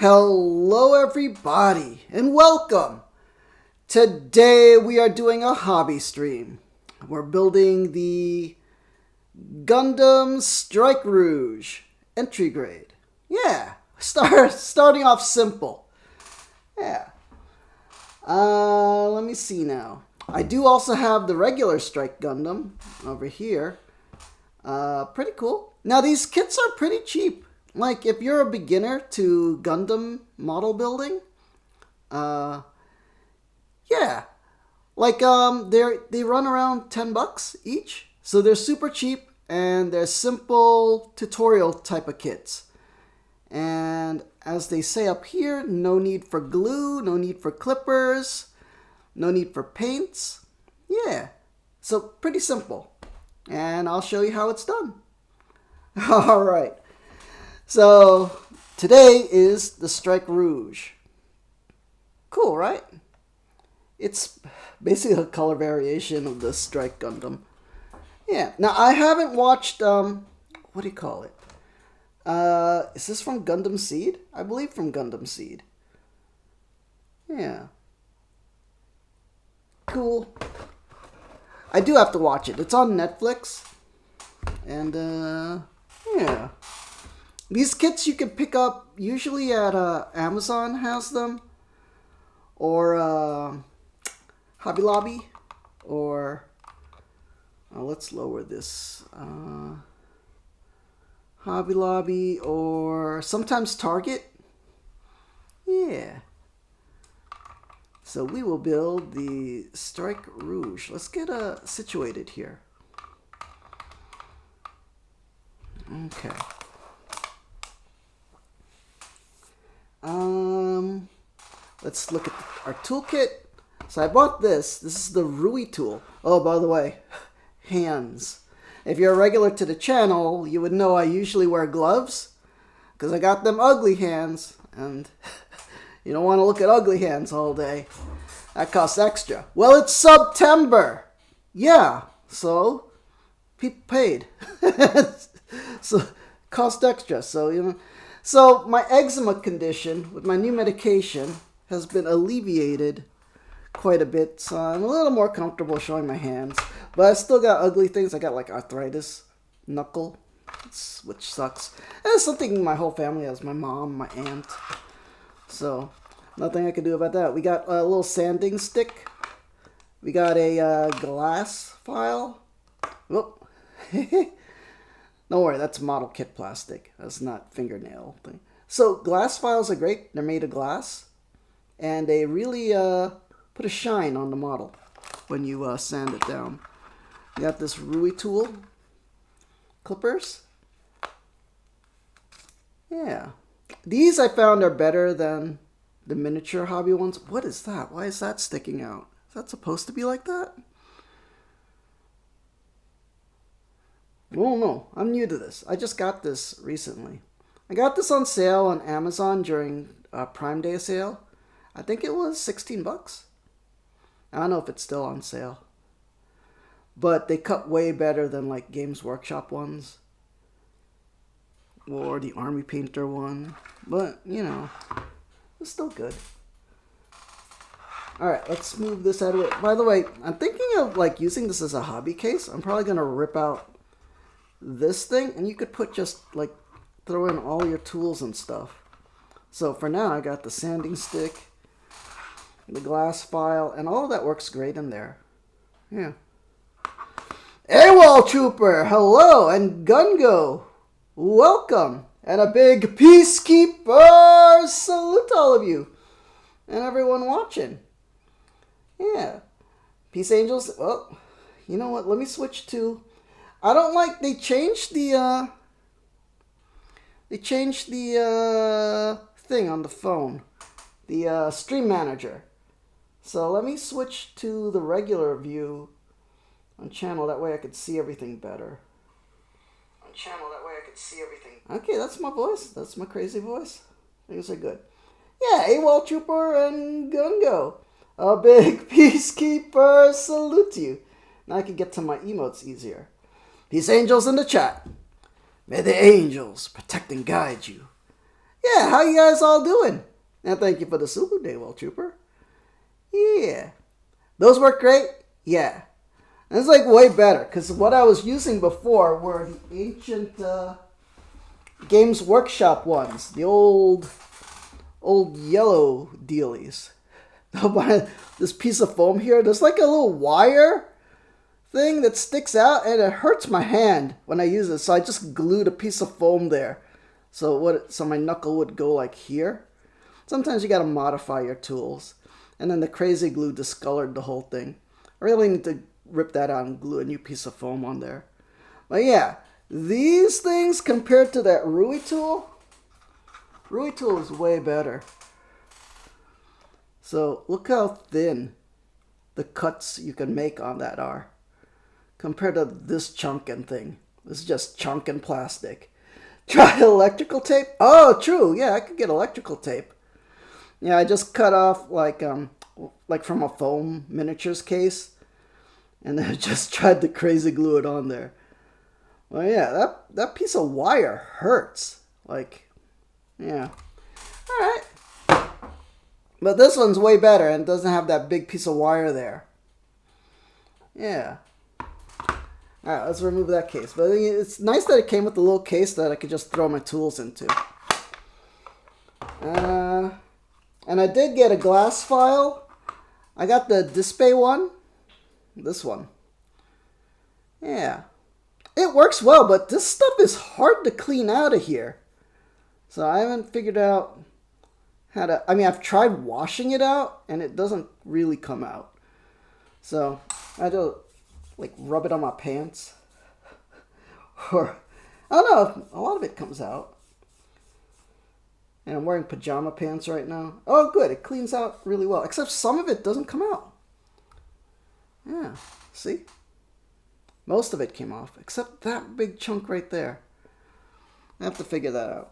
Hello everybody and welcome! Today we are doing a hobby stream. We're building the Gundam Strike Rouge entry grade. Yeah, starting off simple. Yeah. Let me see now. I do also have the regular Strike Gundam over here. Pretty cool. Now these kits are pretty cheap. Like, if you're a beginner to Gundam model building, yeah. Like, they run around $10 each. So they're super cheap, and they're simple tutorial type of kits. And as they say up here, no need for glue, no need for clippers, no need for paints. Yeah. So, pretty simple. And I'll show you how it's done. Alright. So, today is the Strike Rouge. Cool, right? It's basically a color variation of the Strike Gundam. Yeah. Now, I haven't watched, what do you call it? Is this from Gundam Seed? I believe from Gundam Seed. Yeah. Cool. I do have to watch it. It's on Netflix. And, yeah. These kits you can pick up usually at Amazon has them, or Hobby Lobby, or let's lower this. Hobby Lobby, or sometimes Target. Yeah. So we will build the Strike Rouge. Let's get situated here. Okay. Let's look at our toolkit. So I bought this. This is the Rui tool. Oh, by the way, hands. If you're a regular to the channel, you would know I usually wear gloves because I got them ugly hands, and you don't want to look at ugly hands all day. That costs extra. Well, it's September. Yeah, so people paid. So cost extra. So, you know. So my eczema condition with my new medication has been alleviated quite a bit. So I'm a little more comfortable showing my hands. But I still got ugly things. I got like arthritis, knuckle, which sucks. And it's something my whole family has. My mom, my aunt. So nothing I can do about that. We got a little sanding stick. We got a glass file. Whoop. Don't worry, that's model kit plastic. That's not fingernail thing. So glass files are great. They're made of glass. And they really put a shine on the model when you sand it down. You got this Rui tool. Clippers. Yeah. These I found are better than the miniature hobby ones. What is that? Why is that sticking out? Is that supposed to be like that? Oh no, I'm new to this. I just got this recently. I got this on sale on Amazon during Prime Day sale. I think it was $16. I don't know if it's still on sale. But they cut way better than like Games Workshop ones. Or the Army Painter one. But, you know, it's still good. Alright, let's move this out of the way. By the way, I'm thinking of like using this as a hobby case. I'm probably going to rip out this thing, and you could put just like throw in all your tools and stuff. So for now I got the sanding stick, the glass file, and all of that works great in there. Yeah. AWOL Trooper, hello, and Gungo, welcome, and a big peacekeeper salute to all of you and everyone watching. Yeah. Peace Angels. Well, you know what, let me switch to, I don't like, they changed the thing on the phone, the stream manager. So let me switch to the regular view on channel, that way I could see everything better. Okay, that's my voice. That's my crazy voice. Things are good. Yeah, AWOL Trooper and Gungo. A big peacekeeper salute to you. Now I can get to my emotes easier. Peace Angels in the chat. May the angels protect and guide you. Yeah, how you guys all doing? And thank you for the super day, well trooper. Yeah. Those work great? Yeah. And it's like way better, because what I was using before were the ancient Games Workshop ones. The old yellow dealies. This piece of foam here, there's like a little wire thing that sticks out, and it hurts my hand when I use it. So I just glued a piece of foam there. So my knuckle would go like here. Sometimes you gotta modify your tools. And then the crazy glue discolored the whole thing. I really need to rip that out and glue a new piece of foam on there. But yeah, these things compared to that Rui tool is way better. So look how thin the cuts you can make on that are compared to this chunkin' thing. This is just chunkin' plastic. Try electrical tape? Oh, true. Yeah, I could get electrical tape. Yeah, I just cut off like from a foam miniatures case, and then I just tried to crazy glue it on there. Well, yeah, that piece of wire hurts. Like, yeah. All right. But this one's way better and doesn't have that big piece of wire there. Yeah. All right, let's remove that case. But it's nice that it came with a little case that I could just throw my tools into. And I did get a glass file. I got the Display one. This one. Yeah. It works well, but this stuff is hard to clean out of here. So I haven't figured out how to... I mean, I've tried washing it out, and it doesn't really come out. So I had to, like, rub it on my pants. Or, I don't know, a lot of it comes out. And I'm wearing pajama pants right now. Oh, good. It cleans out really well. Except some of it doesn't come out. Yeah. See? Most of it came off. Except that big chunk right there. I have to figure that out.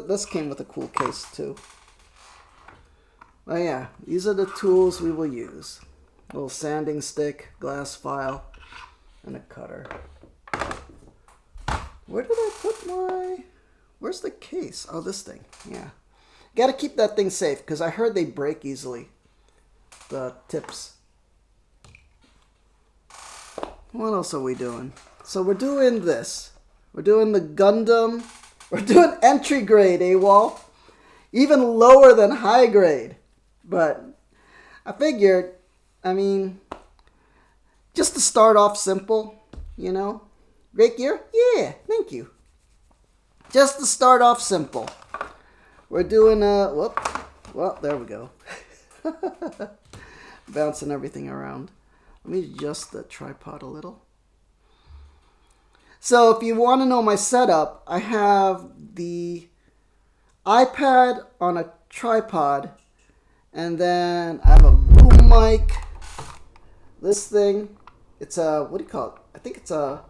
This came with a cool case, too. Oh, yeah. These are the tools we will use. A little sanding stick, glass file, and a cutter. Where did I put my... Where's the case? Oh, this thing. Yeah. Gotta keep that thing safe, because I heard they break easily. The tips. What else are we doing? So we're doing this. We're doing the Gundam. We're doing entry grade, AWOL. Even lower than high grade. But I figured, I mean, just to start off simple, you know. Great gear? Yeah, thank you. Just to start off simple, we're doing well, there we go. Bouncing everything around. Let me adjust the tripod a little. So if you want to know my setup, I have the iPad on a tripod, and then I have a boom mic. This thing, it's a, what do you call it? I think it's a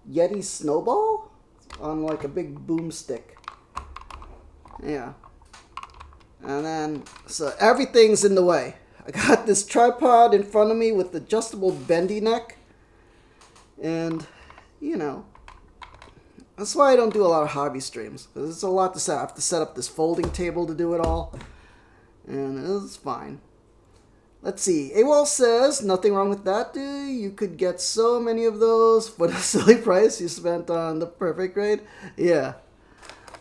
Yeti Snowball? On like a big boomstick. Yeah. And then, so everything's in the way. I got this tripod in front of me with adjustable bendy neck. And, you know, that's why I don't do a lot of hobby streams. Because it's a lot to set. I have to set up this folding table to do it all. And it's fine. Let's see. AWOL says, nothing wrong with that, dude. You could get so many of those for the silly price you spent on the perfect grade. Yeah.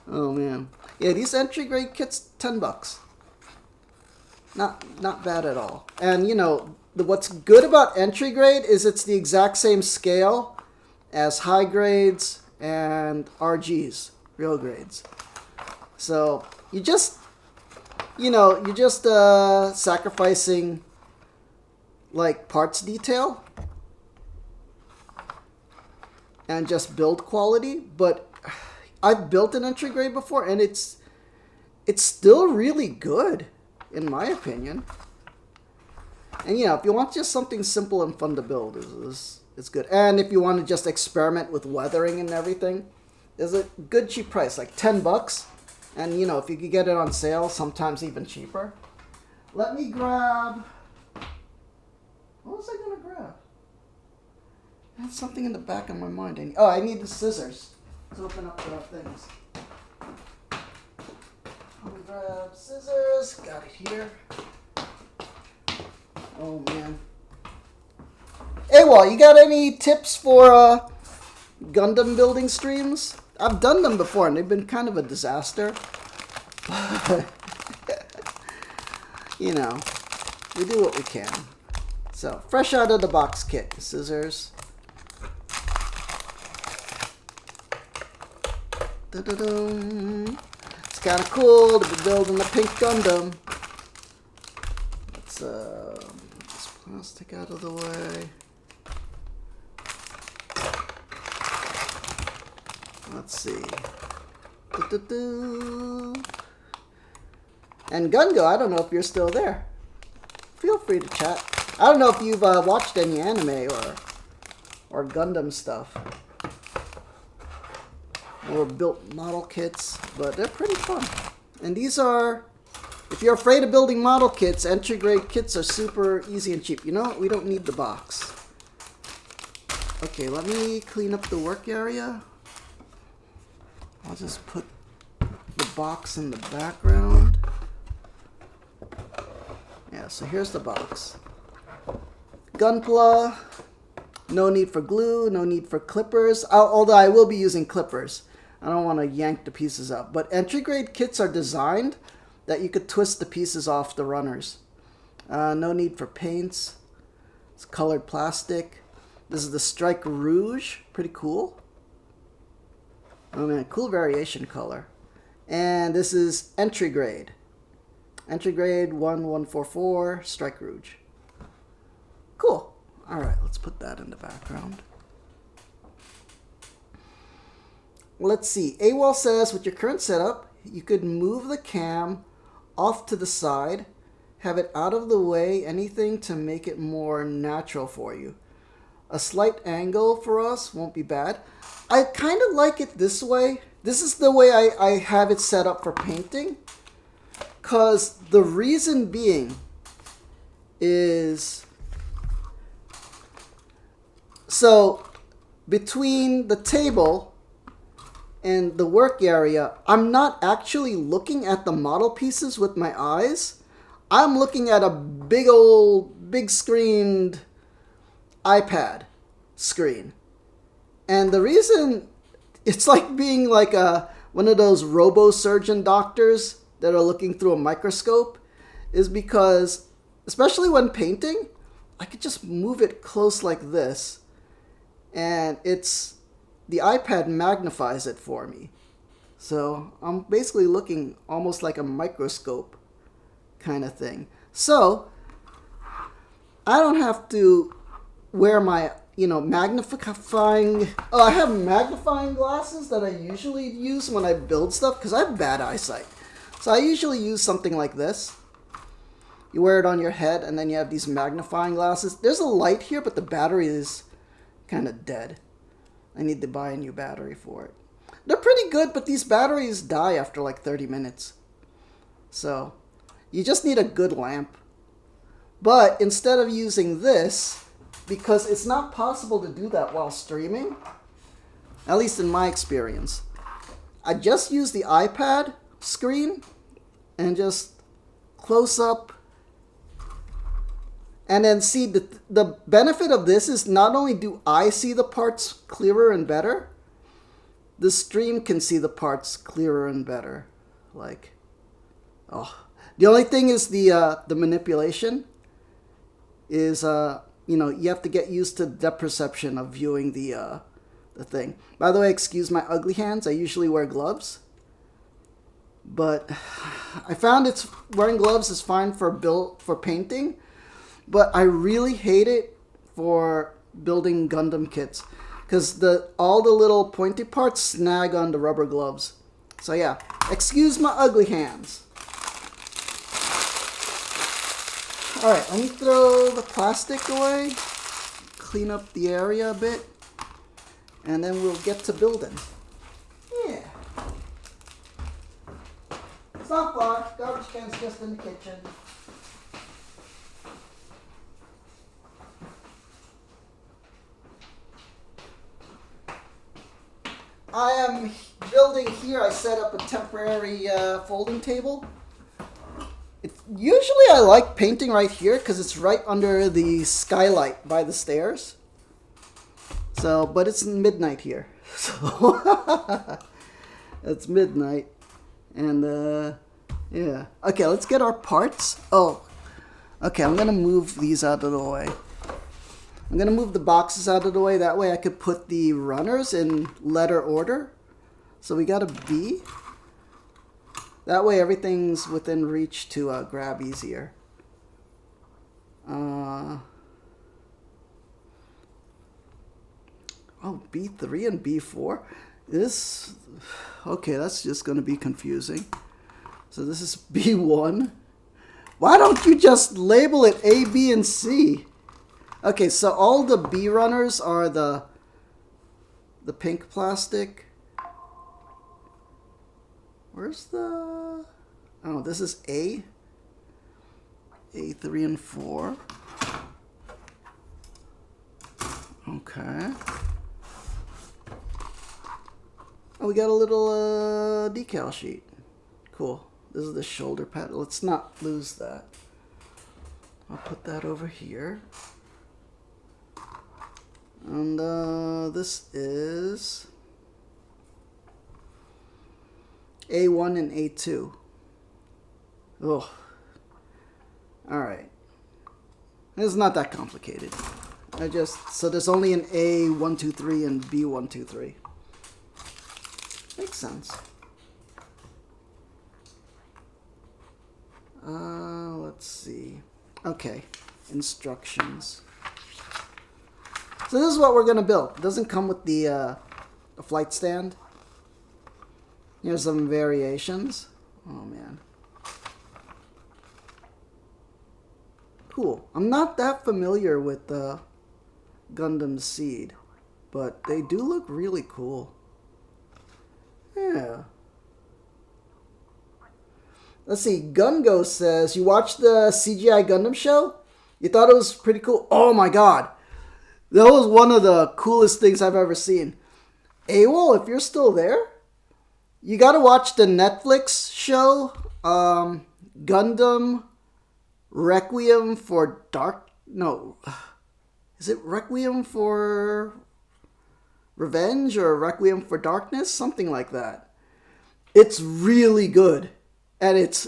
Oh, man. Yeah, these entry grade kits, $10. Not bad at all. And, you know, what's good about entry grade is it's the exact same scale as high grades and RGs, real grades. So, you're just sacrificing like parts detail and just build quality, but I've built an entry grade before and it's still really good in my opinion. And you know, if you want just something simple and fun to build, it's good. And if you want to just experiment with weathering and everything, there's a good cheap price, like $10. And you know, if you could get it on sale, sometimes even cheaper. Let me grab... What was I going to grab? I had something in the back of my mind. I need the scissors to open up the things. Let me grab scissors. Got it here. Oh man. Hey, Wall, you got any tips for Gundam building streams? I've done them before and they've been kind of a disaster. You know, we do what we can. So, fresh out of the box kit. Scissors. Da-da-dum. It's kind of cool to be building a pink Gundam. Let's this plastic out of the way. Let's see. Do-do-do. And Gungo, I don't know if you're still there. Feel free to chat. I don't know if you've watched any anime or Gundam stuff. Or built model kits, but they're pretty fun. And these are, if you're afraid of building model kits, entry grade kits are super easy and cheap. You know what? We don't need the box. Okay, let me clean up the work area. I'll just put the box in the background. Yeah, so here's the box. Gunpla. No need for glue, no need for clippers. Although I will be using clippers. I don't want to yank the pieces out. But entry grade kits are designed that you could twist the pieces off the runners. No need for paints. It's colored plastic. This is the Strike Rouge. Pretty cool. Oh man, cool variation color. And this is entry grade. Entry grade 1144 Strike Rouge. Cool. Alright, let's put that in the background. Let's see. AWOL says, with your current setup, you could move the cam off to the side, have it out of the way, anything to make it more natural for you. A slight angle for us won't be bad. I kind of like it this way. This is the way I have it set up for painting. Because the reason being is, so between the table and the work area, I'm not actually looking at the model pieces with my eyes. I'm looking at a big screened iPad screen. And the reason, it's like being like one of those robo-surgeon doctors that are looking through a microscope, is because, especially when painting, I could just move it close like this, and the iPad magnifies it for me. So I'm basically looking almost like a microscope kind of thing. So I don't have to wear my, magnifying... Oh, I have magnifying glasses that I usually use when I build stuff, because I have bad eyesight. So I usually use something like this. You wear it on your head, and then you have these magnifying glasses. There's a light here, but the battery is kind of dead. I need to buy a new battery for it. They're pretty good, but these batteries die after like 30 minutes. So you just need a good lamp. But instead of using this, because it's not possible to do that while streaming, at least in my experience, I just use the iPad screen and just close up. And then see, the benefit of this is not only do I see the parts clearer and better, the stream can see the parts clearer and better. Like, oh. The only thing is the manipulation is, you have to get used to depth perception of viewing the thing. By the way, excuse my ugly hands. I usually wear gloves. But I found wearing gloves is fine for painting. But I really hate it for building Gundam kits, because all the little pointy parts snag on the rubber gloves. So yeah, excuse my ugly hands. Alright, let me throw the plastic away, clean up the area a bit, and then we'll get to building. Yeah. It's not far, garbage can's just in the kitchen. I am building here, I set up a temporary folding table. Usually I like painting right here because it's right under the skylight by the stairs. So, but it's midnight here. So, it's midnight. And, yeah. Okay, let's get our parts. Oh, okay, I'm going to move these out of the way. I'm going to move the boxes out of the way. That way I could put the runners in letter order. So we got a B. That way everything's within reach to grab easier. Oh, B3 and B4. Okay, that's just going to be confusing. So this is B1. Why don't you just label it A, B, and C? Okay, so all the B runners are the pink plastic. Where's the... Oh, this is A. A3 and 4. Okay. Oh, we got a little decal sheet. Cool. This is the shoulder pad. Let's not lose that. I'll put that over here. And this is A1 and A2. Oh. Alright. It's not that complicated. So there's only an A123 and B123. Makes sense. Let's see. Okay. Instructions. So this is what we're going to build. It doesn't come with the flight stand. Here's some variations. Oh, man. Cool. I'm not that familiar with Gundam Seed, but they do look really cool. Yeah. Let's see. Gungo says, you watched the CGI Gundam show? You thought it was pretty cool? Oh, my God. That was one of the coolest things I've ever seen. AWOL, if you're still there, you gotta watch the Netflix show, Gundam Requiem for Dark... No. Is it Requiem for Revenge or Requiem for Darkness? Something like that. It's really good. And it's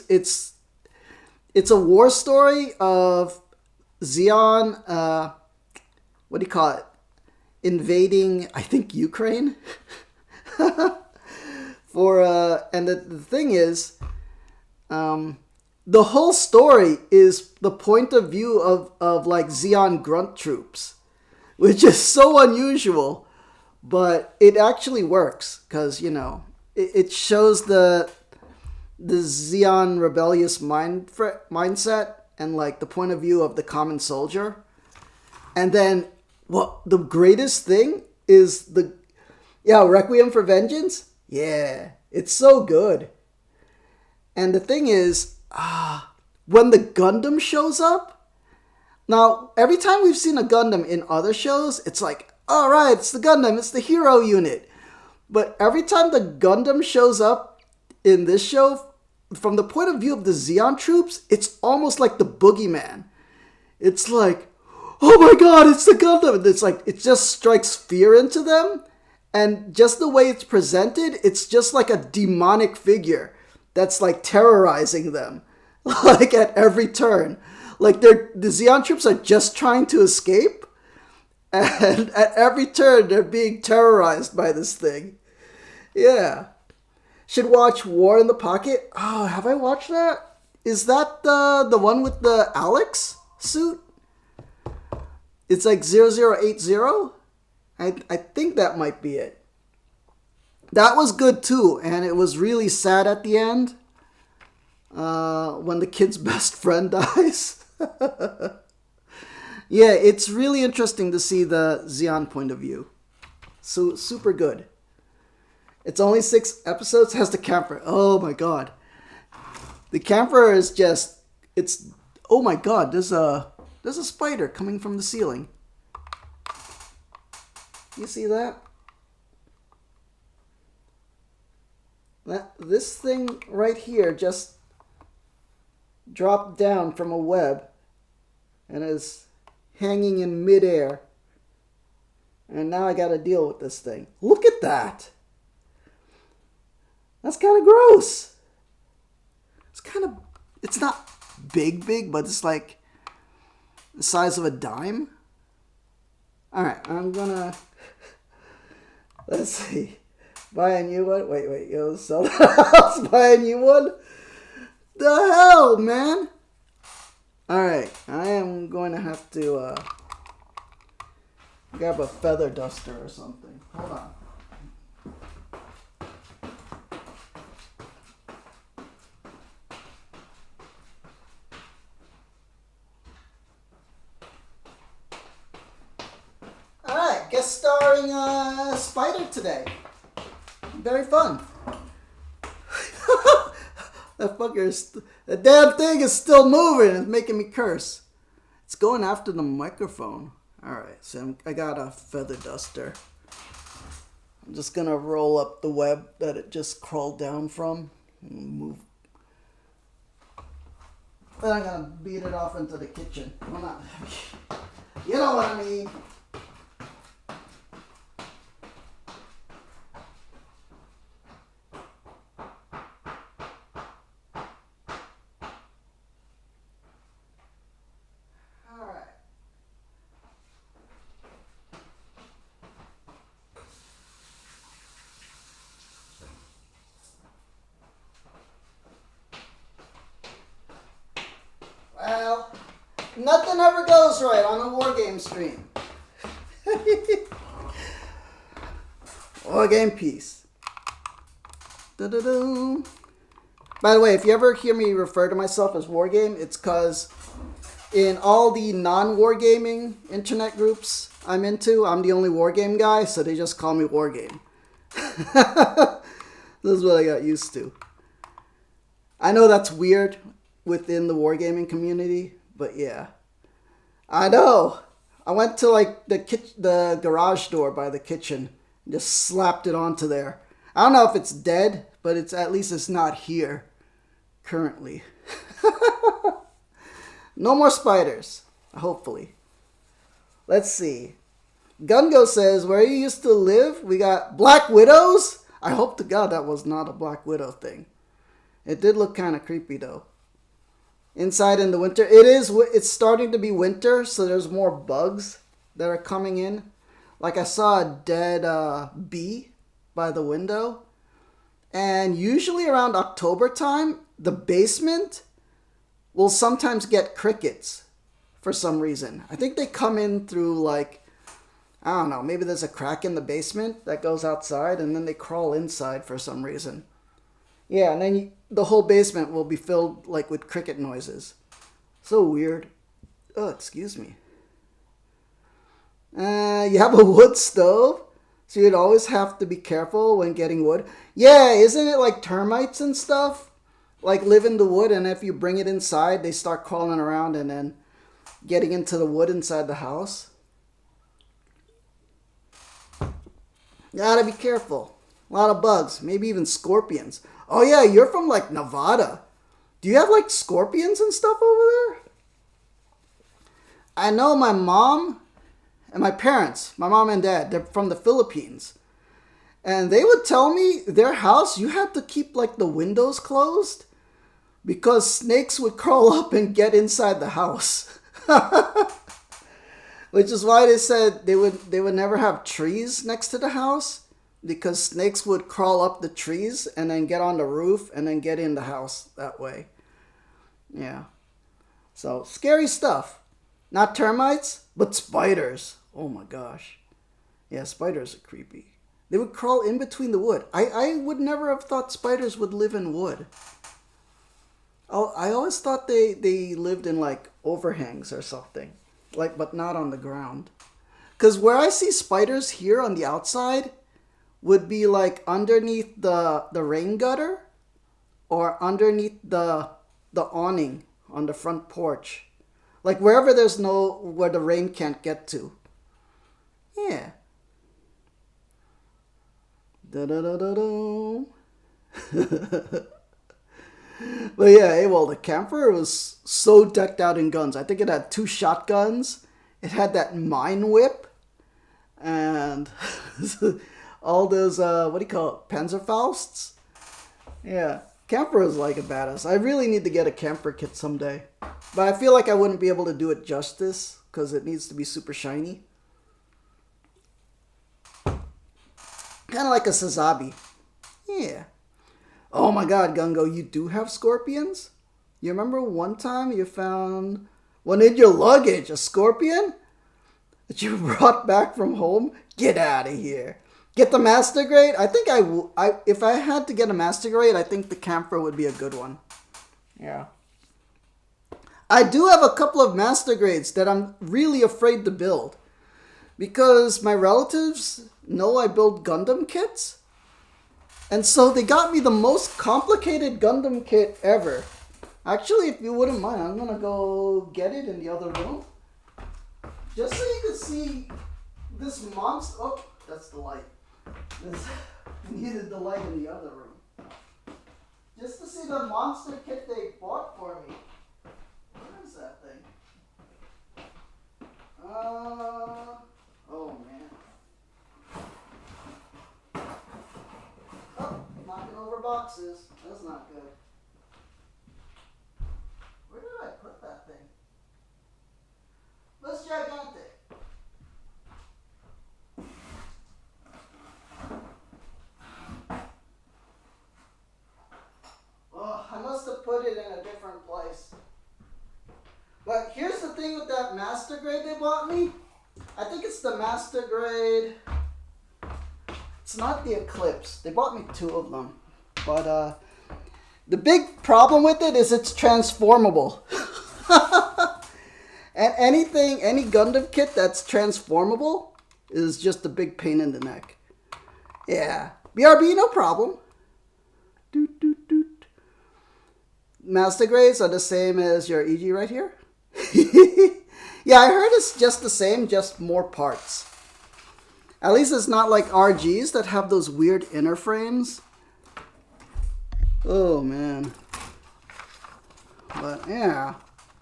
a war story of Zeon... what do you call it? Invading, I think, Ukraine. And the thing is, the whole story is the point of view of like Zeon grunt troops, which is so unusual, but it actually works because, you know, it shows the Zeon rebellious mindset and like the point of view of the common soldier. And then, well, the greatest thing is Requiem for Vengeance. Yeah, it's so good. And the thing is, when the Gundam shows up, now, every time we've seen a Gundam in other shows, it's like, all right, it's the Gundam, it's the hero unit. But every time the Gundam shows up in this show, from the point of view of the Zeon troops, it's almost like the boogeyman. It's like, oh my God, it's the Gundam. And it's like, it just strikes fear into them. And just the way it's presented, it's just like a demonic figure that's like terrorizing them. Like at every turn. Like the Zeon troops are just trying to escape. And at every turn, they're being terrorized by this thing. Yeah. Should watch War in the Pocket. Oh, have I watched that? Is that the one with the Alex suit? It's like 0080. I think that might be it. That was good too, and it was really sad at the end when the kid's best friend dies. Yeah, it's really interesting to see the Zeon point of view. So super good. It's only 6 episodes. Has the camper. Oh my God, the camper is just. It's. Oh my God, there's a spider coming from the ceiling. You see that? This thing right here just dropped down from a web and is hanging in midair. And now I gotta deal with this thing. Look at that! That's kind of gross. It's not big, but it's like the size of a dime. Alright, I'm gonna, let's see. Buy a new one? Wait, yo, sell the house, buy a new one? The hell, man? Alright, I am going to have to grab a feather duster or something. Hold on. Alright, guest starring Spider today. Very fun. The damn thing is still moving. It's making me curse. It's going after the microphone. Alright, so I got a feather duster. I'm just going to roll up the web that it just crawled down from. Move. Then I'm going to beat it off into the kitchen. Well, not. You know what I mean. Well, nothing ever goes right on a WarGame stream. WarGamePeace. Da-da-da. By the way, if you ever hear me refer to myself as WarGame, it's because in all the non-wargaming internet groups I'm into, I'm the only WarGame guy, so they just call me WarGame. This is what I got used to. I know that's weird within the wargaming community, but yeah, I know. I went to like the garage door by the kitchen, and just slapped it onto there. I don't know if it's dead, but at least it's not here currently. No more spiders, hopefully. Let's see. Gungo says, where you used to live, we got Black Widows? I hope to God that was not a Black Widow thing. It did look kind of creepy though. Inside in the winter. It's starting to be winter, so there's more bugs that are coming in. Like I saw a dead bee by the window. And usually around October time, the basement will sometimes get crickets for some reason. I think they come in through like, I don't know, maybe there's a crack in the basement that goes outside and then they crawl inside for some reason. Yeah, and then the whole basement will be filled like with cricket noises. So weird. Oh, excuse me. You have a wood stove, so you'd always have to be careful when getting wood. Yeah, isn't it like termites and stuff? Like live in the wood, and if you bring it inside, they start crawling around and then getting into the wood inside the house. Gotta be careful. A lot of bugs, maybe even scorpions. Oh yeah, you're from like Nevada. Do you have like scorpions and stuff over there? I know my mom and my parents, my mom and dad, they're from the Philippines. And they would tell me their house, you had to keep like the windows closed because snakes would crawl up and get inside the house. Which is why they said they would never have trees next to the house. Because snakes would crawl up the trees and then get on the roof and then get in the house that way. Yeah. So, scary stuff. Not termites, but spiders. Oh my gosh. Yeah, spiders are creepy. They would crawl in between the wood. I would never have thought spiders would live in wood. I always thought they lived in like overhangs or something. Like, but not on the ground. Because where I see spiders here on the outside would be like underneath the rain gutter or underneath the awning on the front porch. Like wherever where the rain can't get to. Yeah. Da-da-da-da-da. But yeah, hey, well, the camper was so decked out in guns. I think it had 2 shotguns. It had that mine whip. And all those, what do you call it? Panzerfausts? Yeah. Camper is like a badass. I really need to get a camper kit someday. But I feel like I wouldn't be able to do it justice because it needs to be super shiny. Kind of like a Sazabi. Yeah. Oh my god, Gungo, you do have scorpions? You remember one time you found one in your luggage, a scorpion? That you brought back from home? Get out of here. Get the master grade? I think if I had to get a master grade, I think the camper would be a good one. Yeah. I do have a couple of master grades that I'm really afraid to build. Because my relatives know I build Gundam kits. And so they got me the most complicated Gundam kit ever. Actually, if you wouldn't mind, I'm going to go get it in the other room. Just so you can see this monster. Oh, that's the light. I needed the light in the other room. Just to see the monster kit they bought for me. What is that thing? Oh man. Oh, knocking over boxes. That's not good. Where did I put that thing? That's gigantic. Oh, I must have put it in a different place. But here's the thing with that master grade they bought me. I think it's the master grade. It's not the Eclipse. They bought me 2 of them. But the big problem with it is it's transformable. And any Gundam kit that's transformable is just a big pain in the neck. Yeah. BRB, no problem. Doot, doot, doot. Master grades are the same as your EG right here. Yeah, I heard it's just the same, just more parts. At least it's not like RGs that have those weird inner frames. Oh, man. But, yeah.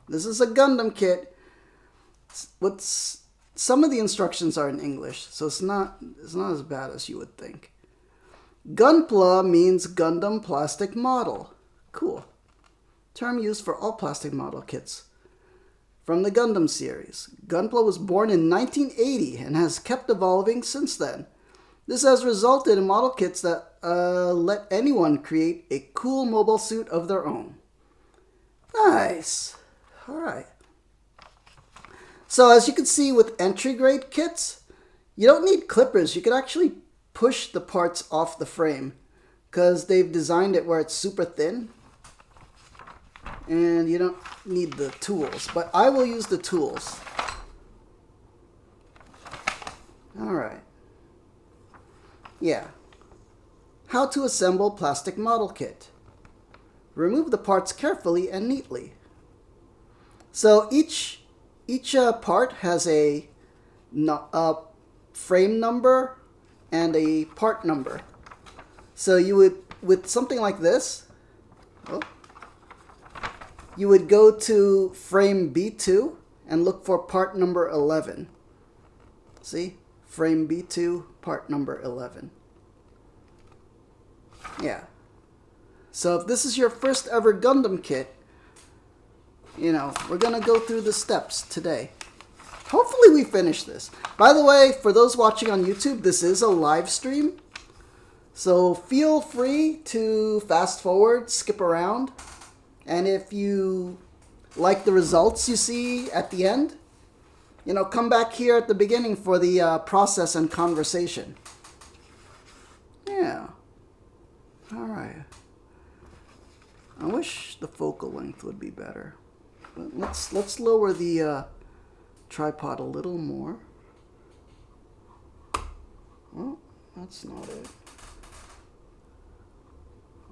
This is a Gundam kit. Some of the instructions are in English, so it's not as bad as you would think. Gunpla means Gundam plastic model. Cool. Term used for all plastic model kits. From the Gundam series. Gunpla was born in 1980 and has kept evolving since then. This has resulted in model kits that let anyone create a cool mobile suit of their own. Nice. Alright. So as you can see with entry grade kits, you don't need clippers. You can actually push the parts off the frame because they've designed it where it's super thin. And you don't need the tools, but I will use the tools. Alright. Yeah. How to assemble plastic model kit. Remove the parts carefully and neatly. So each part has a frame number and a part number. So you would, with something like this, you would go to frame B2 and look for part number 11. See? Frame B2, part number 11. Yeah. So if this is your first ever Gundam kit, you know, we're going to go through the steps today. Hopefully we finish this. By the way, for those watching on YouTube, this is a live stream. So feel free to fast forward, skip around. And if you like the results you see at the end, you know, come back here at the beginning for the process and conversation. Yeah. All right. I wish the focal length would be better. But let's lower the tripod a little more. Well, that's not it.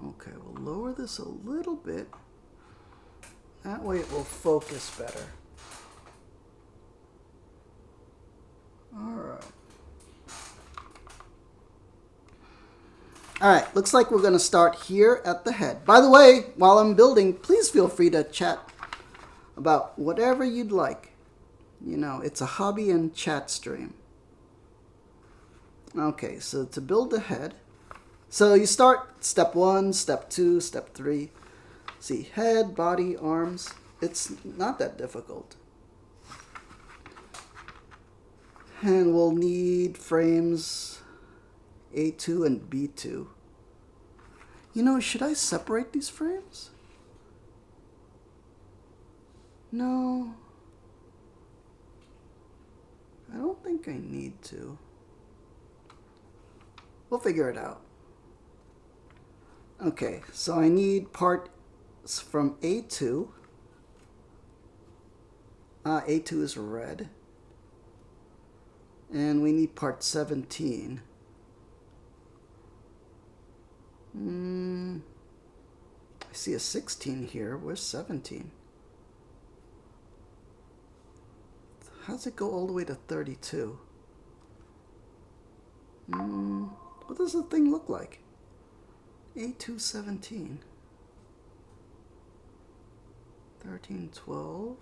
Okay, we'll lower this a little bit. That way it will focus better. Alright. Alright, looks like we're going to start here at the head. By the way, while I'm building, please feel free to chat about whatever you'd like. You know, it's a hobby and chat stream. Okay, so to build the head, so you start step 1, step 2, step 3. See, head, body, arms. It's not that difficult. And we'll need frames A2 and B2. You know, should I separate these frames? No. I don't think I need to. We'll figure it out. Okay, so I need parts from A2. A2 is red. And we need part 17. I see a 16 here. Where's 17? How does it go all the way to 32? What does the thing look like? A217. 13, 12,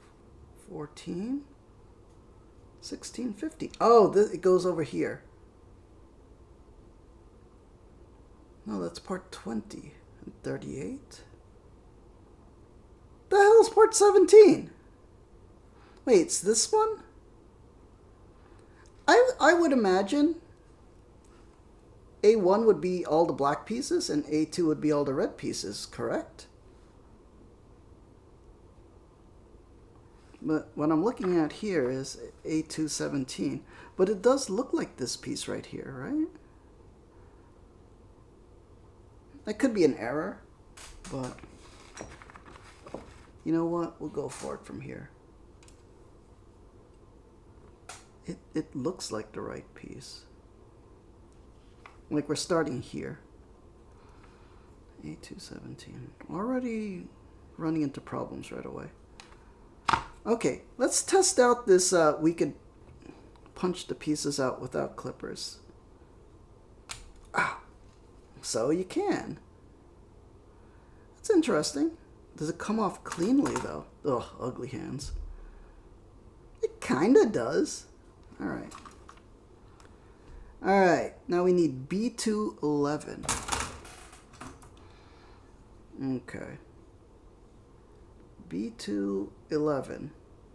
14, 16, 50. Oh, it goes over here. No, that's part 20 and 38. The hell is part 17? Wait, it's this one? I would imagine A1 would be all the black pieces and A2 would be all the red pieces, correct? But what I'm looking at here is A217. But it does look like this piece right here, right? That could be an error, but you know what? We'll go for it from here. It looks like the right piece. Like we're starting here. A217. Already running into problems right away. Okay, let's test out this. We could punch the pieces out without clippers. Ah, so you can. That's interesting. Does it come off cleanly though? Ugh, ugly hands. It kinda does. Alright. Alright, now we need B211. Okay. B211.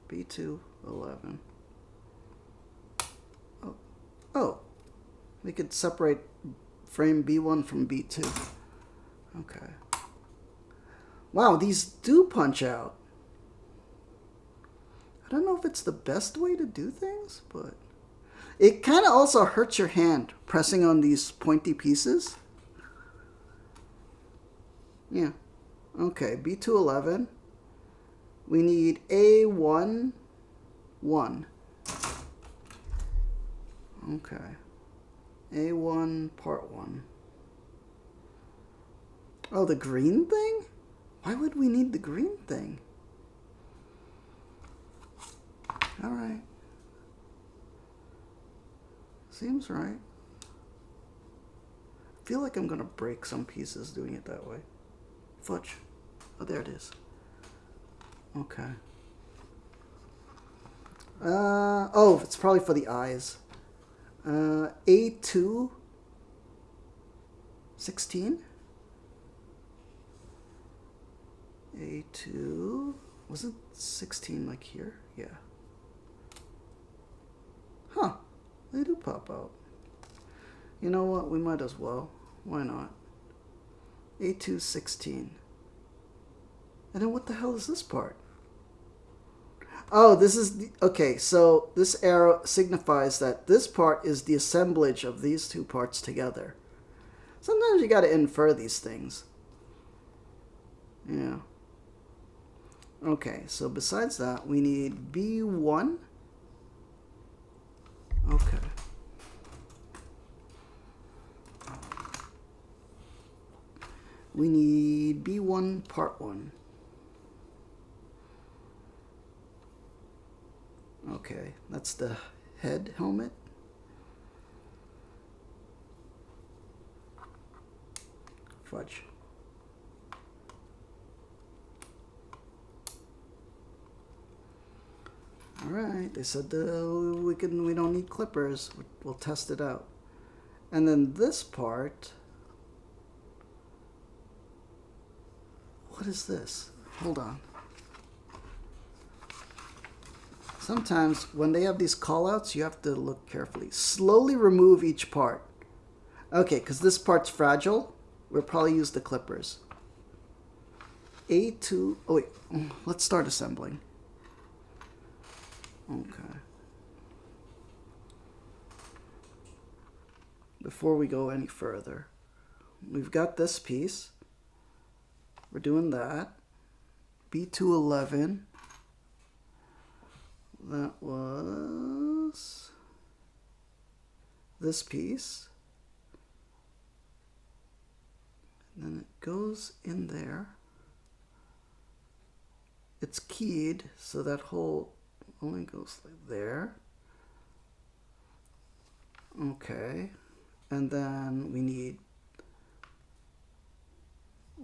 B211. Oh. We could separate frame B1 from B2. Okay. Wow, these do punch out. I don't know if it's the best way to do things, but it kind of also hurts your hand pressing on these pointy pieces. Yeah. Okay, B211. We need A1, 1. Okay. A1, part 1. Oh, the green thing? Why would we need the green thing? Alright. Seems right. I feel like I'm gonna break some pieces doing it that way. Fudge. Oh, there it is. Okay. Oh, it's probably for the eyes. A2 16. A2 was it 16 like here? Yeah. Huh. They do pop out. You know what? We might as well. Why not? A2 16. And then what the hell is this part? Oh, this is the, okay, so this arrow signifies that this part is the assemblage of these two parts together. Sometimes you got to infer these things. Yeah. Okay, so besides that, we need B1. Okay. We need B1 part 1. Okay, that's the head helmet. fudge. All right, they said we don't need clippers. We'll test it out. And then this part, what is this? Hold on. Sometimes when they have these callouts, you have to look carefully. Slowly remove each part. Okay, because this part's fragile, we'll probably use the clippers. A2, oh wait, let's start assembling. Okay. Before we go any further, we've got this piece. We're doing that. B211. That was this piece. And then it goes in there. It's keyed, so that hole only goes like there. Okay. And then we need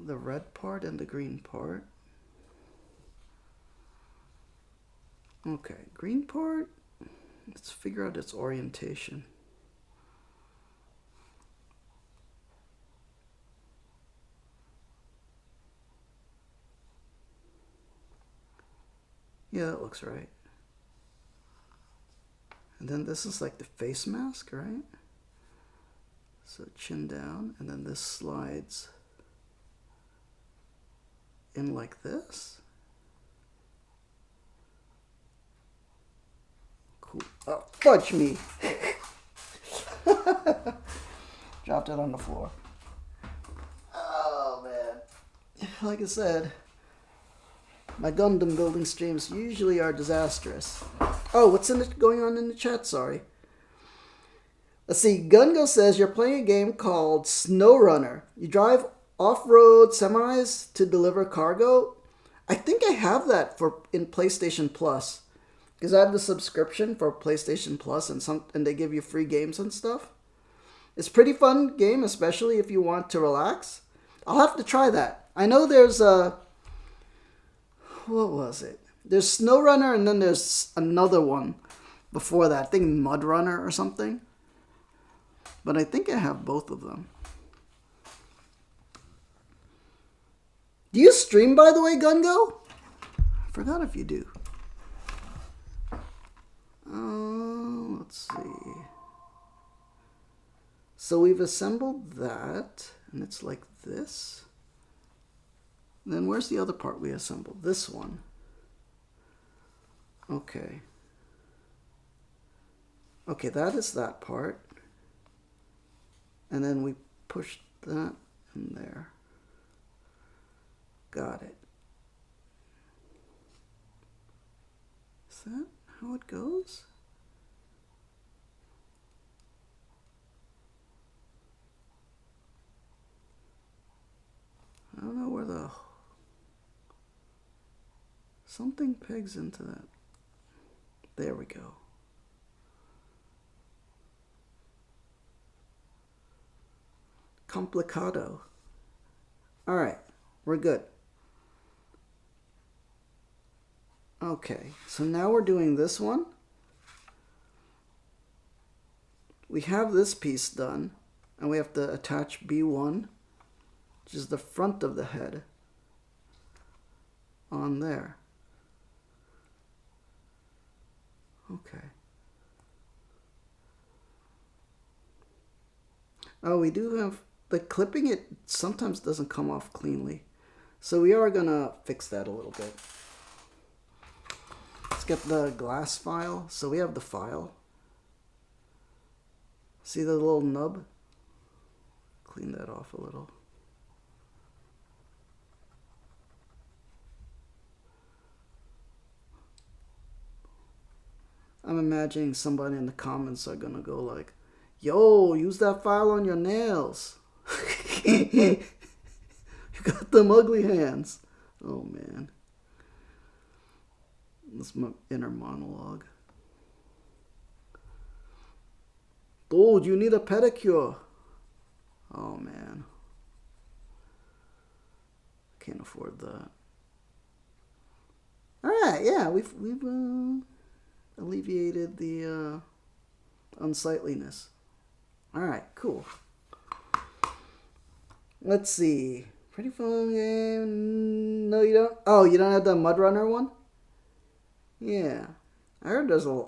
the red part and the green part. Okay, green part, let's figure out its orientation. Yeah, that looks right. And then this is like the face mask, right? So chin down, and then this slides in like this. Cool. Oh, fudge me. Dropped it on the floor. Oh, man. Like I said, my Gundam building streams usually are disastrous. Oh, what's going on in the chat? Sorry. Let's see. Gungo says you're playing a game called SnowRunner. You drive off-road semis to deliver cargo. I think I have that in PlayStation Plus. Because I have the subscription for PlayStation Plus and they give you free games and stuff. It's a pretty fun game, especially if you want to relax. I'll have to try that. I know there's what was it? There's SnowRunner and then there's another one before that. I think Mud Runner or something. But I think I have both of them. Do you stream, by the way, Gungo? I forgot if you do. Let's see. So we've assembled that, and it's like this. And then where's the other part we assembled? This one. Okay. Okay, that is that part. And then we pushed that in there. Got it. Is that how it goes? I don't know where something pegs into that. There we go. Complicado. All right, we're good. Okay, so now we're doing this one. We have this piece done, and we have to attach B1, which is the front of the head, on there. Okay. Oh, we do have the clipping. It sometimes doesn't come off cleanly, so we are gonna fix that a little bit. Let's get the glass file. So we have the file. See the little nub? Clean that off a little. I'm imagining somebody in the comments are gonna go like, yo, use that file on your nails. You got them ugly hands. Oh man. That's my inner monologue. Dude, you need a pedicure. Oh man. can't afford that. All right, yeah, we've alleviated the unsightliness. All right, cool. Let's see. Pretty fun game. No, you don't. Oh, you don't have the Mud Runner one? Yeah, I heard there's a.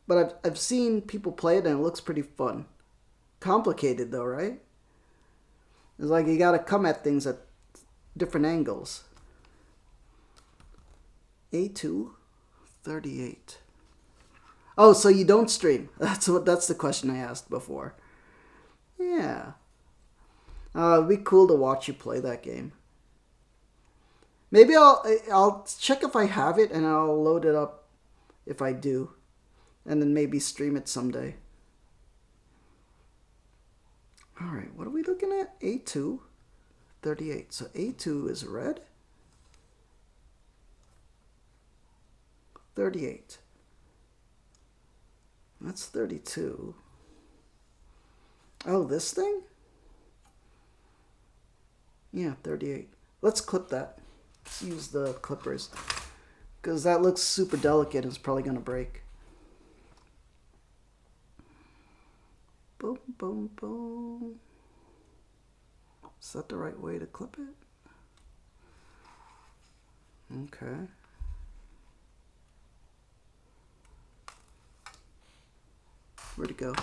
But I've seen people play it and it looks pretty fun. Complicated though, right? It's like you gotta come at things at different angles. A2 38. Oh, so you don't stream? That's the question I asked before. Yeah. It'd be cool to watch you play that game. Maybe I'll check if I have it and I'll load it up if I do, and then maybe stream it someday. All right, what are we looking at? A2 38. So A2 is red. 38. That's 32. Oh, this thing? Yeah, 38. Let's clip that. Let's use the clippers. Because that looks super delicate and it's probably going to break. Boom, boom, boom. Is that the right way to clip it? Okay. Where'd it go?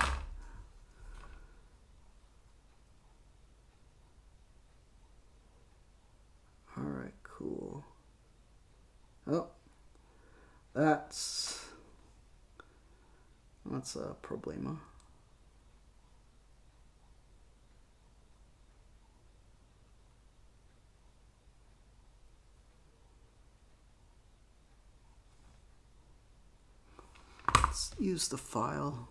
Alright, cool. Oh. That's a problema. Let's use the file.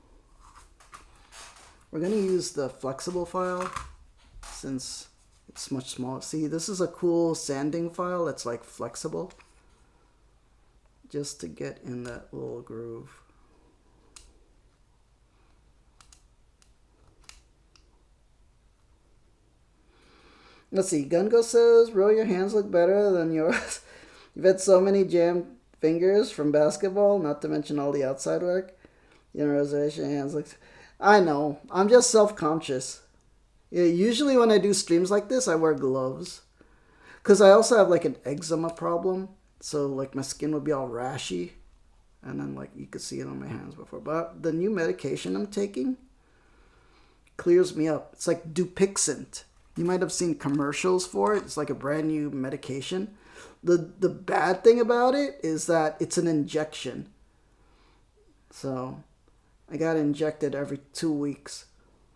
We're going to use the flexible file since it's much smaller. See, this is a cool sanding file that's like flexible. Just to get in that little groove. Let's see, Gungo says, bro, your hands look better than yours. You've had so many jammed fingers from basketball, not to mention all the outside work. You know, reservation hands look... I know, I'm just self-conscious. Yeah, usually when I do streams like this, I wear gloves. Because I also have like an eczema problem. So like my skin would be all rashy. And then like you could see it on my hands before. But the new medication I'm taking clears me up. It's like Dupixent. You might have seen commercials for it. It's like a brand new medication. The bad thing about it is that it's an injection. So I got injected every 2 weeks,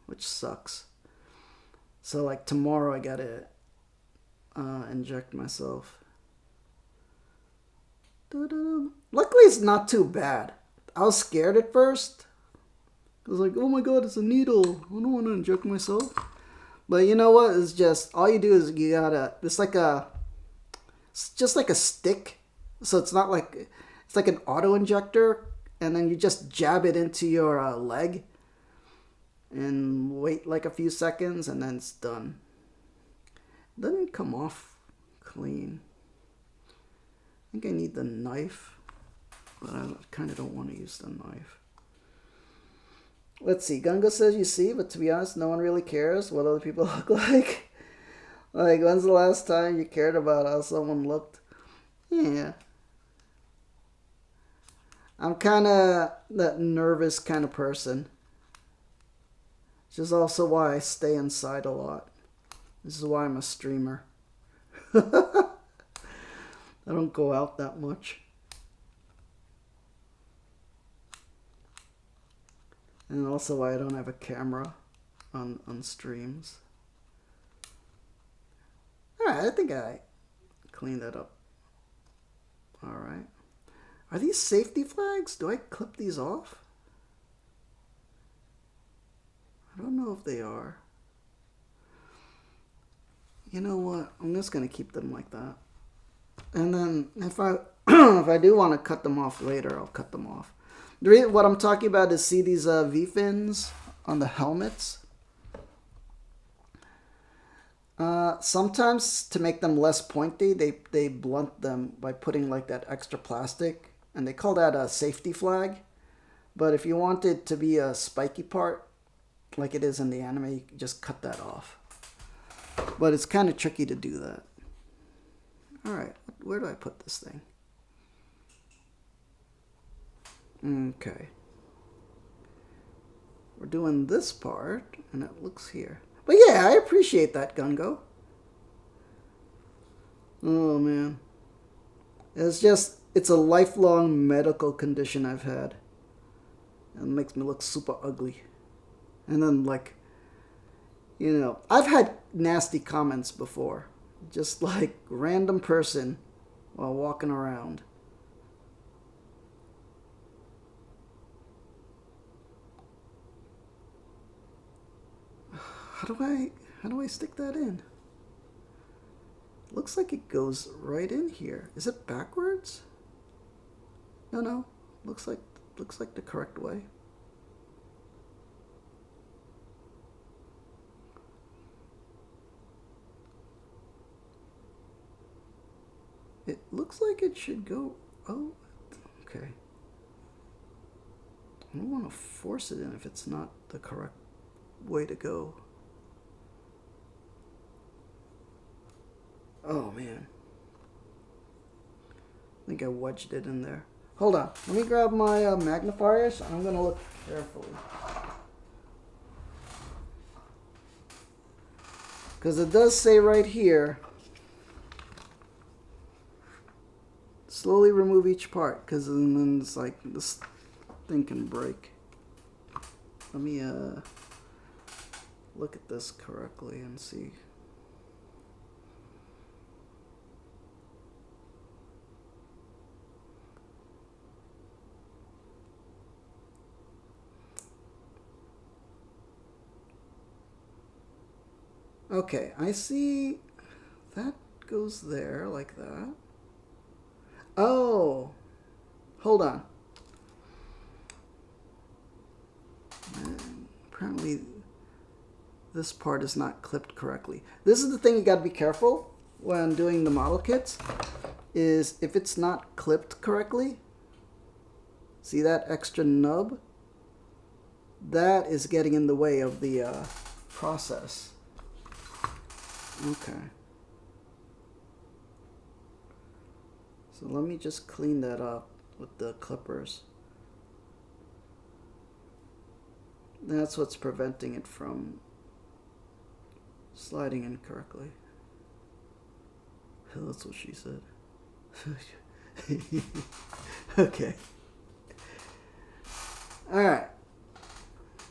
which sucks. So like tomorrow I gotta inject myself. Luckily it's not too bad. I was scared at first. I was like, oh my god, it's a needle. I don't want to inject myself. But you know what? It's just, all you do is you gotta, it's just like a stick. So it's not like, it's like an auto injector. And then you just jab it into your leg. And wait like a few seconds and then it's done. It doesn't come off clean. I think I need the knife. But I kind of don't want to use the knife. Let's see. Gungo says you see, but to be honest, no one really cares what other people look like. Like, when's the last time you cared about how someone looked? Yeah. I'm kind of that nervous kind of person. Which is also why I stay inside a lot. This is why I'm a streamer. I don't go out that much. And also why I don't have a camera on streams. Alright, I think I cleaned that up. Alright. Are these safety flags? Do I clip these off? I don't know if they are. You know what? I'm just going to keep them like that. And then if I if I do want to cut them off later, I'll cut them off. What I'm talking about is, see these V-fins on the helmets? Sometimes to make them less pointy, they blunt them by putting like that extra plastic, and they call that a safety flag. But if you want it to be a spiky part, like it is in the anime, you can just cut that off. But it's kind of tricky to do that. Alright, where do I put this thing? Okay. We're doing this part, and it looks here. But yeah, I appreciate that, Gungo. Oh, man. It's a lifelong medical condition I've had. It makes me look super ugly. And then, like, you know, I've had nasty comments before. Just like random person while walking around. How do I stick that in? Looks like it goes right in here. Is it backwards? No. Looks like the correct way. It looks like it should go. Oh, okay. I don't want to force it in if it's not the correct way to go. Oh, man. I think I wedged it in there. Hold on. Let me grab my magnifiers. I'm going to look carefully. Because it does say right here, slowly remove each part, because then it's like this thing can break. Let me look at this correctly and see. Okay, I see that goes there like that. Oh, hold on. Apparently this part is not clipped correctly. This is the thing you got to be careful when doing the model kits, is if it's not clipped correctly. See that extra nub? That is getting in the way of the process. Okay. So let me just clean that up with the clippers. That's what's preventing it from sliding in correctly. That's what she said. Okay. Alright.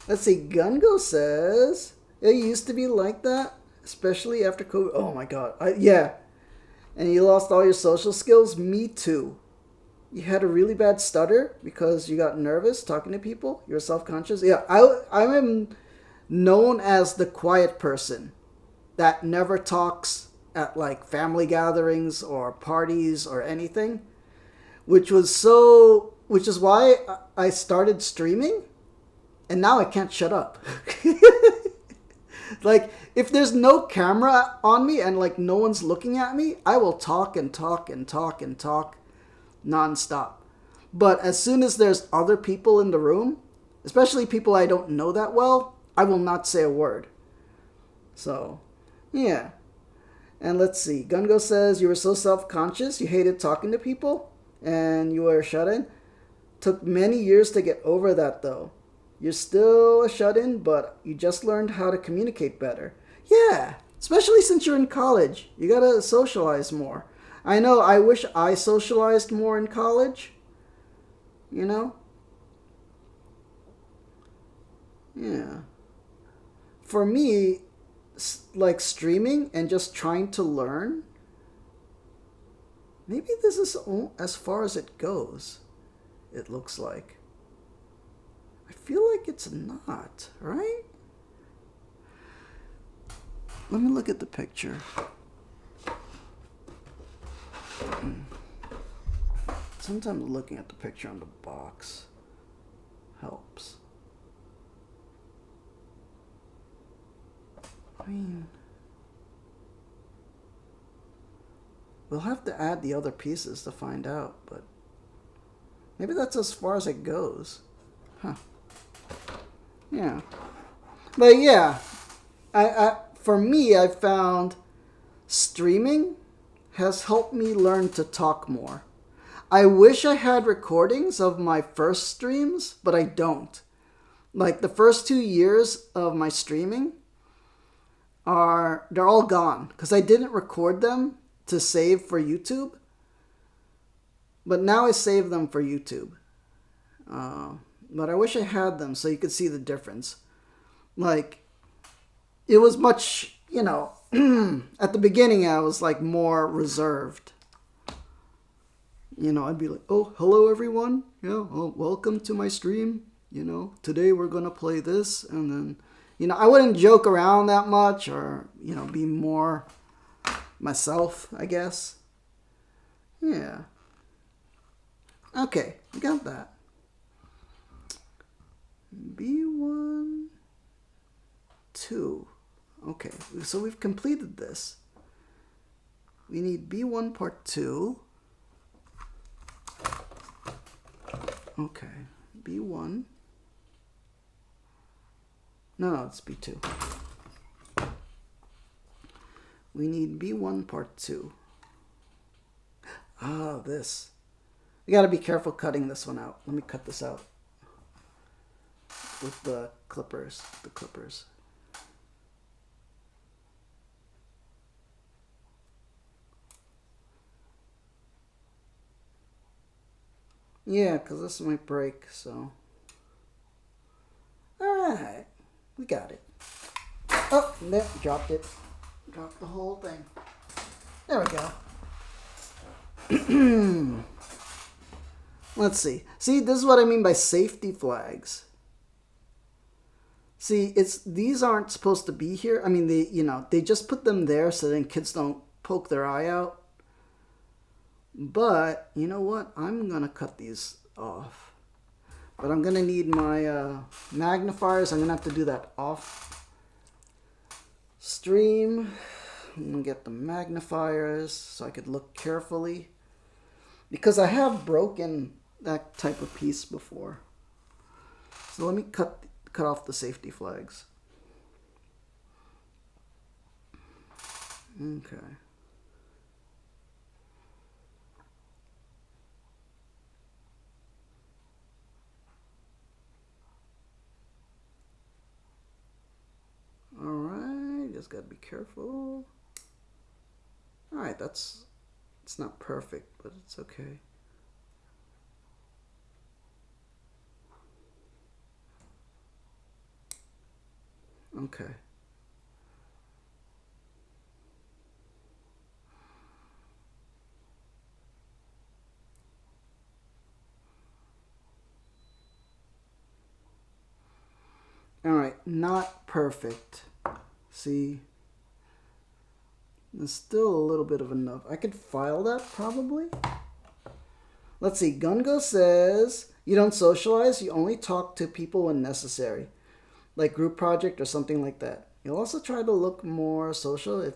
Let's see. Gungo says, it used to be like that, especially after COVID. Oh my god. Yeah. And you lost all your social skills? Me too. You had a really bad stutter because you got nervous talking to people? You were self-conscious? Yeah, I'm known as the quiet person that never talks at like family gatherings or parties or anything. Which is why I started streaming, and now I can't shut up. Like, if there's no camera on me and like no one's looking at me, I will talk and talk and talk and talk nonstop. But as soon as there's other people in the room, especially people I don't know that well, I will not say a word. So, yeah. And let's see. Gungo says, you were so self-conscious, you hated talking to people, and you were shut-in. Took many years to get over that, though. You're still a shut-in, but you just learned how to communicate better. Yeah, especially since you're in college. You gotta socialize more. I know, I wish I socialized more in college. You know? Yeah. For me, like streaming and just trying to learn, maybe this is as far as it goes, it looks like. I feel like it's not, right? Let me look at the picture. Sometimes looking at the picture on the box helps. I mean, We'll have to add the other pieces to find out, but maybe that's as far as it goes. Huh. Yeah. But yeah, for me, I found streaming has helped me learn to talk more. I wish I had recordings of my first streams, but I don't. Like the first 2 years of my streaming they're all gone because I didn't record them to save for YouTube. But now I save them for YouTube. But I wish I had them so you could see the difference. Like, it was much, at the beginning I was like more reserved. I'd be like, oh, hello everyone. Welcome to my stream. Today we're going to play this. And then, I wouldn't joke around that much or, be more myself, I guess. Yeah. Okay, we got that. B1, 2. Okay, so we've completed this. We need B1 part 2. Okay, B1. No, it's B2. We need B1 part 2. Ah, this. We gotta be careful cutting this one out. Let me cut this out with the clippers. Yeah, because this might break, so. Alright. We got it. Oh, no, dropped it. Dropped the whole thing. There we go. Let's see. See, this is what I mean by safety flags. See, these aren't supposed to be here. I mean, they just put them there so then kids don't poke their eye out. But, you know what? I'm going to cut these off. But I'm going to need my magnifiers. I'm going to have to do that off stream. I'm going to get the magnifiers so I could look carefully. Because I have broken that type of piece before. So let me cut off the safety flags. Okay. Alright, just gotta be careful. Alright, it's not perfect, but it's okay. Okay. Alright, not perfect. See? There's still a little bit of enough. I could file that, probably. Let's see. Gungo says, you don't socialize, you only talk to people when necessary. Like group project or something like that. You'll also try to look more social if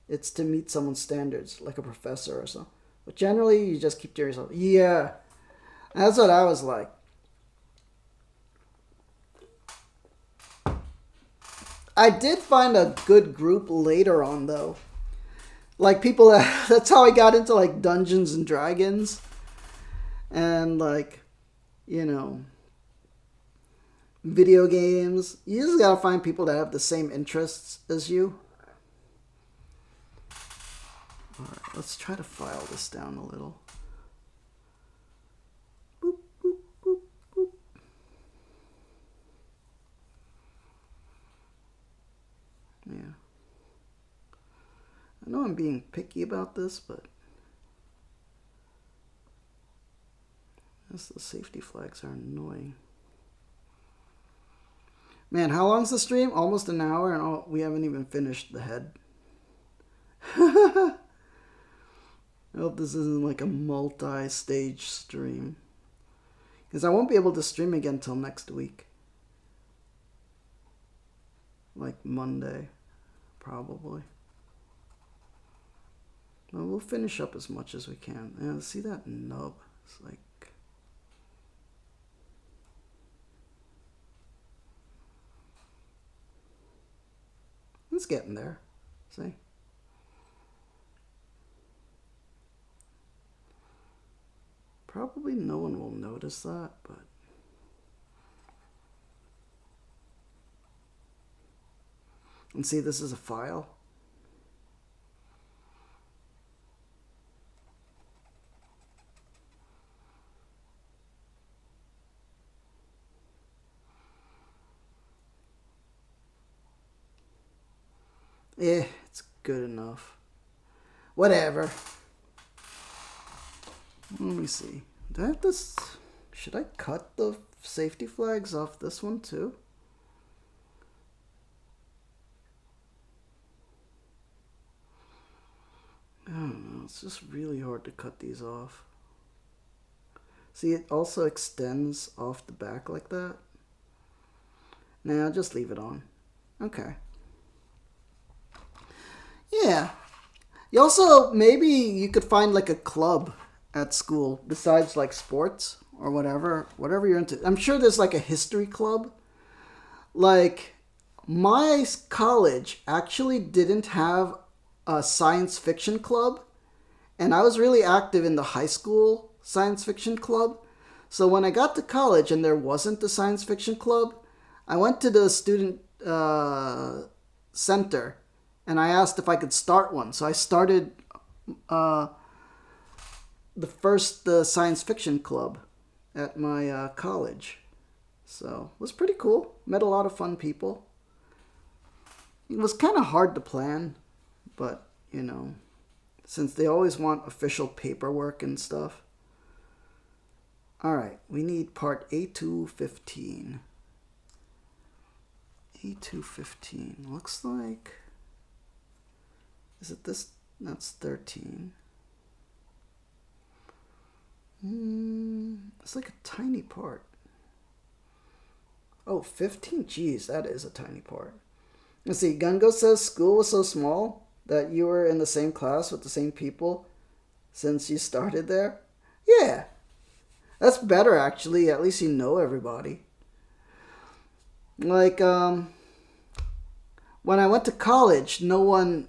it's to meet someone's standards, like a professor or so. But generally, you just keep to yourself. Yeah, that's what I was like. I did find a good group later on, though. Like people that's how I got into like Dungeons and Dragons. And like, video games. You just gotta find people that have the same interests as you. Alright, let's try to file this down a little. Boop, boop, boop, boop. Yeah. I know I'm being picky about this, but the safety flags are annoying. Man, how long's the stream? Almost an hour, and we haven't even finished the head. I hope this isn't like a multi-stage stream. Because I won't be able to stream again till next week. Like Monday, probably. But we'll finish up as much as we can. And see that nub? It's like... It's getting there. See? Probably no one will notice that, but... And see, this is a file. Yeah, it's good enough. Whatever. Let me see. Do I have this? Should I cut the safety flags off this one too? I don't know. It's just really hard to cut these off. See, it also extends off the back like that. Nah, I'll just leave it on. Okay. Yeah. You also, maybe you could find like a club at school besides like sports or whatever you're into. I'm sure there's like a history club. Like my college actually didn't have a science fiction club, and I was really active in the high school science fiction club. So when I got to college and there wasn't a science fiction club, I went to the student center and I asked if I could start one. So I started the first science fiction club at my college. So it was pretty cool. Met a lot of fun people. It was kind of hard to plan, but, you know, since they always want official paperwork and stuff. All right, we need part A215. A215 looks like... Is it this? That's 13. It's like a tiny part. Oh, 15? Jeez, that is a tiny part. Let's see, Gungo says school was so small that you were in the same class with the same people since you started there. Yeah, that's better actually. At least you know everybody. Like, when I went to college, no one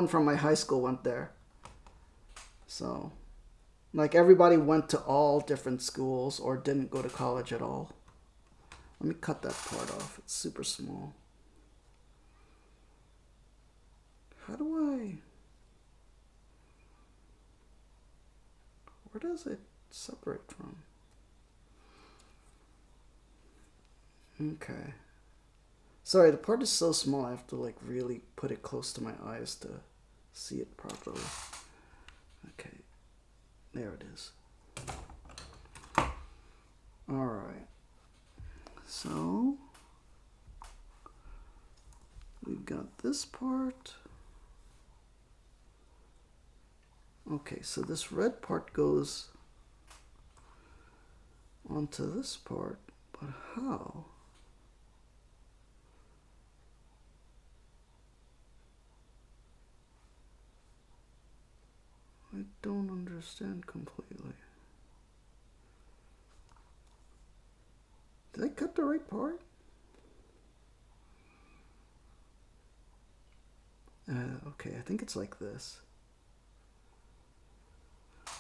from my high school went there. So, like, everybody went to all different schools or didn't go to college at all. Let me cut that part off. It's super small. How do I... Where does it separate from? Okay. Sorry, the part is so small I have to like really put it close to my eyes to see it properly. Okay. There it is. Alright. So we've got this part. Okay, so this red part goes onto this part, but how? I don't understand completely. Did I cut the right part? Okay, I think it's like this.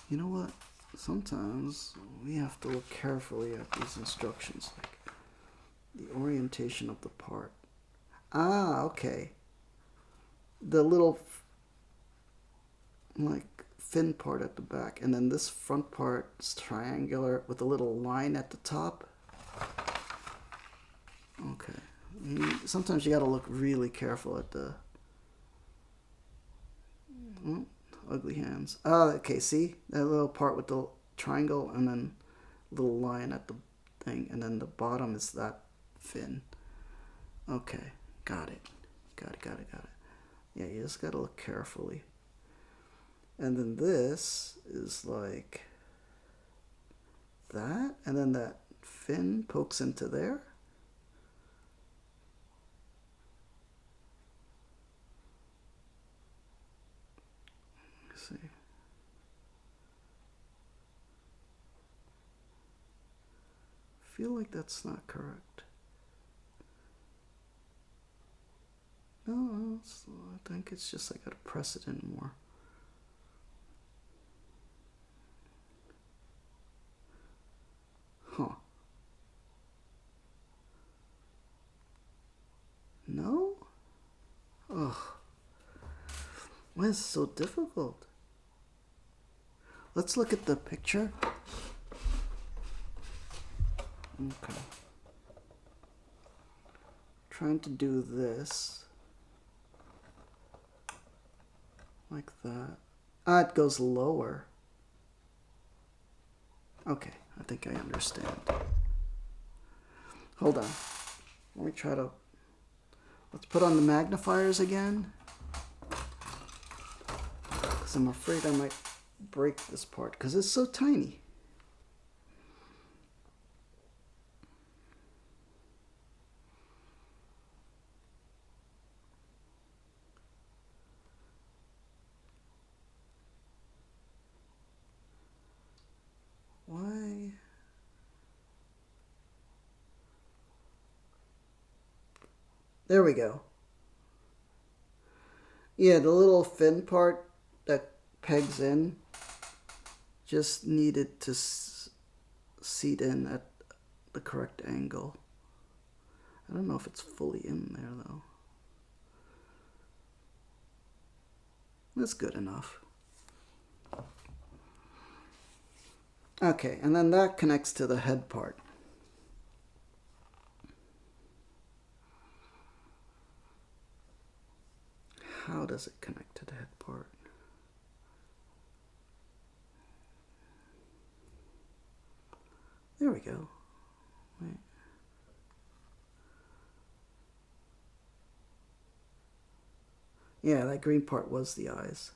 You know what? Sometimes we have to look carefully at these instructions, like the orientation of the part. Ah, okay. The little, like, fin part at the back, and then this front part is triangular with a little line at the top. Okay. Sometimes you gotta look really careful at the... Oh, ugly hands. Ah, okay, see? That little part with the triangle and then little line at the thing, and then the bottom is that fin. Okay, got it. Got it. Yeah, you just gotta look carefully. And then this is like that, and then that fin pokes into there. see. I feel like that's not correct. No, I think it's just I gotta press it in more. Huh. No? Ugh. Why is it so difficult? Let's look at the picture. Okay. Trying to do this. Like that. Ah, it goes lower. Okay, I think I understand. Hold on. Let me try to... Let's put on the magnifiers again. Because I'm afraid I might break this part because it's so tiny. Why? There we go. Yeah, the little fin part that pegs in just needed to seat in at the correct angle. I don't know if it's fully in there though. That's good enough. Okay, and then that connects to the head part. How does it connect to the head part? There we go. Wait. Yeah, that green part was the eyes.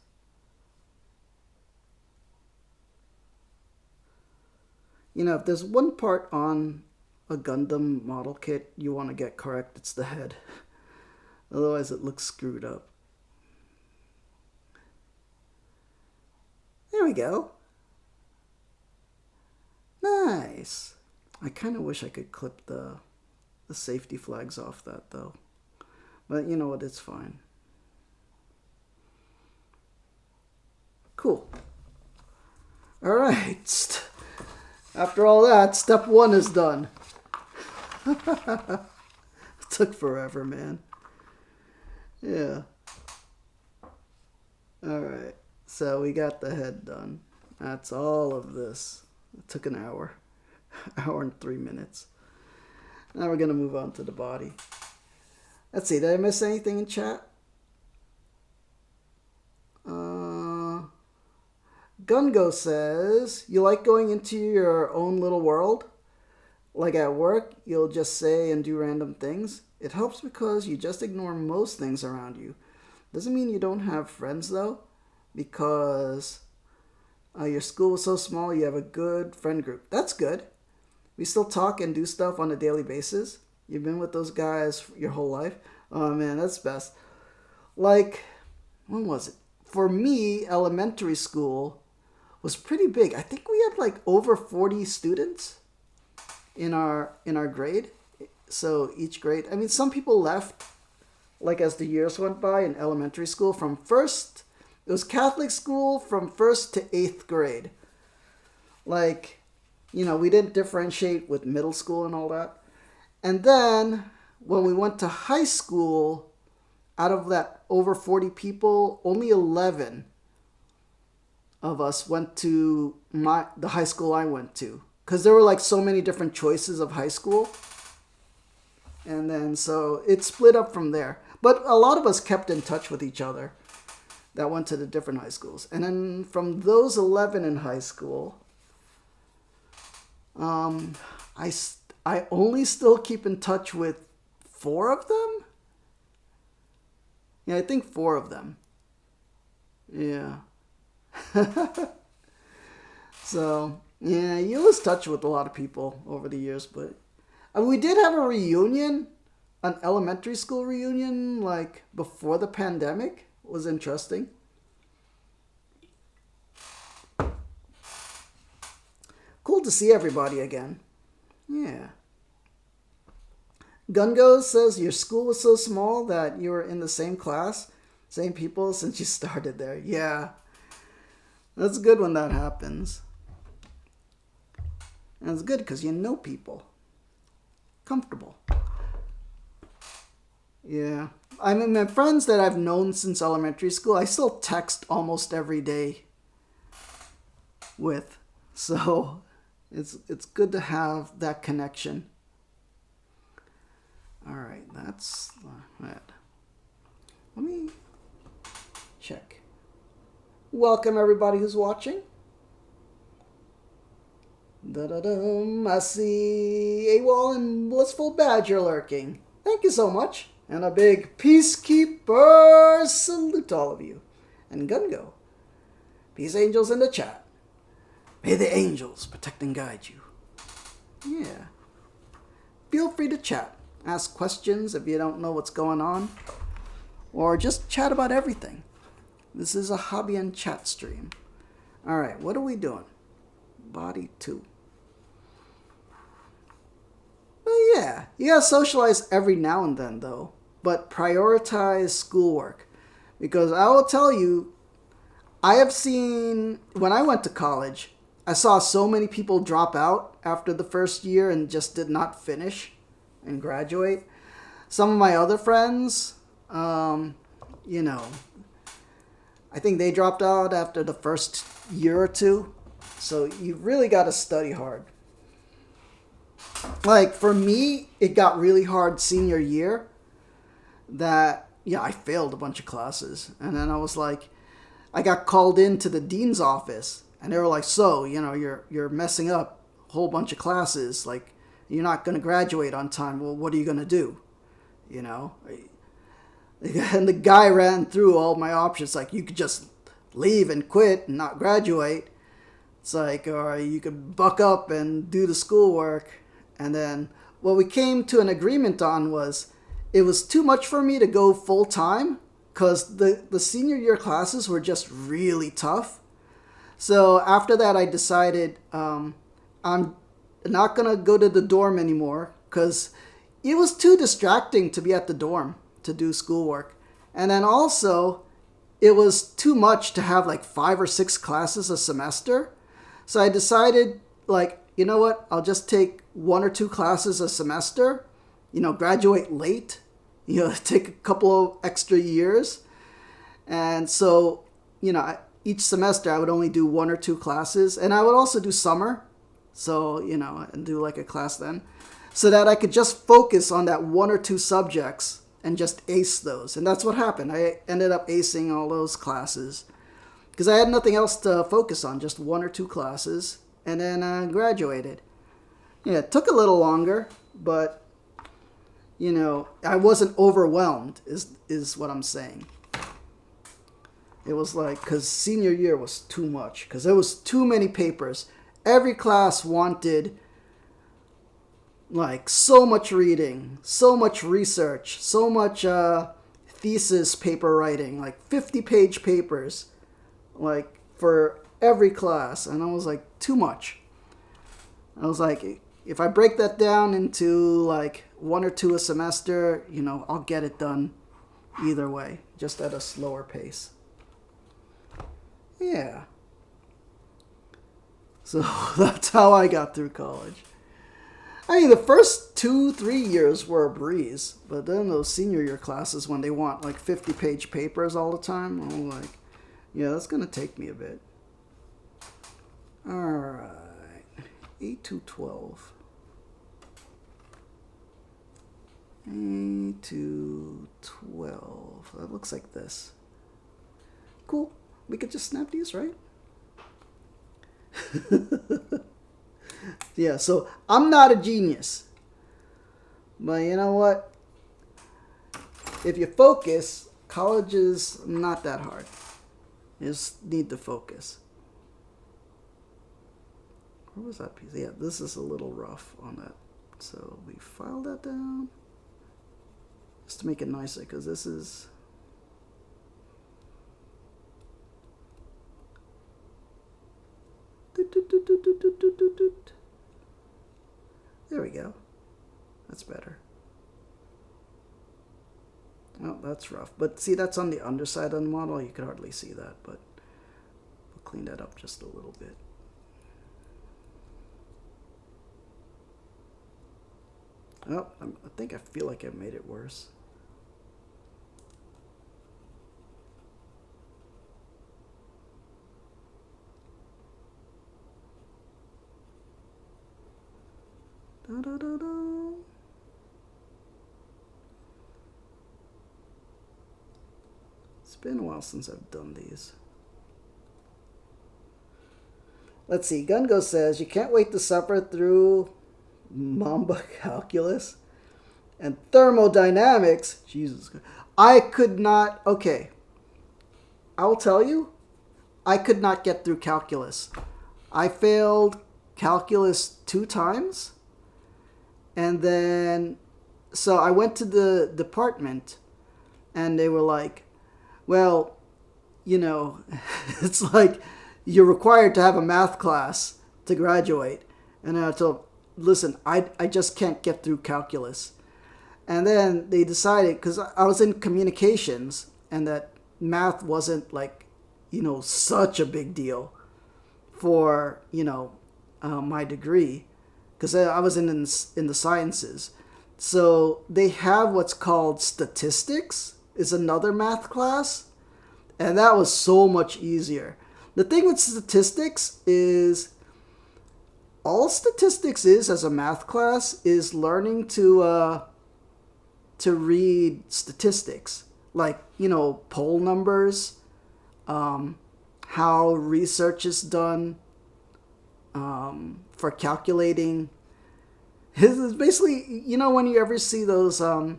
You know, if there's one part on a Gundam model kit you want to get correct, it's the head. Otherwise it looks screwed up. There we go. Nice. I kind of wish I could clip the safety flags off that though. But you know what, it's fine. Cool. Alright. After all that, step one is done. It took forever, man. Yeah. Alright. So we got the head done. That's all of this. It took an hour. Hour and 3 minutes. Now we're going to move on to the body. Let's see. Did I miss anything in chat? Gungo says, you like going into your own little world? Like at work, you'll just say and do random things. It helps because you just ignore most things around you. Doesn't mean you don't have friends though, because your school was so small you have a good friend group. That's good. We still talk and do stuff on a daily basis. You've been with those guys your whole life. Oh man, that's best. Like, when was it? For me, elementary school was pretty big. I think we had like over 40 students in our grade. So each grade, I mean, some people left like as the years went by in elementary school. From first, it was Catholic school from 1st to 8th grade. Like, you know, we didn't differentiate with middle school and all that. And then when we went to high school, out of that over 40 people, only 11 of us went to the high school I went to. Because there were like so many different choices of high school. And then so it split up from there. But a lot of us kept in touch with each other that went to the different high schools. And then from those 11 in high school, I only still keep in touch with 4 of them. Yeah, I think 4 of them. Yeah. So, yeah, you lose touch with a lot of people over the years, but we did have a reunion, an elementary school reunion, like before the pandemic. It was interesting. to see everybody again. Yeah. Gungo says your school was so small that you were in the same class, same people since you started there. Yeah. That's good when that happens. And it's good because you know people. Comfortable. Yeah. I mean, my friends that I've known since elementary school, I still text almost every day with. So it's good to have that connection. All right, that's that. Let me check. Welcome everybody who's watching. Da-da-dum. I see AWOL and Blissful Badger lurking. Thank you so much. And a big Peacekeeper salute to all of you. And Gungo. Peace angels in the chat. May the angels protect and guide you. Yeah. Feel free to chat. Ask questions if you don't know what's going on. Or just chat about everything. This is a hobby and chat stream. Alright, what are we doing? Body 2. Well, yeah, you gotta socialize every now and then, though. But prioritize schoolwork. Because I will tell you, I have seen, when I went to college, I saw so many people drop out after the first year and just did not finish and graduate. Some of my other friends, you know, I think they dropped out after the first year or two. So you really got to study hard. Like for me, it got really hard senior year that, yeah, I failed a bunch of classes. And then I was like, I got called into the dean's office and they were like, so, you know, you're messing up a whole bunch of classes. Like, you're not going to graduate on time. Well, what are you going to do? You know? And the guy ran through all my options. Like, you could just leave and quit and not graduate. It's like, or you could buck up and do the schoolwork. And then what we came to an agreement on was it was too much for me to go full time because the senior year classes were just really tough. So after that, I decided I'm not going to go to the dorm anymore because it was too distracting to be at the dorm to do schoolwork. And then also, it was too much to have like 5 or 6 classes a semester. So I decided, like, you know what? I'll just take 1 or 2 classes a semester, you know, graduate late, you know, take a couple of extra years. And so, you know, each semester I would only do 1 or 2 classes. And I would also do summer. So, you know, and do like a class then. So that I could just focus on that 1 or 2 subjects and just ace those. And that's what happened. I ended up acing all those classes. Because I had nothing else to focus on, just 1 or 2 classes. And then I graduated. Yeah, it took a little longer, but, you know, I wasn't overwhelmed, is what I'm saying. It was like, because senior year was too much. Because there was too many papers. Every class wanted, like, so much reading, so much research, so much thesis paper writing, like 50-page papers, like, for every class. And I was like, too much. I was like, if I break that down into, like, 1 or 2 a semester, you know, I'll get it done either way, just at a slower pace. Yeah. So that's how I got through college. I mean, the first 2-3 years were a breeze, but then those senior year classes when they want like 50-page papers all the time, I'm like, yeah, that's going to take me a bit. All right, 8-12. 8-12. That looks like this. Cool. We could just snap these, right? Yeah, so I'm not a genius. But you know what? If you focus, college is not that hard. You just need to focus. Where was that piece? Yeah, this is a little rough on that. So we file that down. Just to make it nicer, because this is... There we go. That's better. Oh, that's rough. But see, that's on the underside of the model. You could hardly see that, but we'll clean that up just a little bit. Oh, I think I feel like I made it worse. Da, da, da, da. It's been a while since I've done these. Let's see. Gungo says, you can't wait to suffer through Mamba calculus and thermodynamics. Jesus. I could not. Okay. I will tell you, I could not get through calculus. I failed calculus 2 times. And then, so I went to the department and they were like, well, you know, it's like you're required to have a math class to graduate. And I told them, listen, I just can't get through calculus. And then they decided, because I was in communications and that math wasn't like, you know, such a big deal for, you know, my degree. Because I was in the sciences. So they have what's called statistics, is another math class. And that was so much easier. The thing with statistics is, all statistics is as a math class is learning to read statistics. Like, you know, poll numbers, how research is done, for calculating. It's basically, you know, when you ever see those, you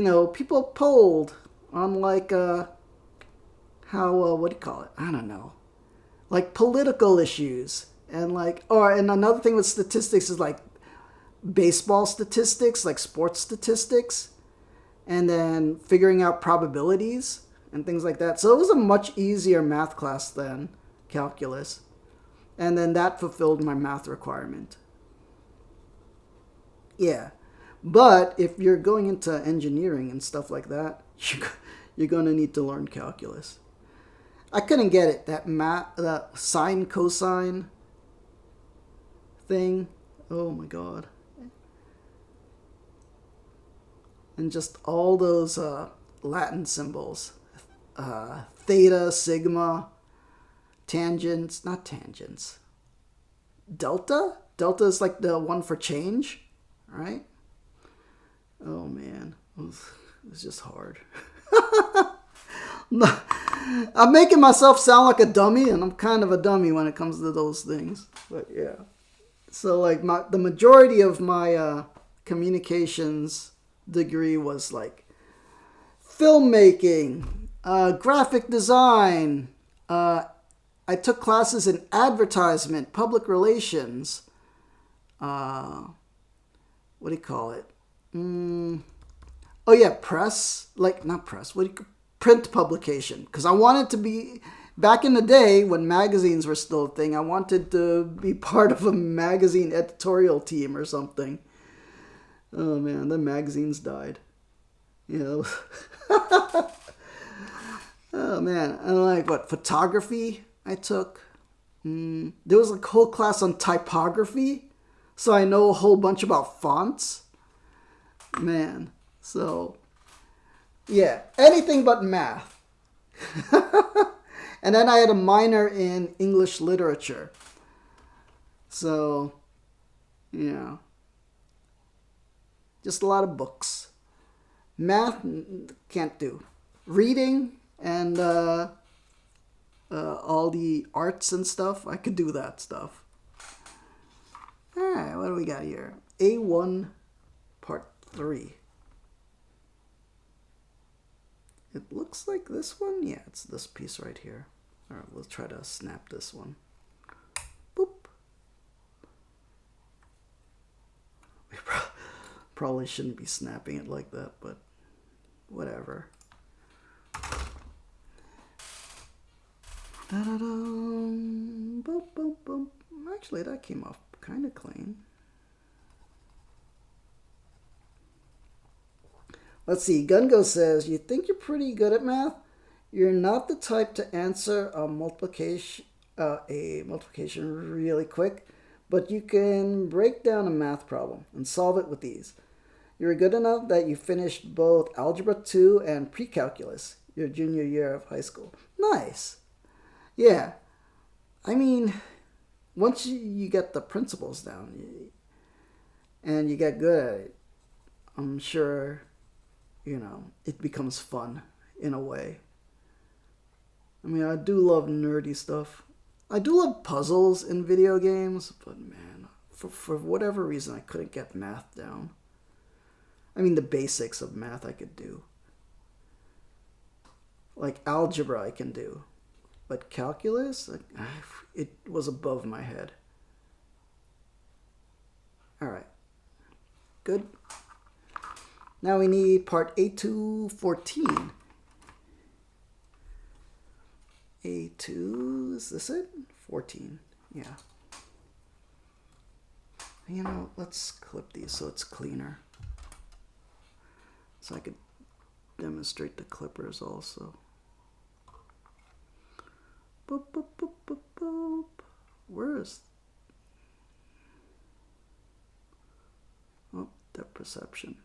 know, people polled on like, how, what do you call it? I don't know. Like political issues. And like, and another thing with statistics is like baseball statistics, like sports statistics. And then figuring out probabilities and things like that. So it was a much easier math class than calculus. And then that fulfilled my math requirement. Yeah. But if you're going into engineering and stuff like that, you're going to need to learn calculus. I couldn't get it. That sine, cosine thing. Oh my God. And just all those Latin symbols. Theta, sigma, tangents, not tangents. Delta? Delta is like the one for change, right? Oh man, it was just hard. I'm making myself sound like a dummy, and I'm kind of a dummy when it comes to those things. But yeah. So like the majority of my communications degree was like filmmaking, graphic design. I took classes in advertisement, public relations. What do you call it? Oh yeah, press. Like, not press. Print publication. Because I wanted to be, back in the day when magazines were still a thing, I wanted to be part of a magazine editorial team or something. Oh man, the magazines died. You know. Oh man, and like what, photography I took. There was a whole class on typography, so I know a whole bunch about fonts. Man, so yeah, anything but math. And then I had a minor in English literature. So, yeah, just a lot of books. Math, can't do. Reading and all the arts and stuff, I could do that stuff. Alright, what do we got here? A1 Part 3. It looks like this one. Yeah, it's this piece right here. Alright, we'll try to snap this one. Boop. We probably shouldn't be snapping it like that, but whatever. Da-da-da. Actually, that came off kind of clean. Let's see. Gungo says, you think you're pretty good at math? You're not the type to answer a multiplication really quick, but you can break down a math problem and solve it with ease. You're good enough that you finished both Algebra 2 and Pre-Calculus your junior year of high school. Nice. Yeah. I mean, once you get the principles down and you get good at it, I'm sure, you know, it becomes fun in a way. I mean, I do love nerdy stuff. I do love puzzles in video games, but man, for whatever reason, I couldn't get math down. I mean, the basics of math I could do. Like algebra I can do. But calculus, it was above my head. Alright. Good. Now we need part A214. A2, is this it? 14, yeah. You know, let's clip these so it's cleaner. So I could demonstrate the clippers also. Boop, boop, boop, boop, boop. Where is... Oh, depth perception.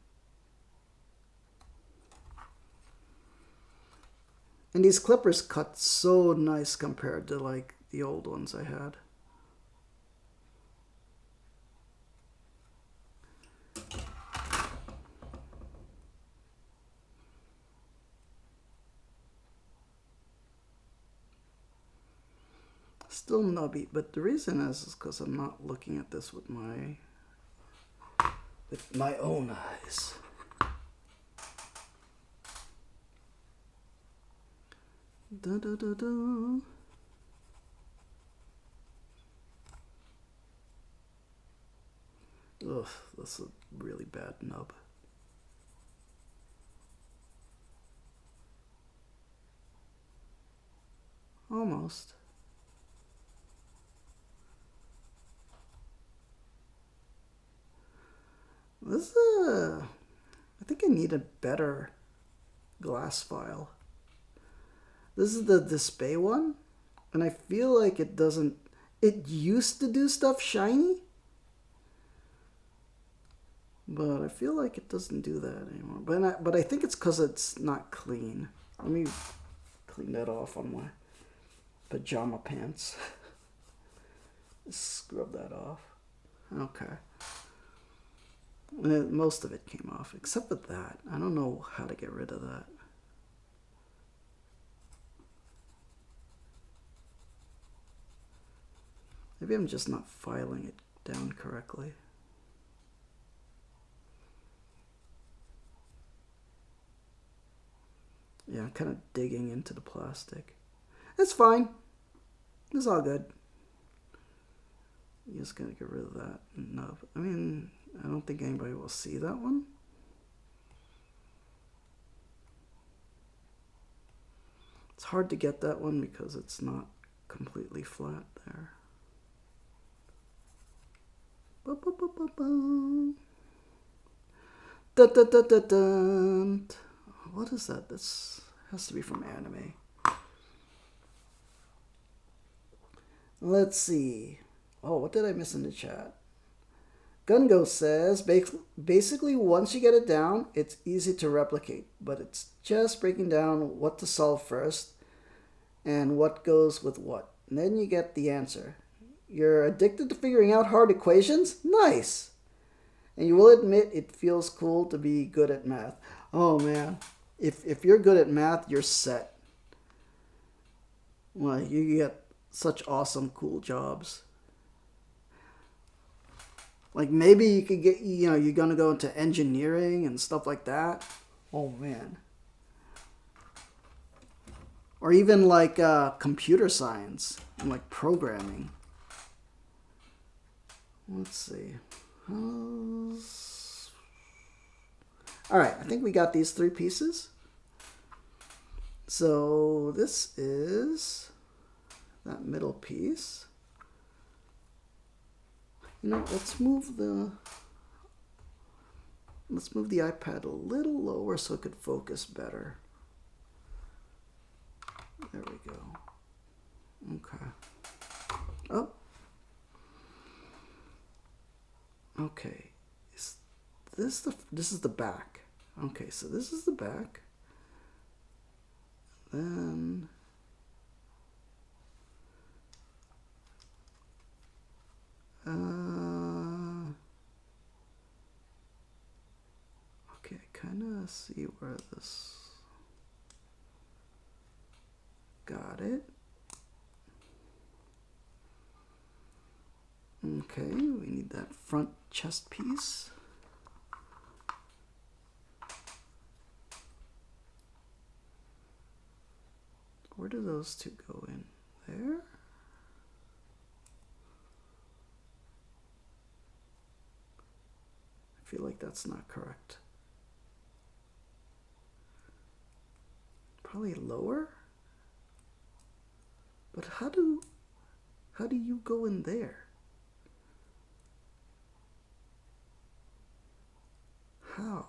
And these clippers cut so nice compared to like the old ones I had. Still nubby, but the reason is because I'm not looking at this with my own eyes. Da, da, da, da. Ugh, that's a really bad nub. Almost. This is I think I need a better glass file. This is the display one, and I feel like it doesn't, it used to do stuff shiny, but I feel like it doesn't do that anymore. But I think it's because it's not clean. Let me clean that off on my pajama pants. Scrub that off. Okay. And most of it came off, except for that. I don't know how to get rid of that. Maybe I'm just not filing it down correctly. Yeah, I'm kind of digging into the plastic. It's fine. It's all good. I'm just gonna get rid of that nub. I mean, I don't think anybody will see that one. It's hard to get that one because it's not completely flat there. Ba, ba, ba, ba, ba. Da, da, da, da, da. What is that? This has to be from anime. Let's see. Oh, what did I miss in the chat? Gungo says, basically once you get it down, it's easy to replicate, but it's just breaking down what to solve first and what goes with what. And then you get the answer. You're addicted to figuring out hard equations? Nice! And you will admit it feels cool to be good at math. Oh man, if you're good at math, you're set. Well, you get such awesome, cool jobs. Like maybe you could get, you know, you're going to go into engineering and stuff like that. Oh man. Or even like computer science and like programming. Let's see. All right, I think we got these 3 pieces. So this is that middle piece. You know, let's move the iPad a little lower so it could focus better. There we go. Okay. Oh. Okay. This is the back. Okay, so this is the back. Then okay, I kind of see where this. Got it. Okay, we need that front chest piece. Where do those two go in? There? I feel like that's not correct. Probably lower? But how do you go in there? How?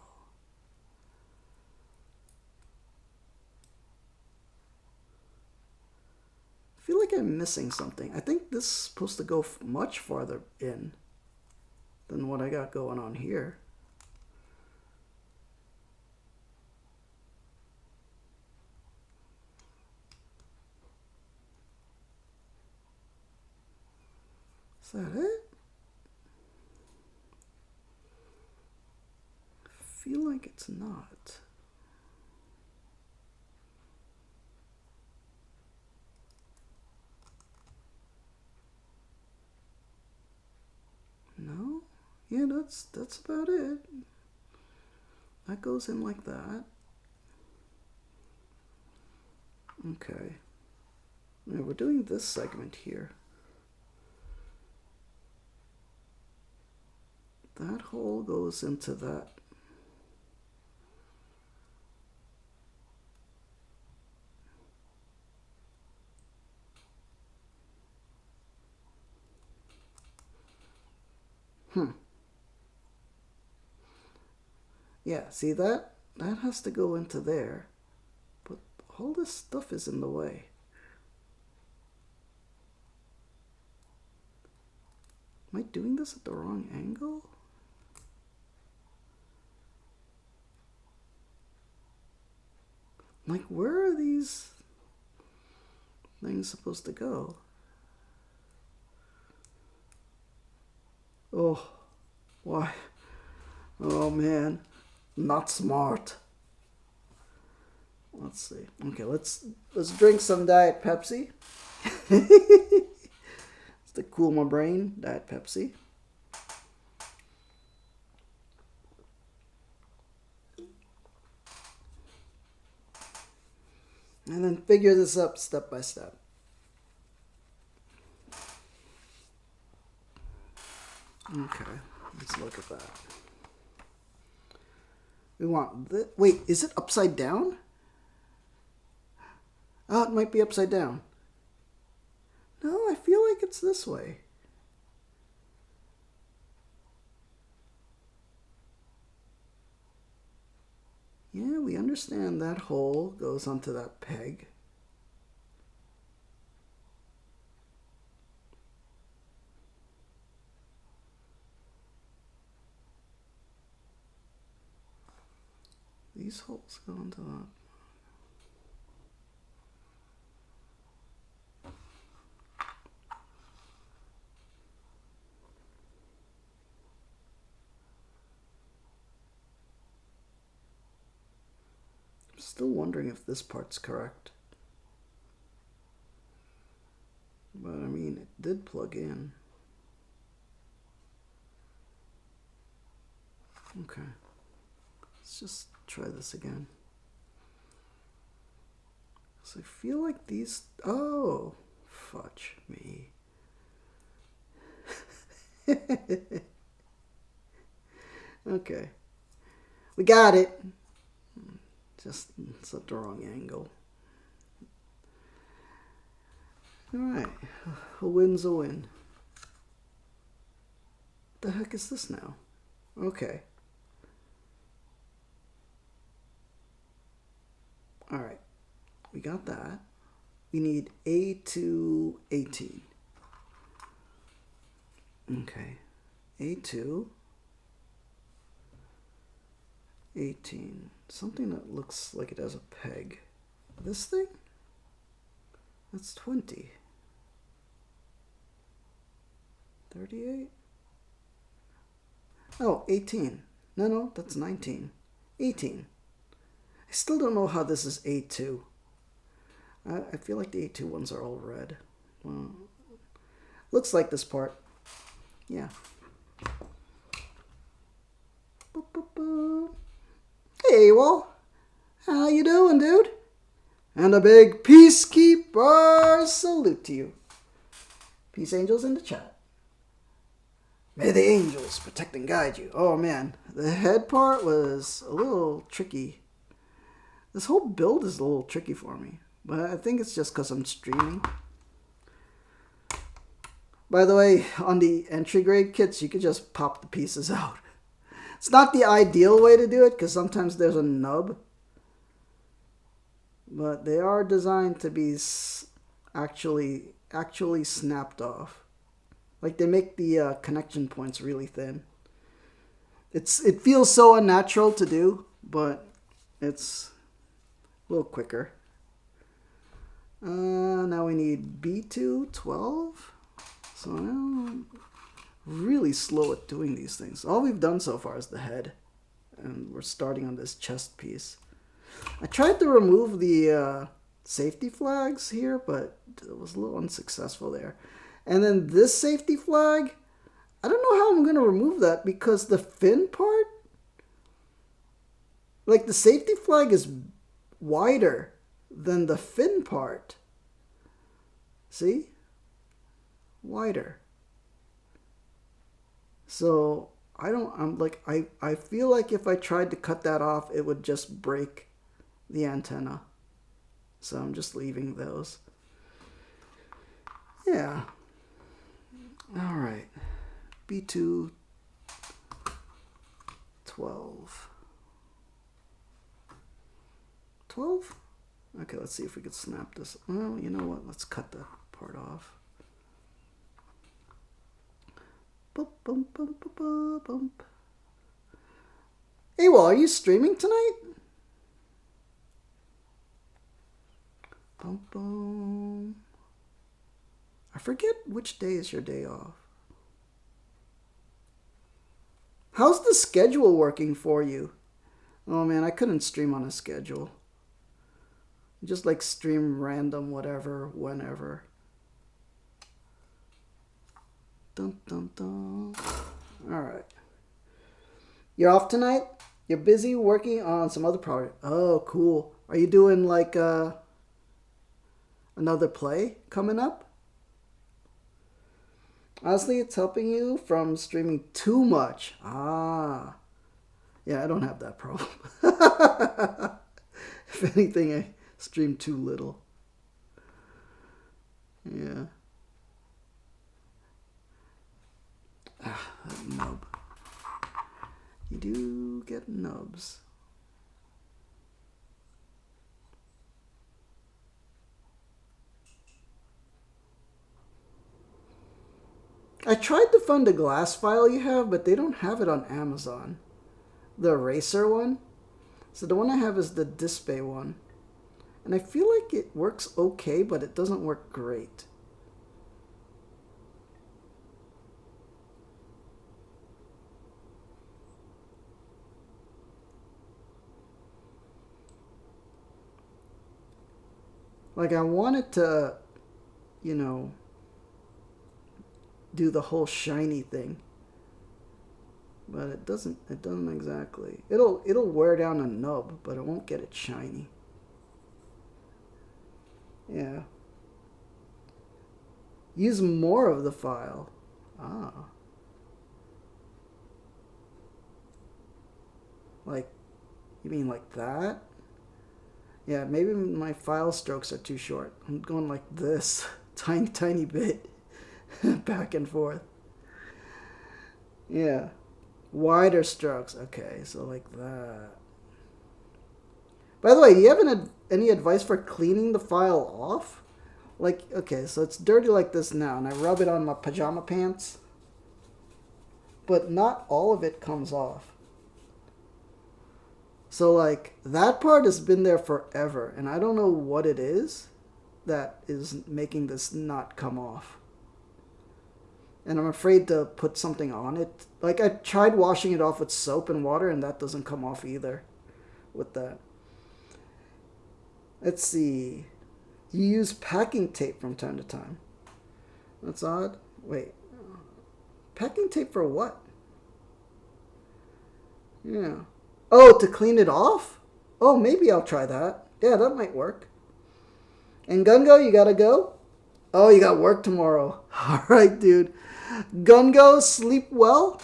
I feel like I'm missing something. I think this is supposed to go much farther in than what I got going on here. Is that it? I feel like it's not. No? Yeah, that's about it. That goes in like that. Okay. Now we're doing this segment here. That hole goes into that. Yeah, see that? That has to go into there. But all this stuff is in the way. Am I doing this at the wrong angle? Like, where are these things supposed to go? Oh, why? Oh man, not smart. Let's see. Okay, let's drink some Diet Pepsi. It's to cool my brain. Diet Pepsi. And then figure this up step by step. Okay, let's look at that. We want this. Wait, is it upside down? Oh, it might be upside down. No, I feel like it's this way. Yeah, we understand that hole goes onto that peg. These holes go into that. I'm still wondering if this part's correct. But I mean, it did plug in. Okay. Let's just try this again. So I feel like these... Oh, fudge me. Okay. We got it. Just it's at the wrong angle. Alright. A win's a win. the heck is this now? Okay. Alright. We got that. We need A2 18. Okay. A2 18. Something that looks like it has a peg. This thing? That's 20. 38? Oh, 18. No, that's 19. 18. I still don't know how this is A2. I feel like the A2 ones are all red. Well, looks like this part. Yeah. Boop, boop, boop. Hey, well, how you doing, dude? And a big peacekeeper salute to you. Peace angels in the chat. May the angels protect and guide you. Oh man, the head part was a little tricky. This whole build is a little tricky for me, but I think it's just because I'm streaming. By the way, on the entry grade kits, you could just pop the pieces out. It's not the ideal way to do it because sometimes there's a nub, but they are designed to be actually snapped off. Like they make the connection points really thin. It feels so unnatural to do, but it's a little quicker. Now we need B2 12. So I'm really slow at doing these things. All we've done so far is the head, and we're starting on this chest piece. I tried to remove the safety flags here, but it was a little unsuccessful there. And then this safety flag, I don't know how I'm going to remove that because the fin part, like the safety flag is wider than the fin part. See? Wider. So I feel like if I tried to cut that off, it would just break the antenna. So I'm just leaving those. Yeah. All right. B2 12. 12? Okay, let's see if we could snap this. Well, you know what? Let's cut that part off. Boop, bump, bump, bump, bump, bump. Hey, well, are you streaming tonight? Bum, bum. I forget which day is your day off. How's the schedule working for you? Oh man, I couldn't stream on a schedule. Just like stream random whatever, whenever. Dun, dun, dun. Alright. You're off tonight? You're busy working on some other project. Oh, cool. Are you doing like another play coming up? Honestly, it's helping you from streaming too much. Ah. Yeah, I don't have that problem. If anything, I stream too little. Yeah. Ah, that nub. You do get nubs. I tried to find the glass file you have, but they don't have it on Amazon. The eraser one. So the one I have is the display one. And I feel like it works okay, but it doesn't work great. Like I wanted to, you know, do the whole shiny thing, but it doesn't exactly. It'll wear down a nub, but it won't get it shiny. Yeah. Use more of the file. Ah. Like, you mean like that? Yeah, maybe my file strokes are too short. I'm going like this, tiny bit. Back and forth. Yeah. Wider strokes. Okay, so like that. By the way, do you have any advice for cleaning the file off? Like, okay, so it's dirty like this now, and I rub it on my pajama pants. But not all of it comes off. So, like, that part has been there forever, and I don't know what it is that is making this not come off. And I'm afraid to put something on it. Like, I tried washing it off with soap and water, and that doesn't come off either with that. Let's see. You use packing tape from time to time. That's odd. Wait. Packing tape for what? Yeah. Oh, to clean it off? Oh, maybe I'll try that. Yeah, that might work. And Gungo, you gotta go? Oh, you got work tomorrow. Alright, dude. Gungo, sleep well.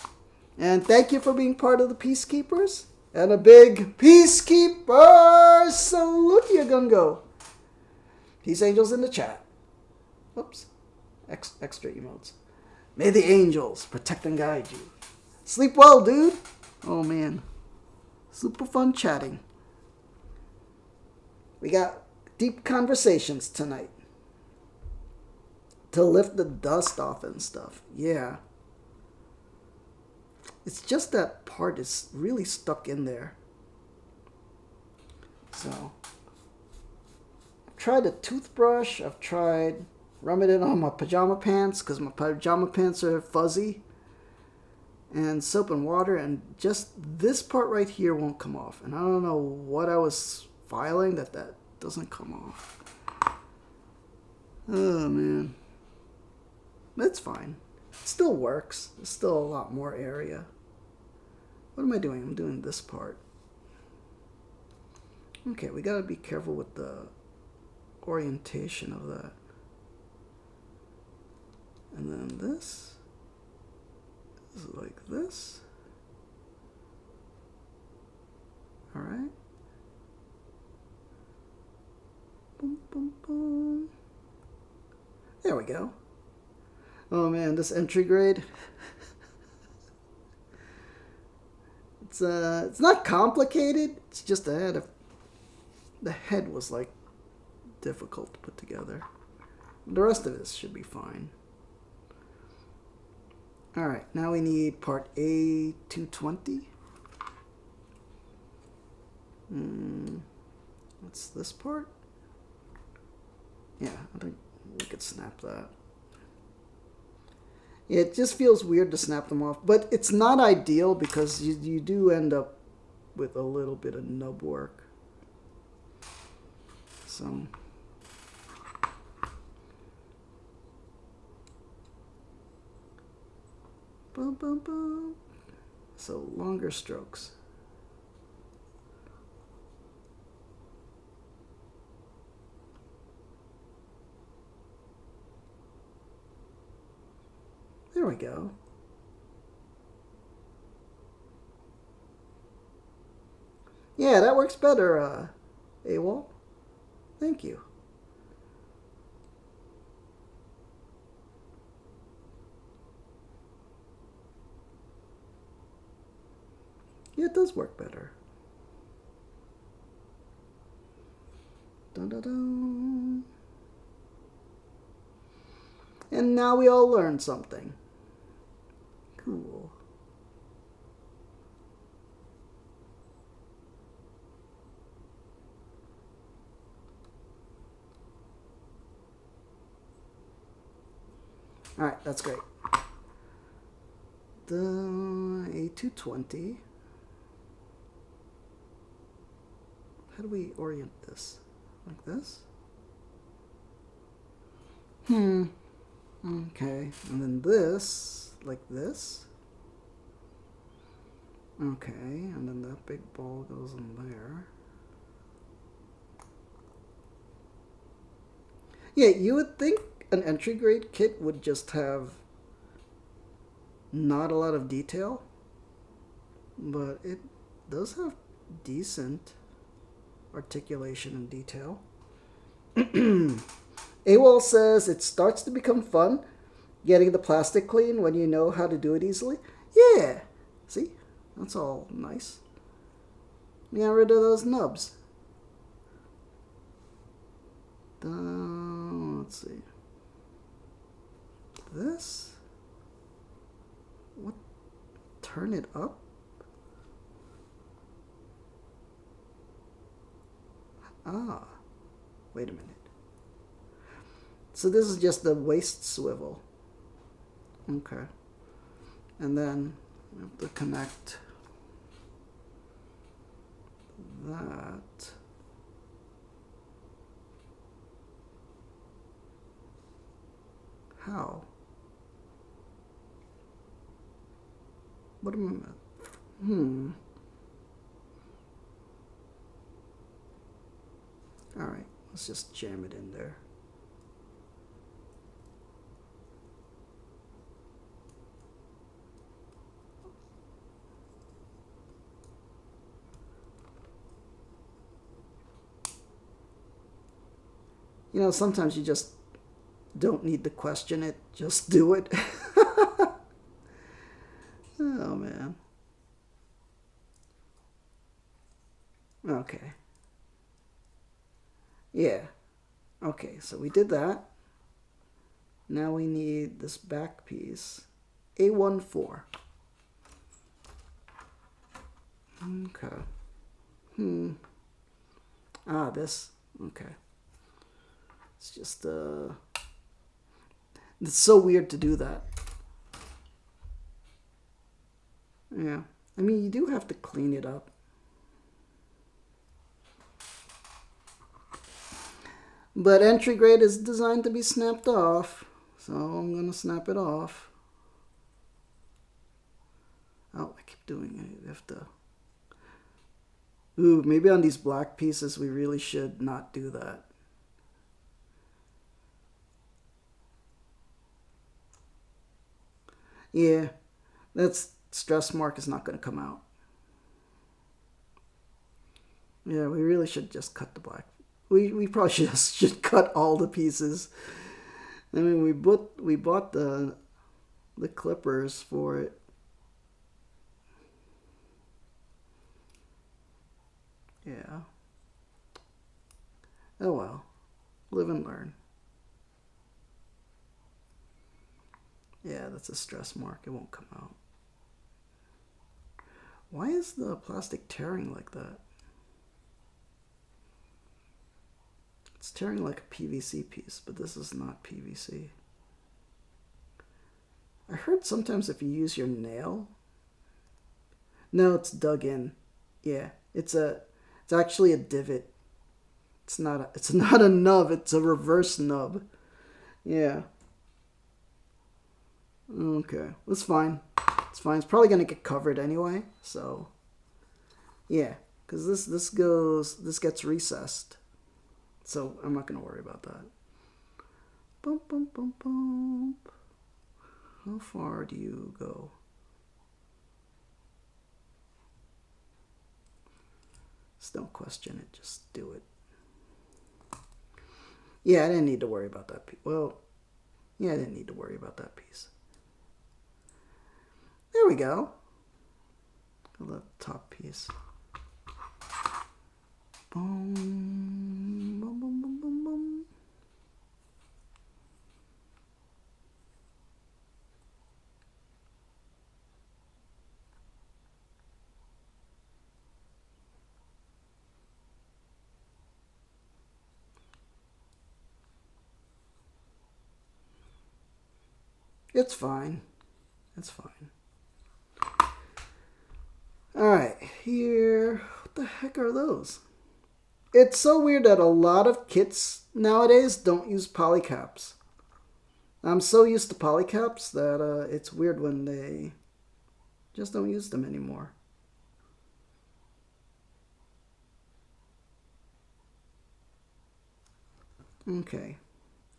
And thank you for being part of the Peacekeepers. And a big Peacekeeper salute you, Gungo. Peace angels in the chat. Whoops. Extra emotes. May the angels protect and guide you. Sleep well, dude. Oh, man. Super fun chatting. We got deep conversations tonight. To lift the dust off and stuff. Yeah. It's just that part is really stuck in there. So. I've tried a toothbrush. I've tried rubbing it on my pajama pants because my pajama pants are fuzzy. And soap and water, and just this part right here won't come off. And I don't know what I was filing that doesn't come off. Oh, man. That's fine. It still works. There's still a lot more area. What am I doing? I'm doing this part. Okay, we gotta be careful with the orientation of that. And then this is like this. Alright. Boom, boom, boom. There we go. Oh man, this entry grade. It's not complicated. It's just the head was like difficult to put together. The rest of this should be fine. Alright, now we need part A220. What's this part? Yeah, I think we could snap that. Yeah, it just feels weird to snap them off, but it's not ideal because you do end up with a little bit of nub work. So boom, boom, boom. So longer strokes. There we go. Yeah, that works better, AWOL. Thank you. Yeah, it does work better. Dun, dun, dun. And now we all learned something. Cool. Alright, that's great. The A220. How do we orient this? Like this? Okay, and then this, like this. Okay, and then that big ball goes in there. Yeah, you would think an entry grade kit would just have not a lot of detail, but it does have decent articulation and detail. AWOL says it starts to become fun getting the plastic clean when you know how to do it easily. Yeah. See? That's all nice. Get rid of those nubs. Let's see. This? What? Turn it up? Ah. Wait a minute. So this is just the waist swivel. Okay. And then we have to connect that. How? What am I? Alright, let's just jam it in there. You know, sometimes you just don't need to question it, just do it. Oh, man. Okay. Yeah. Okay, so we did that. Now we need this back piece. A14. Okay. Ah, this. Okay. It's just, it's so weird to do that. Yeah. I mean, you do have to clean it up. But entry grade is designed to be snapped off. So I'm going to snap it off. Oh, I keep doing it. You have to... Ooh, maybe on these black pieces we really should not do that. Yeah, that stress mark is not going to come out. Yeah, we really should just cut the black. We probably should cut all the pieces. I mean, we bought the clippers for it. Yeah. Oh well, live and learn. Yeah, that's a stress mark. It won't come out. Why is the plastic tearing like that? It's tearing like a PVC piece, but this is not PVC. I heard sometimes if you use your nail... No, it's dug in. Yeah, it's actually a divot. It's not a nub, it's a reverse nub. Yeah. Okay, that's fine. It's fine. It's probably gonna get covered anyway, so yeah, because this gets recessed. So I'm not going to worry about that. Bump, bump, bump, bump. How far do you go? Just don't question it. Just do it. Yeah, I didn't need to worry about that piece. Well, yeah, I didn't need to worry about that piece. There we go. The top piece. Boom, boom, boom, boom, boom, boom. It's fine. It's fine. Alright, here. What the heck are those? It's so weird that a lot of kits nowadays don't use polycaps. I'm so used to polycaps that it's weird when they just don't use them anymore. Okay,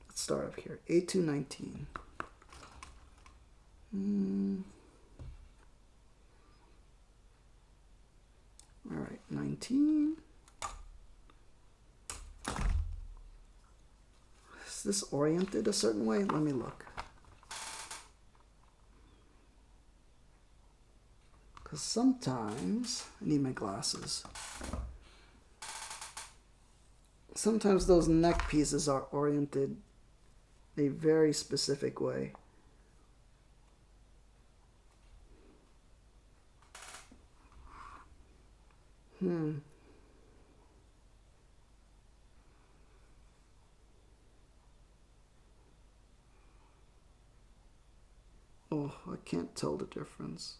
let's start up here. A219. All right, 19. Is this oriented a certain way? Let me look. Because sometimes, I need my glasses. Sometimes those neck pieces are oriented a very specific way. Oh, I can't tell the difference.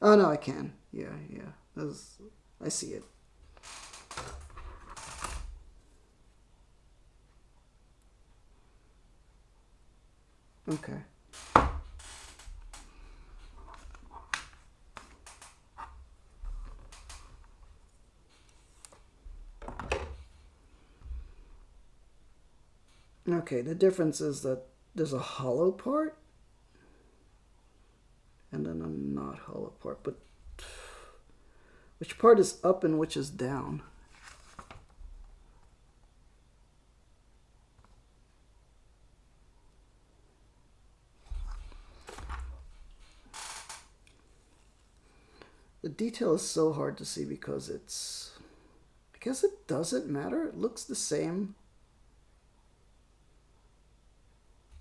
Oh, no, I can. Yeah. I see it. Okay. Okay, the difference is that there's a hollow part and then a not hollow part, but which part is up and which is down? The detail is so hard to see because it's... I guess it doesn't matter. It looks the same.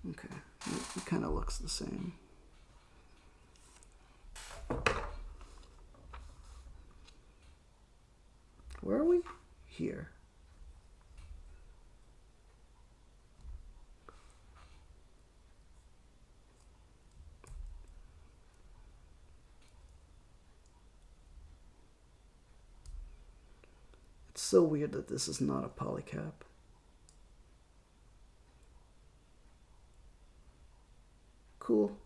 Okay, it kind of looks the same. Where are we? Here. It's so weird that this is not a polycap. Cool.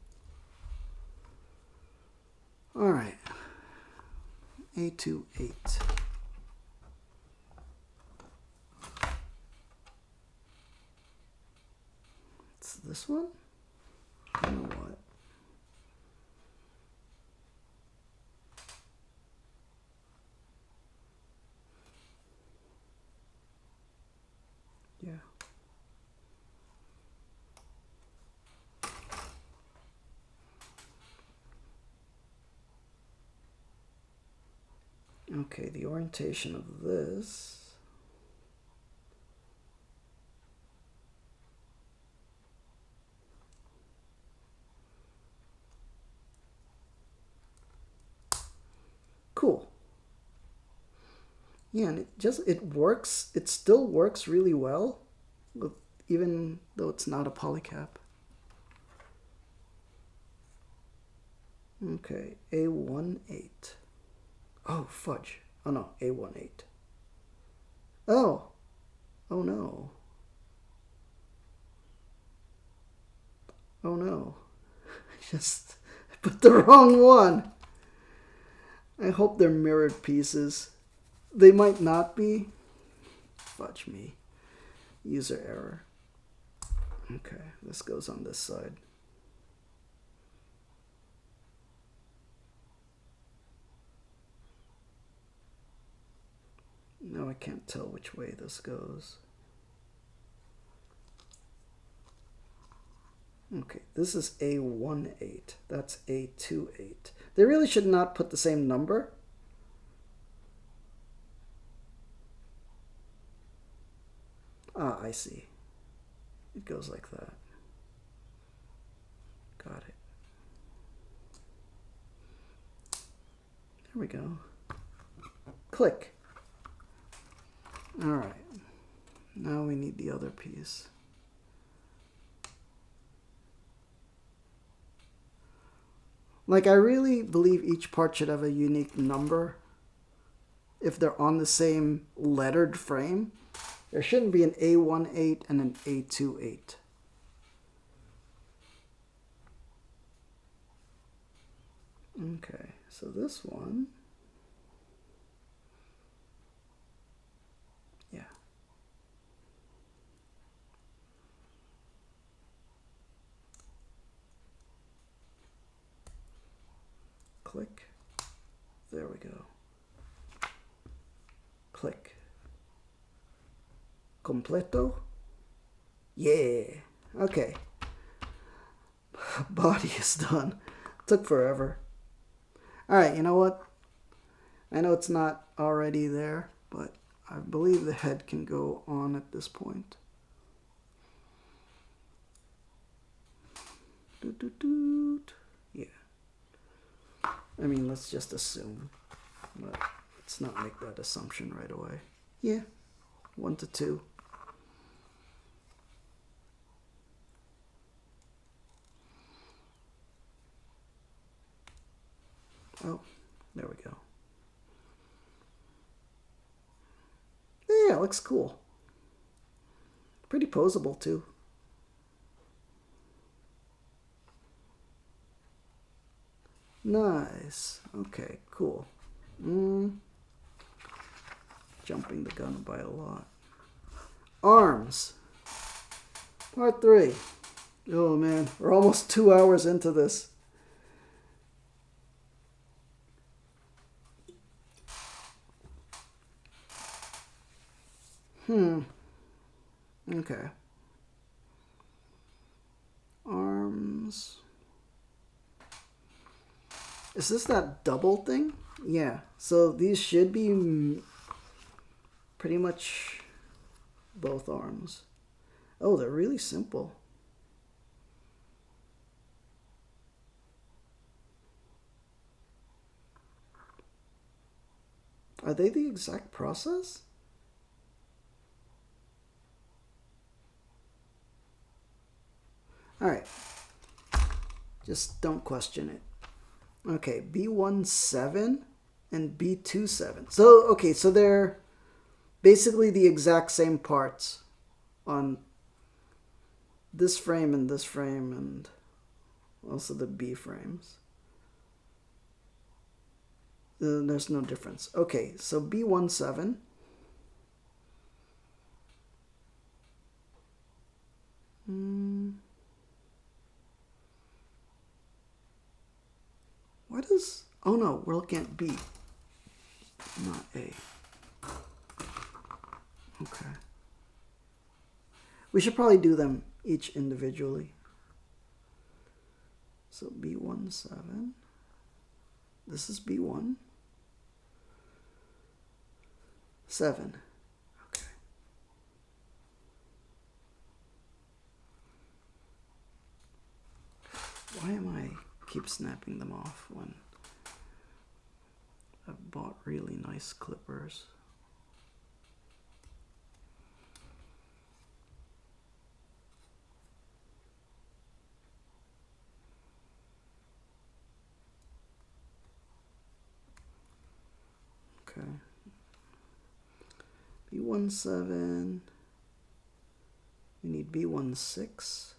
All right. A28. It's this one? I don't know what. Yeah. Okay, the orientation of this. Cool. Yeah, and it works. It still works really well, even though it's not a polycap. Okay, A18. Oh, fudge. Oh no, A18. Oh. Oh no. Oh no. I just put the wrong one. I hope they're mirrored pieces. They might not be. Fudge me. User error. Okay, this goes on this side. Now I can't tell which way this goes. Okay, this is A18. That's A28. They really should not put the same number. Ah, I see. It goes like that. Got it. There we go. Click. All right. Now we need the other piece. Like, I really believe each part should have a unique number. If they're on the same lettered frame, there shouldn't be an A18 and an A28. Okay, so this one, yeah. Click. There we go. Click. Completo? Yeah. Okay. Body is done. Took forever. Alright, you know what? I know it's not already there, but I believe the head can go on at this point. Yeah. I mean, let's just assume. But let's not make that assumption right away. Yeah. 1 to 2. Oh, there we go. Yeah, it looks cool. Pretty posable too. Nice. Okay, cool. Jumping the gun by a lot. Arms. Part 3. Oh man, we're almost 2 hours into this. Okay. Arms. Is this that double thing? Yeah. So these should be pretty much both arms. Oh, they're really simple. Are they the exact process? Alright. Just don't question it. Okay, B17 and B27. So, okay, so they're basically the exact same parts on this frame and also the B frames. There's no difference. Okay, so B17. What is... Oh no, we're looking at B, not A. Okay. We should probably do them each individually. So B17. This is B1. 7. Okay. Why am I keep snapping them off when I've bought really nice clippers? Okay. B17. We need B16.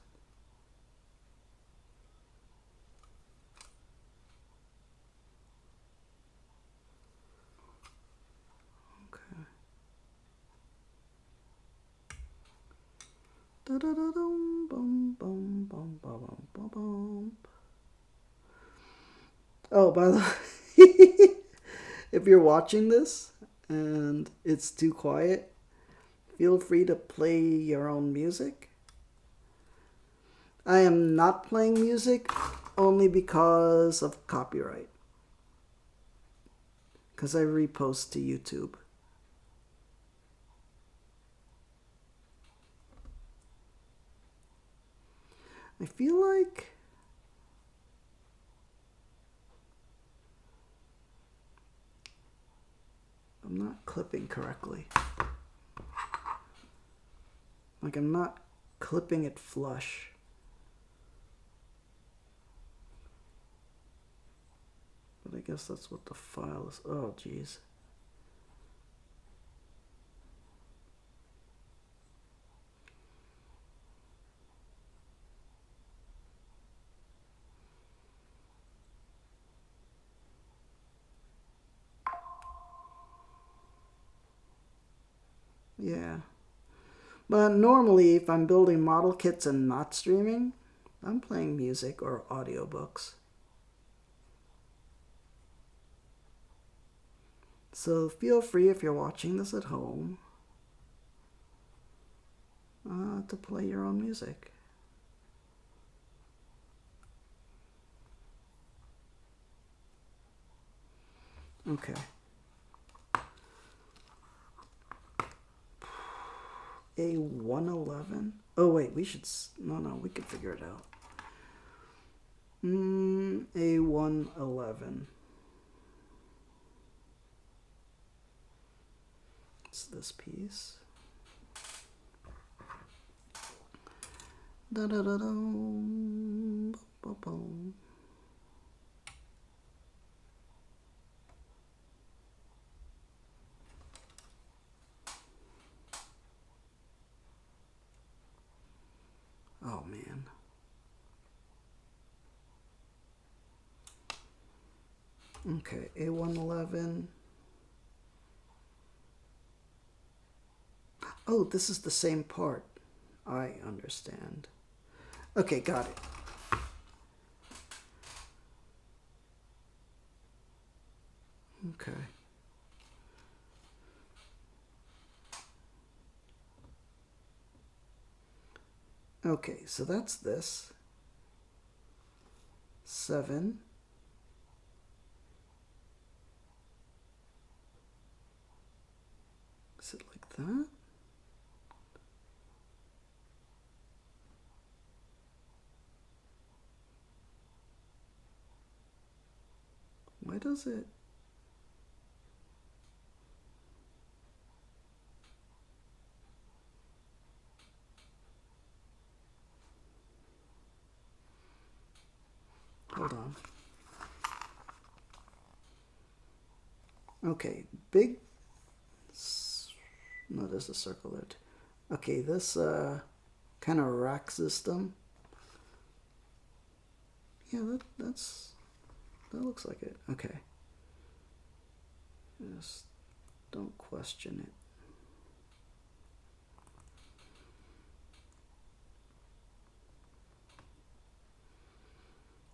Okay. Da-da-da-dum, bum, bum, bum, bum, bum, bum. Oh, by the way, if you're watching this and it's too quiet, feel free to play your own music. I am not playing music only because of copyright. Because I repost to YouTube. I feel like I'm not clipping correctly. Like I'm not clipping it flush. But I guess that's what the file is. Oh, geez. Yeah. But normally, if I'm building model kits and not streaming, I'm playing music or audiobooks. So feel free, if you're watching this at home, to play your own music. Okay. A111? Oh, wait, we should... No, we can figure it out. A111. It's this piece. Da-da-da-dum. Boom. Oh, man. Okay, A111. Oh, this is the same part. I understand. Okay, got it. Okay. Okay, so that's this. 7. Is it like that? Why does it? Hold on. Okay, big. No, there's a circle there too. Okay, this kind of rack system. Yeah, that looks like it. Okay. Just don't question it.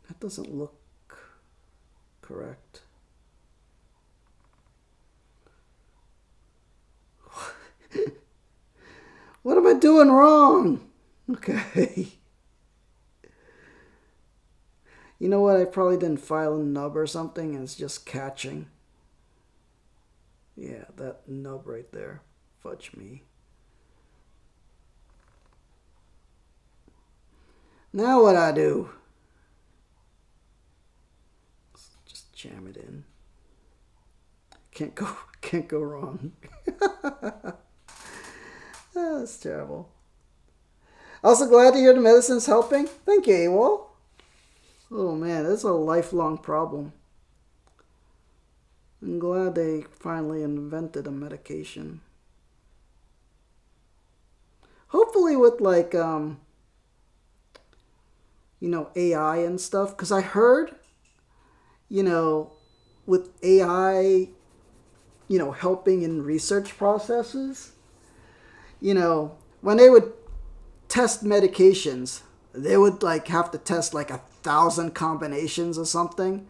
That doesn't look correct. What am I doing wrong? Okay. You know what? I probably didn't file a nub or something and it's just catching. Yeah, that nub right there. Fudge me. Now what I do? Just jam it in. Can't go wrong. Oh, that's terrible. Also glad to hear the medicine's helping. Thank you, AWOL. Oh man, that's a lifelong problem. I'm glad they finally invented a medication. Hopefully with like, you know, AI and stuff. Because I heard, you know, with AI, you know, helping in research processes, you know, when they would test medications, they would like have to test like 1,000 combinations or something.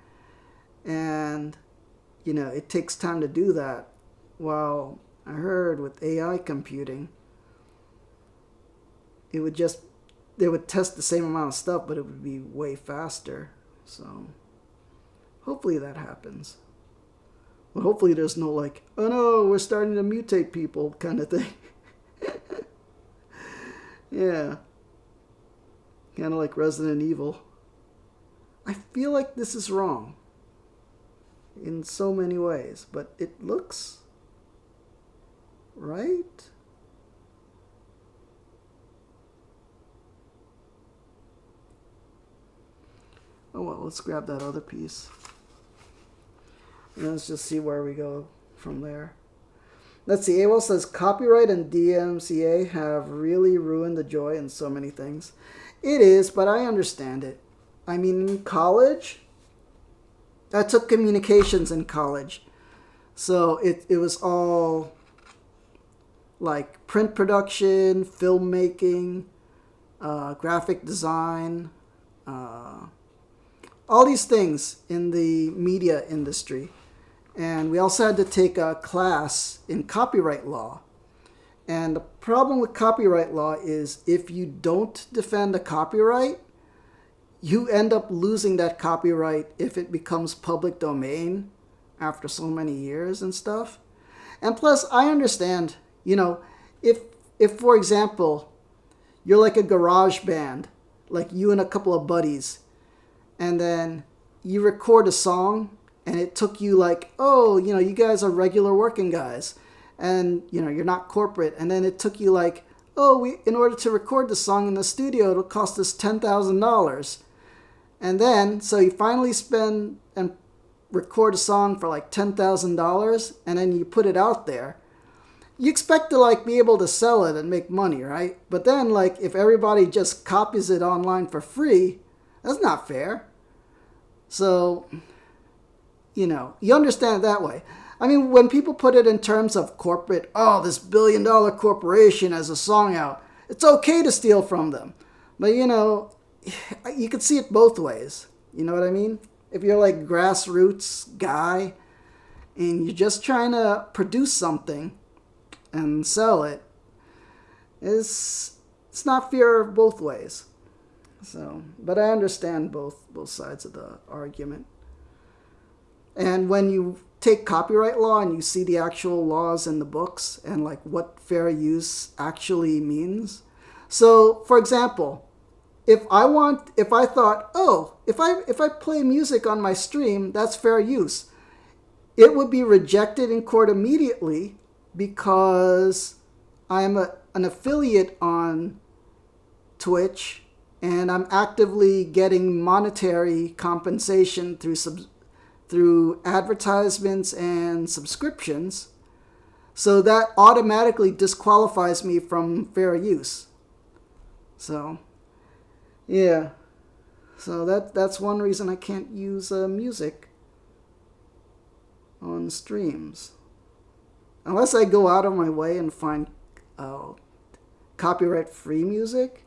And, you know, it takes time to do that. Well, I heard with AI computing, it would just, they would test the same amount of stuff, but it would be way faster. So hopefully that happens. Well, hopefully there's no like, oh no, we're starting to mutate people kind of thing. Yeah. Kind of like Resident Evil. I feel like this is wrong in so many ways, but it looks right. Oh well, let's grab that other piece. And let's just see where we go from there. Let's see, AWOL says, copyright and DMCA have really ruined the joy in so many things. It is, but I understand it. I mean, in college, I took communications in college. So it was all like print production, filmmaking, graphic design, all these things in the media industry. And we also had to take a class in copyright law. And the problem with copyright law is if you don't defend a copyright, you end up losing that copyright if it becomes public domain after so many years and stuff. And plus, I understand, you know, if for example, you're like a garage band, like you and a couple of buddies, and then you record a song and it took you like, oh, you know, you guys are regular working guys and, you know, you're not corporate. And then it took you like, oh, in order to record the song in the studio, it'll cost us $10,000. And then, so you finally spend and record a song for like $10,000 and then you put it out there. You expect to like be able to sell it and make money, right? But then like if everybody just copies it online for free, that's not fair. So, you know, you understand it that way. I mean, when people put it in terms of corporate, oh, this billion-dollar corporation has a song out, it's okay to steal from them. But, you know, you could see it both ways. You know what I mean? If you're like grassroots guy and you're just trying to produce something and sell it, it's not fair both ways. So, but I understand both sides of the argument. And when you take copyright law and you see the actual laws in the books and like what fair use actually means. So, for example, if I thought, oh, if I play music on my stream, that's fair use, it would be rejected in court immediately because I'm an affiliate on Twitch and I'm actively getting monetary compensation through advertisements and subscriptions. So that automatically disqualifies me from fair use. So, yeah. So that's one reason I can't use music on streams. Unless I go out of my way and find copyright-free music.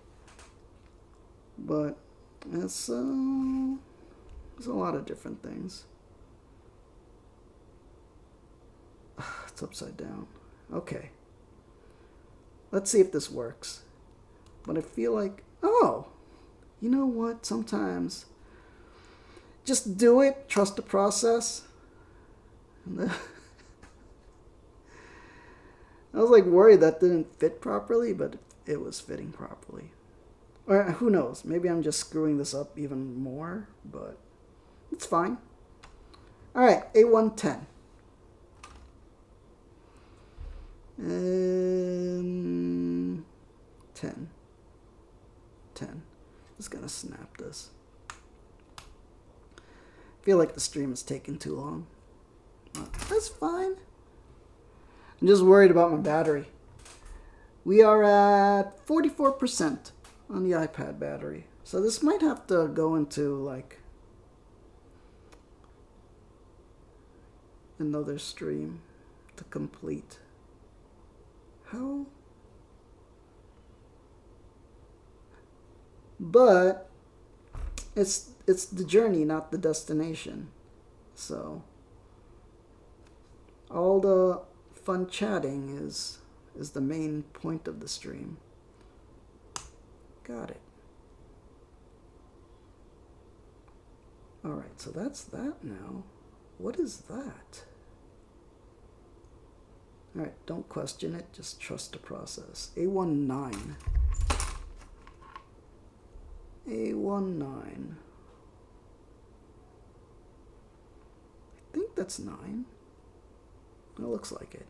But it's there's a lot of different things. It's upside down. Okay. Let's see if this works. But I feel like, oh, you know what? Sometimes just do it. Trust the process. I was like worried that didn't fit properly, but it was fitting properly. Or who knows? Maybe I'm just screwing this up even more, but it's fine. All right, A110. 10. Just gonna snap this. I feel like the stream is taking too long. That's fine. I'm just worried about my battery. We are at 44% on the iPad battery. So this might have to go into like another stream to complete. How? But it's the journey, not the destination. So all the fun chatting is the main point of the stream. Got it. All right, so that's that now. What is that? All right, don't question it, just trust the process. A19. A19. I think that's 9. It looks like it.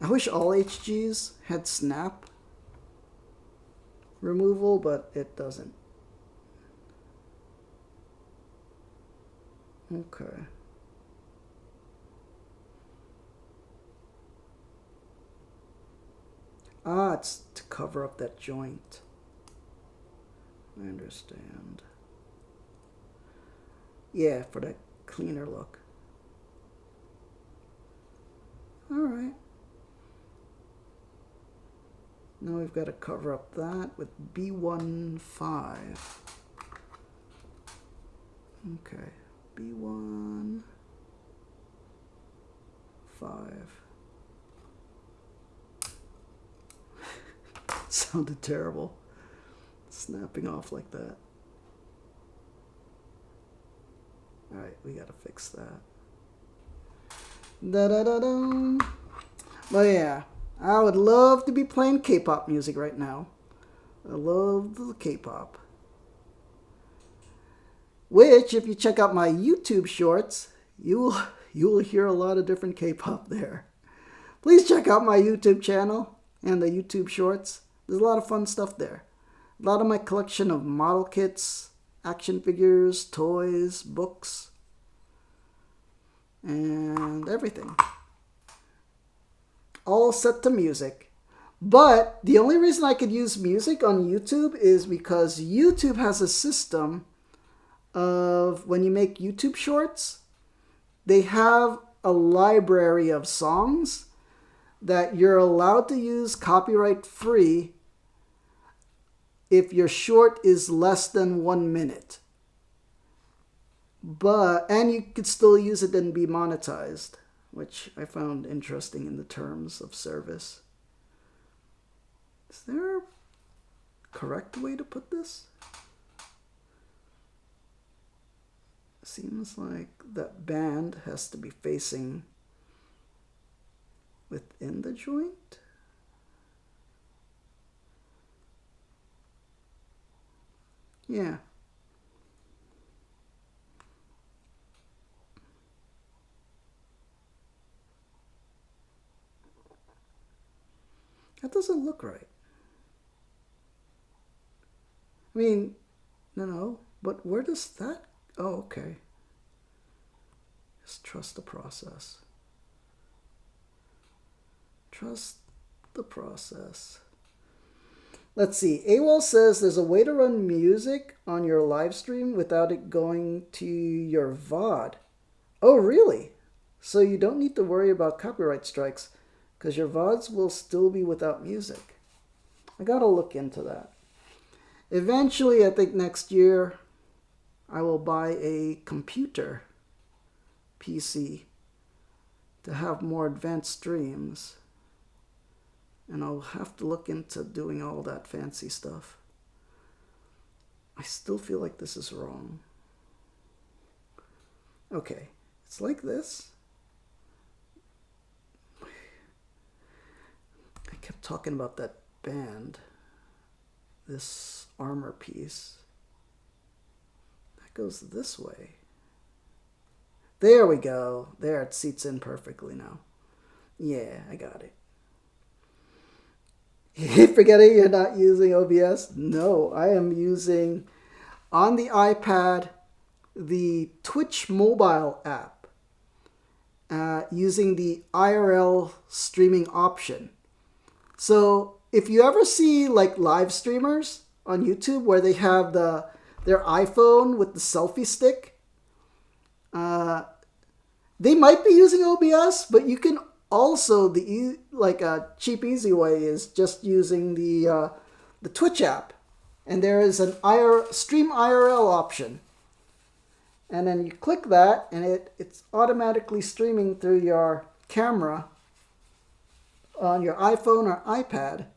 I wish all HGs had snap removal, but it doesn't. Okay. Ah, it's to cover up that joint. I understand. Yeah, for that cleaner look. Alright. Now we've got to cover up that with B15. Okay. B15. Sounded terrible. Snapping off like that. Alright, we gotta fix that. Da-da-da-dum. But yeah, I would love to be playing K-pop music right now. I love the K-pop. Which, if you check out my YouTube shorts, you'll hear a lot of different K-pop there. Please check out my YouTube channel and the YouTube shorts. There's a lot of fun stuff there. A lot of my collection of model kits, action figures, toys, books, and everything. All set to music. But the only reason I could use music on YouTube is because YouTube has a system of when you make YouTube shorts, they have a library of songs that you're allowed to use copyright free if your short is less than 1 minute. And you could still use it and be monetized, which I found interesting in the terms of service. Is there a correct way to put this? Seems like that band has to be facing within the joint. Yeah. That doesn't look right. I mean, no, but where does that... Oh, okay. Just trust the process. Trust the process. Let's see. AWOL says there's a way to run music on your live stream without it going to your VOD. Oh, really? So you don't need to worry about copyright strikes because your VODs will still be without music. I gotta look into that. Eventually, I think next year, I will buy a computer PC to have more advanced streams. And I'll have to look into doing all that fancy stuff. I still feel like this is wrong. Okay, it's like this. I kept talking about that band. This armor piece. That goes this way. There we go. There, it seats in perfectly now. Yeah, I got it. Forgetting you're not using OBS? No, I am using, on the iPad, the Twitch mobile app, using the IRL streaming option. So if you ever see like live streamers on YouTube where they have their iPhone with the selfie stick, they might be using OBS, but you can also, a cheap, easy way is just using the Twitch app. And there is an stream IRL option. And then you click that, and it's automatically streaming through your camera on your iPhone or iPad.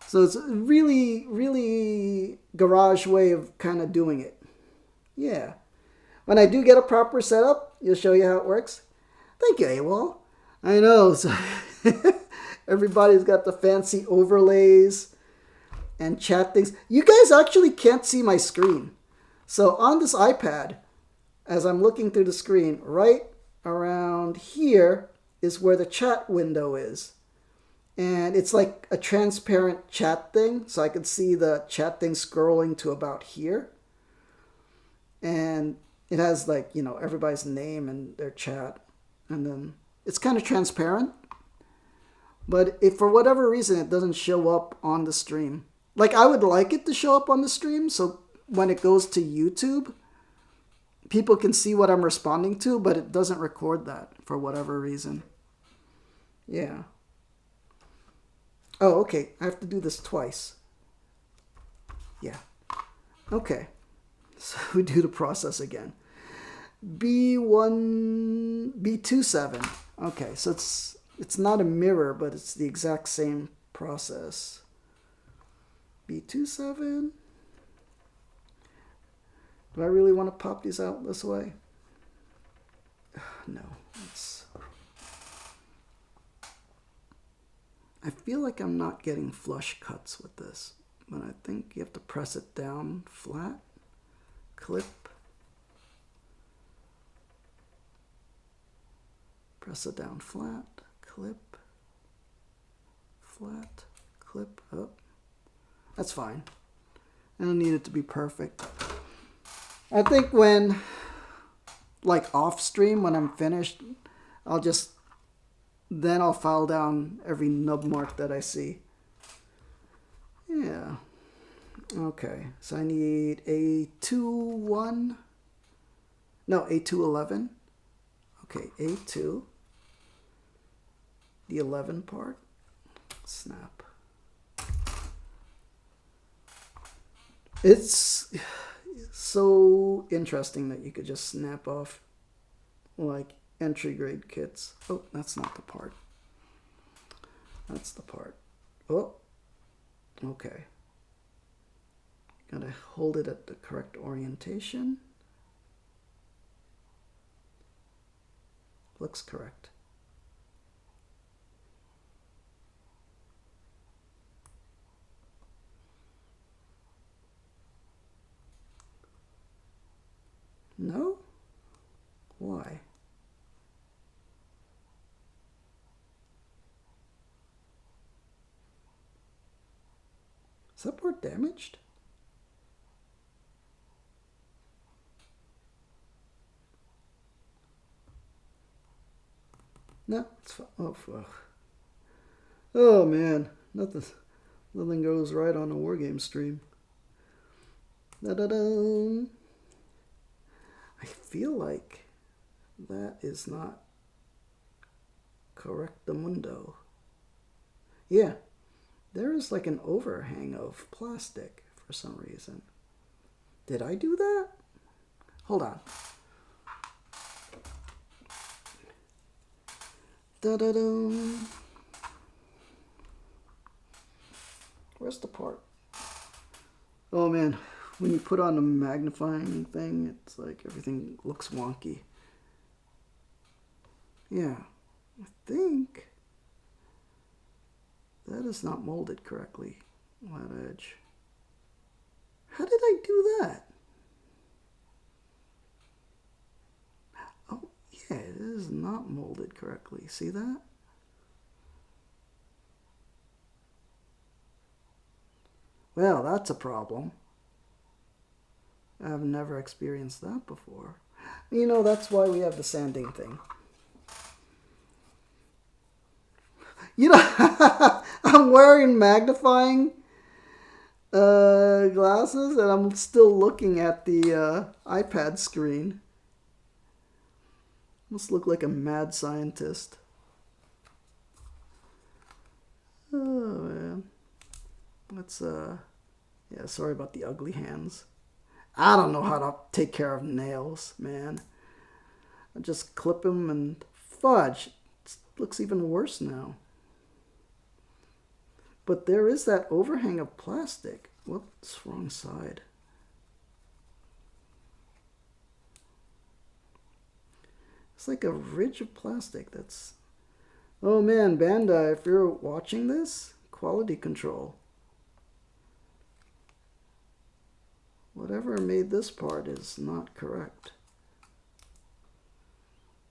So it's a really, really garage way of kind of doing it. Yeah. When I do get a proper setup, you'll show you how it works. Thank you, AWOL. I know. So everybody's got the fancy overlays and chat things. You guys actually can't see my screen. So on this iPad, as I'm looking through the screen, right around here is where the chat window is. And it's like a transparent chat thing. So I can see the chat thing scrolling to about here. And it has everybody's name and their chat. And then it's kind of transparent. But if for whatever reason it doesn't show up on the stream. Like I would like it to show up on the stream. So when it goes to YouTube, people can see what I'm responding to. But it doesn't record that for whatever reason. Yeah. Oh, okay. I have to do this twice. Yeah. Okay. So we do the process again. B27. Okay, so it's not a mirror, but it's the exact same process. B27. Do I really want to pop these out this way? No. I feel like I'm not getting flush cuts with this, but I think you have to press it down flat, clip, press it down flat, clip, flat, clip, up. That's fine. I don't need it to be perfect. I think when, like off stream, when I'm finished, then I'll file down every nub mark that I see. Yeah. Okay, so I need A21. No, A211. Okay, A2. The 11 part. Snap. It's so interesting that you could just snap off like entry grade kits. Oh, that's not the part. That's the part. Oh, okay. Gotta hold it at the correct orientation. Looks correct. No? Why? Is that part damaged? No, it's fine. Oh, fuck. Oh man, nothing goes right on a wargame stream. Da-da-da. I feel like that is not correctamundo. Yeah, there is like an overhang of plastic for some reason. Did I do that? Hold on. Da-da-da. Where's the part? Oh man, when you put on the magnifying thing, it's like everything looks wonky. Yeah, I think that is not molded correctly. That edge. How did I do that? Oh, yeah, it is not molded correctly. See that? Well, that's a problem. I've never experienced that before. You know, that's why we have the sanding thing. You know, I'm wearing magnifying glasses and I'm still looking at the iPad screen. Must look like a mad scientist. Oh, man. Let's, yeah, sorry about the ugly hands. I don't know how to take care of nails, man. I just clip them and fudge. It looks even worse now. But there is that overhang of plastic. Whoops, wrong side. It's like a ridge of plastic that's... Oh man, Bandai, if you're watching this, quality control. Whatever made this part is not correct.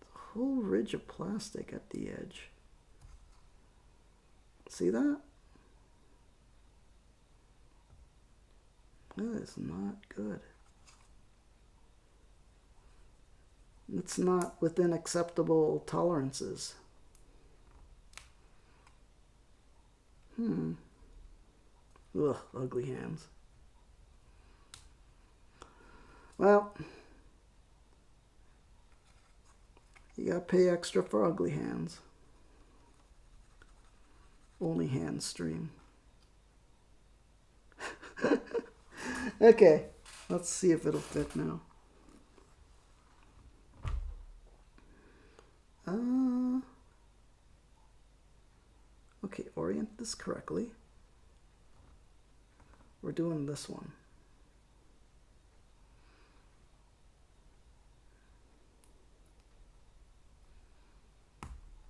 The whole ridge of plastic at the edge. See that? That is not good. It's not within acceptable tolerances. Ugh, ugly hands. Well, you gotta pay extra for ugly hands. Only hand stream. Okay, let's see if it'll fit now. Okay, orient this correctly. We're doing this one.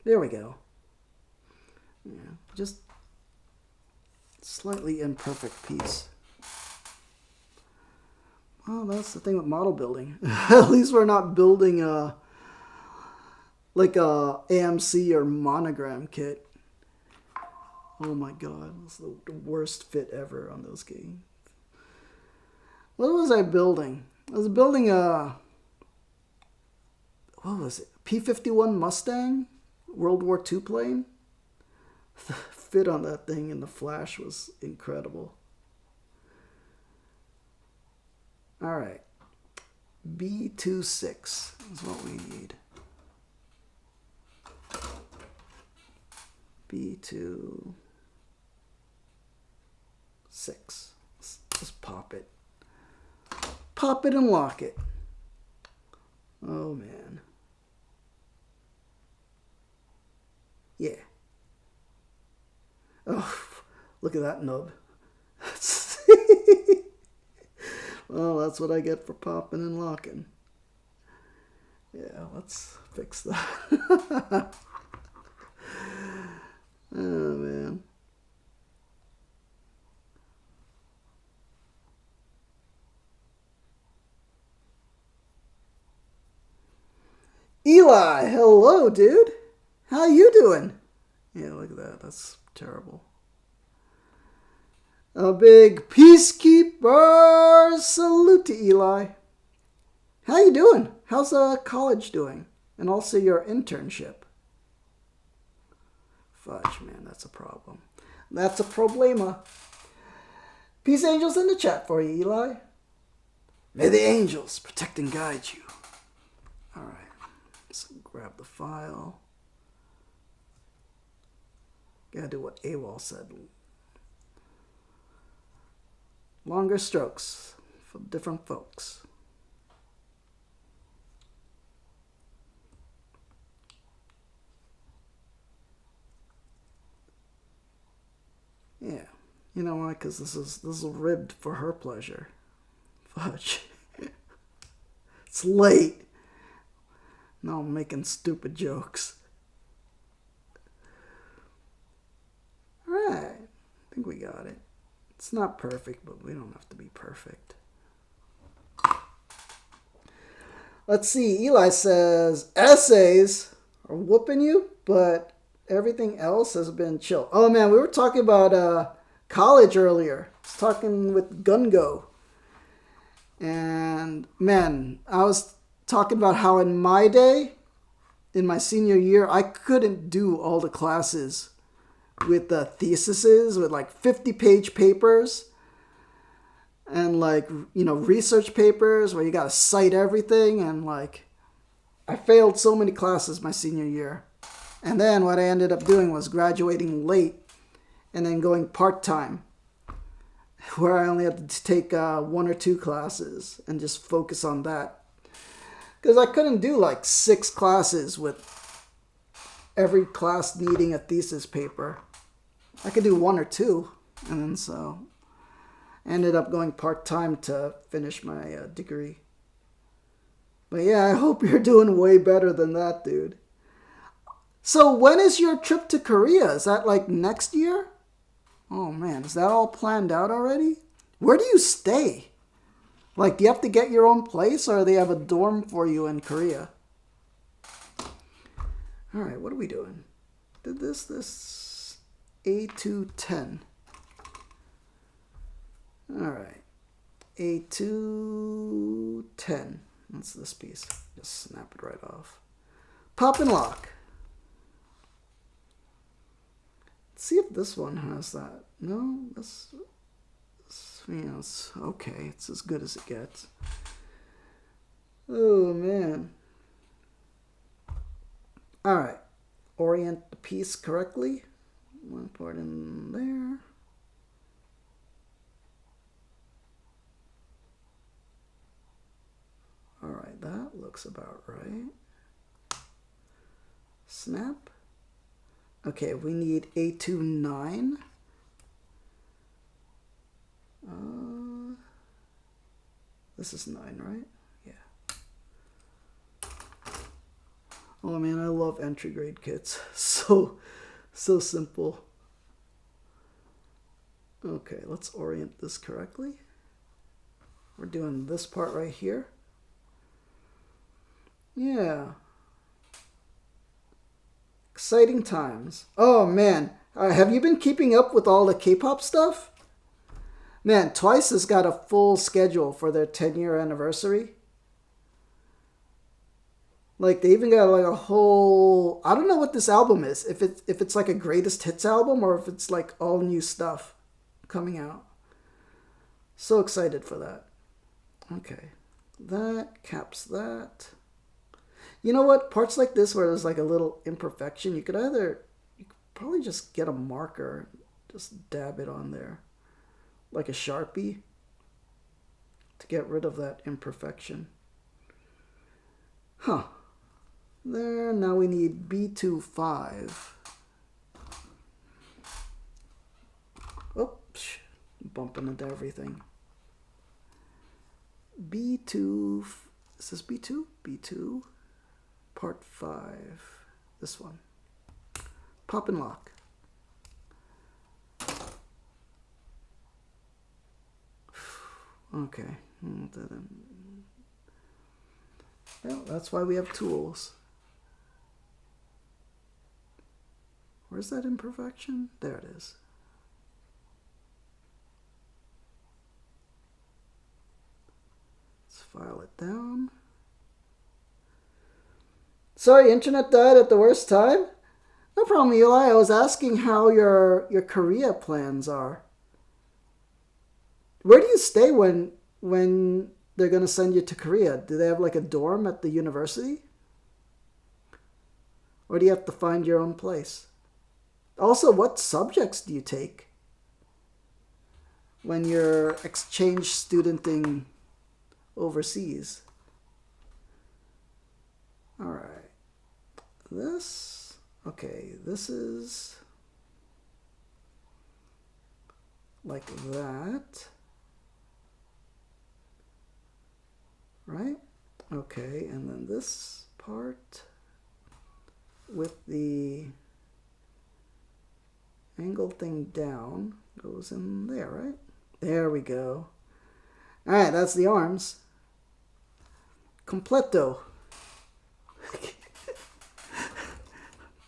There we go. Yeah, just slightly imperfect piece. Well, that's the thing with model building. At least we're not building like a AMC or Monogram kit. Oh my god, that's the worst fit ever on those games. What was I building? I was building a, what was it? P-51 Mustang? World War II plane? The fit on that thing in the flash was incredible. Alright. B26 is what we need. B26. Let's just pop it. Pop it and lock it. Oh man. Yeah. Oh, look at that nub. Well, that's what I get for popping and locking. Yeah, let's fix that. Oh, man. Eli, hello, dude. How you doing? Yeah, look at that. That's terrible. A big peacekeeper salute to Eli. How you doing? How's college doing? And also your internship? Fudge, man, that's a problem. That's a problema. Peace angels in the chat for you, Eli. May the angels protect and guide you. Alright, let's grab the file. Gotta do what AWOL said. Longer strokes for different folks. Yeah, you know why? Because this is ribbed for her pleasure. Fudge. It's late. Now I'm making stupid jokes. Alright, I think we got it. It's not perfect, but we don't have to be perfect. Let's see, Eli says, essays are whooping you, but everything else has been chill. Oh man, we were talking about college earlier. I was talking with Gungo. And man, I was talking about how in my day, in my senior year, I couldn't do all the classes with the theses, with like 50-page papers and like, you know, research papers where you got to cite everything. And like, I failed so many classes my senior year. And then what I ended up doing was graduating late and then going part-time, where I only had to take 1 or 2 classes and just focus on that. Because I couldn't do like 6 classes with every class needing a thesis paper. I could do 1 or 2, and then so I ended up going part-time to finish my degree. But yeah, I hope you're doing way better than that, dude. So when is your trip to Korea? Is that like next year? Oh man, is that all planned out already? Where do you stay? Like, do you have to get your own place, or do they have a dorm for you in Korea? Alright, what are we doing? Did this A210. Alright. A210. That's this piece. Just snap it right off. Pop and lock. Let's see if this one has that. No, this you know, it's okay. It's as good as it gets. Oh, man. Alright. Orient the piece correctly. One part in there. Alright, that looks about right. Snap. Okay, we need A29. This is 9, right? Yeah. Oh man, I love entry grade kits. So simple. Okay, let's orient this correctly. We're doing this part right here. Yeah. Exciting times. Oh man, have you been keeping up with all the K-pop stuff? Man, Twice has got a full schedule for their 10-year anniversary. Like they even got like a whole, I don't know what this album is. If it's like a greatest hits album or if it's like all new stuff coming out. So excited for that. Okay. That caps that. You know what? Parts like this where there's like a little imperfection, you could probably just get a marker, just dab it on there. Like a Sharpie to get rid of that imperfection. Huh. There, now we need B25. Oops, bumping into everything. B2, is this B2? B2, part 5. This one. Pop and lock. Okay. Well, that's why we have tools. Where's that imperfection? There it is. Let's file it down. Sorry, internet died at the worst time? No problem, Eli. I was asking how your Korea plans are. Where do you stay when they're going to send you to Korea? Do they have like a dorm at the university? Or do you have to find your own place? Also, what subjects do you take when you're exchange studenting overseas? All right. This, okay, this is like that. Right? Okay, and then this part with the angle thing down goes in there, right? There we go. All right, that's the arms. Completo.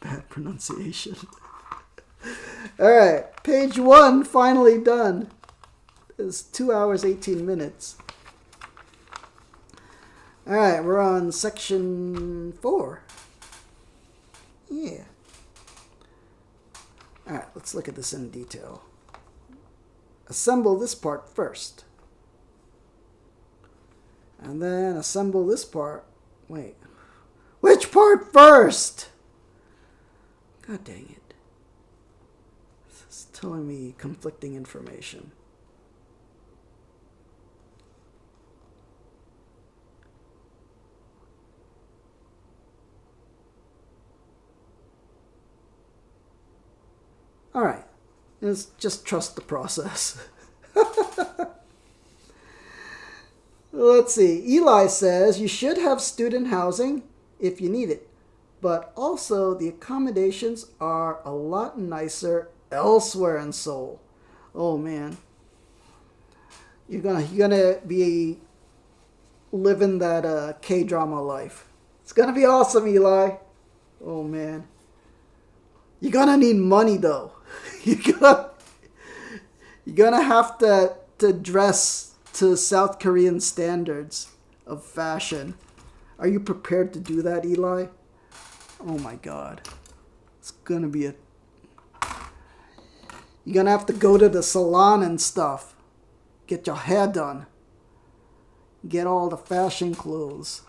Bad pronunciation. All right, page 1 finally done. It's 2 hours 18 minutes. All right, we're on section 4. Yeah. All right, let's look at this in detail. Assemble this part first. And then assemble this part. Wait. Which part first? God dang it. This is telling me conflicting information. All right, let's just trust the process. Let's see. Eli says you should have student housing if you need it, but also the accommodations are a lot nicer elsewhere in Seoul. Oh man, you're gonna be living that K-drama life. It's gonna be awesome, Eli. Oh man. You're gonna need money though. You're gonna have to dress to South Korean standards of fashion. Are you prepared to do that, Eli? Oh my god. It's gonna be you're gonna have to go to the salon and stuff. Get your hair done. Get all the fashion clothes.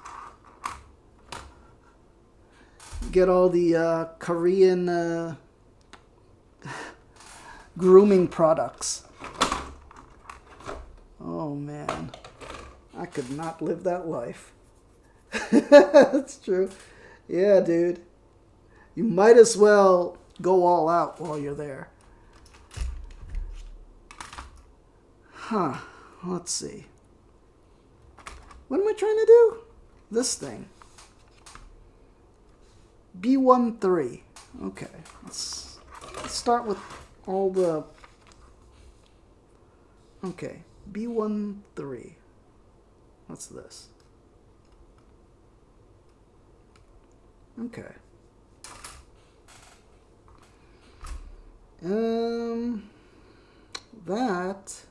Get all the Korean grooming products. Oh man, I could not live that life. That's true. Yeah, dude. You might as well go all out while you're there. Huh. Let's see. What am I trying to do? This thing. B13. Okay, let's start with all the... Okay, B13. What's this? Okay. That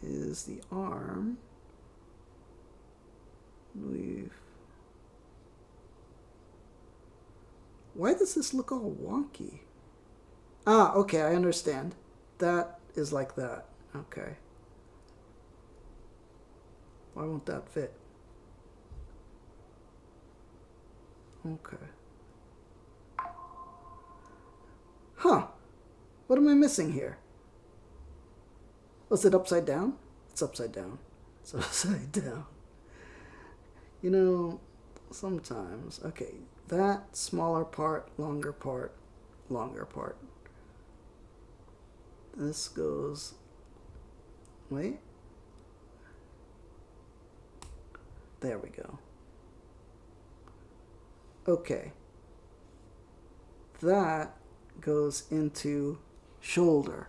is the arm. Why does this look all wonky? Ah, okay, I understand. That is like that. Okay. Why won't that fit? Okay. Huh. What am I missing here? Was it upside down? It's upside down. It's upside down. You know, sometimes. Okay, that smaller part, longer part, longer part. This goes... Wait. There we go. Okay. That goes into shoulder.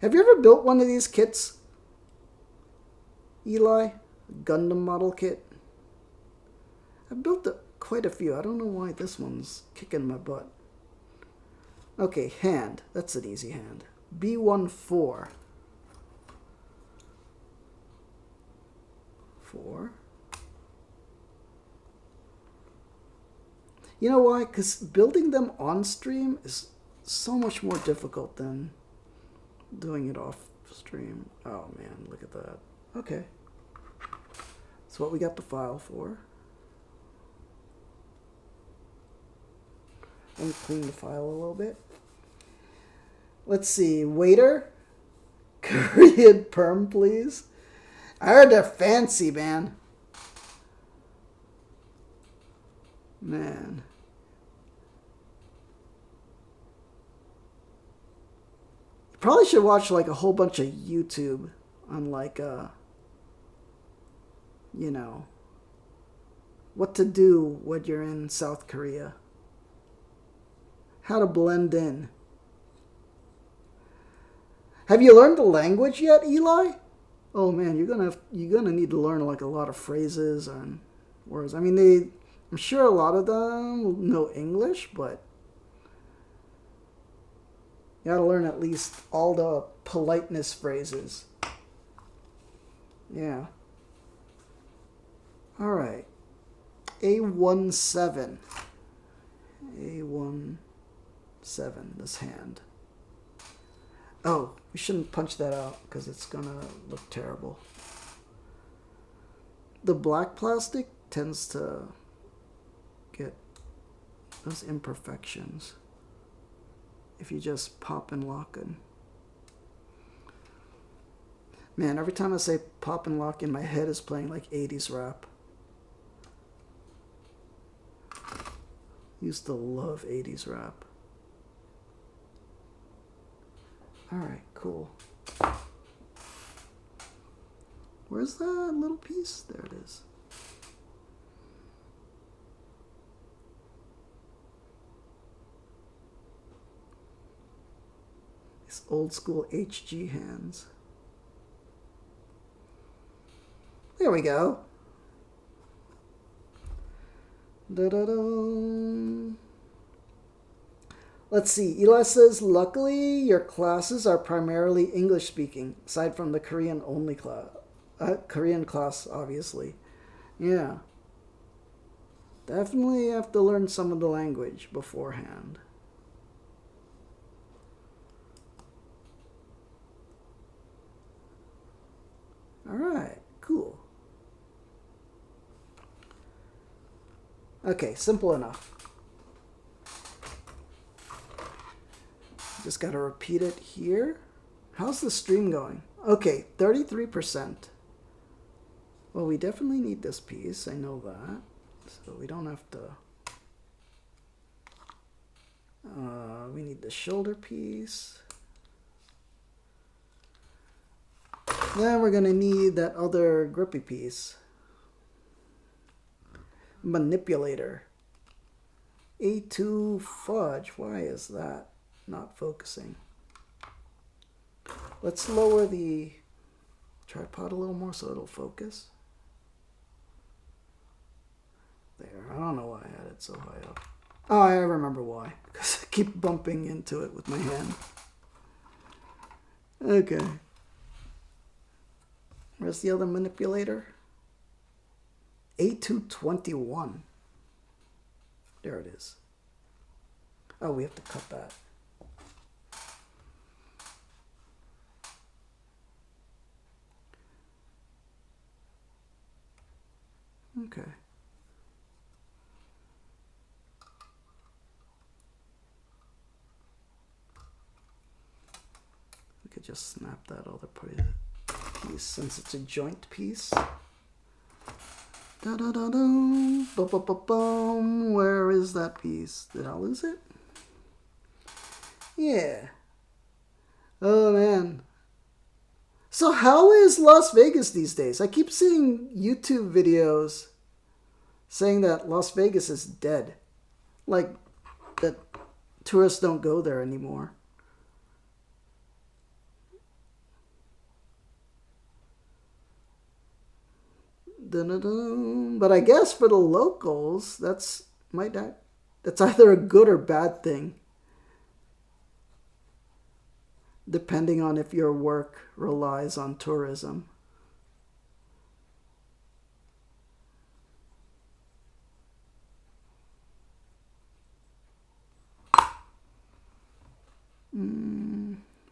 Have you ever built one of these kits, Eli? Gundam model kit? I've built quite a few. I don't know why this one's kicking my butt. Okay, hand. That's an easy hand. B14. 4. You know why? Because building them on stream is so much more difficult than doing it off stream. Oh man, look at that. Okay. That's what we got the file for. Let me clean the file a little bit. Let's see. Waiter? Korean perm, please. I heard they're fancy, man. Man. You probably should watch like a whole bunch of YouTube on like, you know, what to do when you're in South Korea. How to blend in. Have you learned the language yet, Eli? Oh man, you're gonna need to learn like a lot of phrases and words. I mean, I'm sure a lot of them know English, but you gotta learn at least all the politeness phrases. Yeah. All right. A17. A17. This hand. Oh, we shouldn't punch that out because it's gonna look terrible. The black plastic tends to get those imperfections if you just pop and lock it. Man, every time I say pop and lock in, my head is playing like 80s rap. Used to love 80s rap. Alright, cool. Where's that little piece? There it is. These old school HG hands. There we go. Da-da-da. Let's see. Eli says, luckily your classes are primarily English speaking, aside from the Korean only class. Korean class, obviously. Yeah. Definitely have to learn some of the language beforehand. Alright, cool. Okay, simple enough. Just gotta repeat it here. How's the stream going? Okay, 33%. Well, we definitely need this piece. I know that. So we don't have to... we need the shoulder piece. Then we're gonna need that other grippy piece. Manipulator. A2 fudge. Why is that not focusing? Let's lower the tripod a little more so it'll focus. There. I don't know why I had it so high up. Oh, I remember why. Because I keep bumping into it with my hand. Okay. Where's the other manipulator? A221. There it is. Oh, we have to cut that. Okay. We could just snap that other piece since it's a joint piece. Da da da da. Ba ba ba bum. Where is that piece? Did I lose it? Yeah. Oh man. So how is Las Vegas these days? I keep seeing YouTube videos saying that Las Vegas is dead. Like that tourists don't go there anymore. Dun-dun-dun. But I guess for the locals, that's either a good or bad thing. Depending on if your work relies on tourism.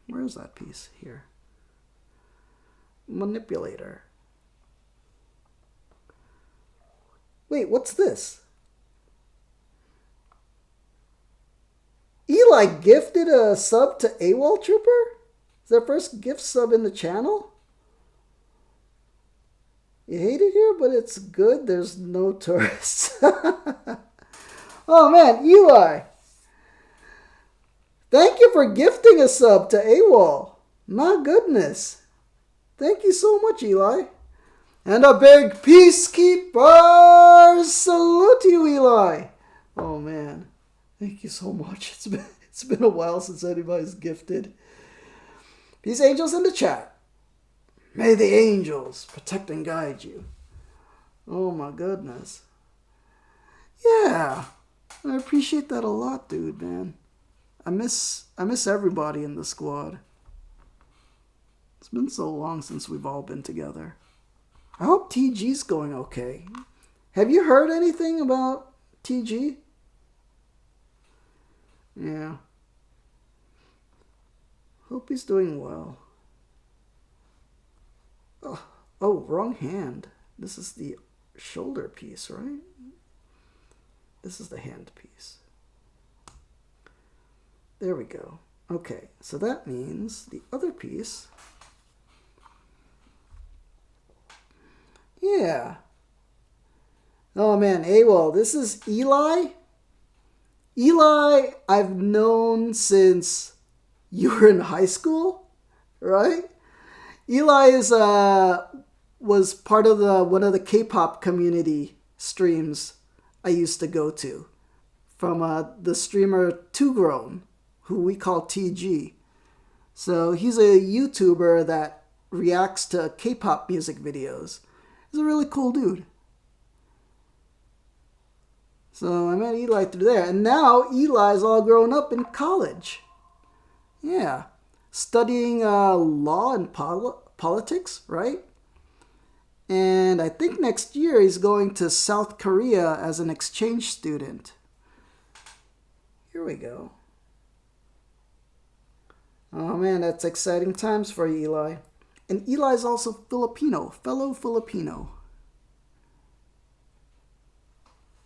Where is that piece? Here. Manipulator. Wait, what's this? Eli gifted a sub to AWOL Trooper? Is that first gift sub in the channel? You hate it here, but it's good. There's no tourists. Oh man, Eli. Thank you for gifting a sub to AWOL. My goodness. Thank you so much, Eli. And a big peacekeeper salute to you, Eli. Oh man. Thank you so much. It's been a while since anybody's gifted. Peace angels in the chat. May the angels protect and guide you. Oh my goodness. Yeah. I appreciate that a lot, dude, man. I miss everybody in the squad. It's been so long since we've all been together. I hope TG's going okay. Have you heard anything about TG? Yeah. Hope he's doing well. Oh, wrong hand. This is the shoulder piece, right? This is the hand piece. There we go. Okay, so that means the other piece. Yeah. Oh man, AWOL. This is Eli. Eli, I've known since you were in high school, right? Eli was part of one of the K-pop community streams I used to go to from the streamer Two Grown, who we call TG. So he's a YouTuber that reacts to K-pop music videos. He's a really cool dude. So I met Eli through there. And now Eli's all grown up in college. Yeah. Studying law and politics, right? And I think next year he's going to South Korea as an exchange student. Here we go. Oh man, that's exciting times for you, Eli. And Eli's also Filipino, fellow Filipino.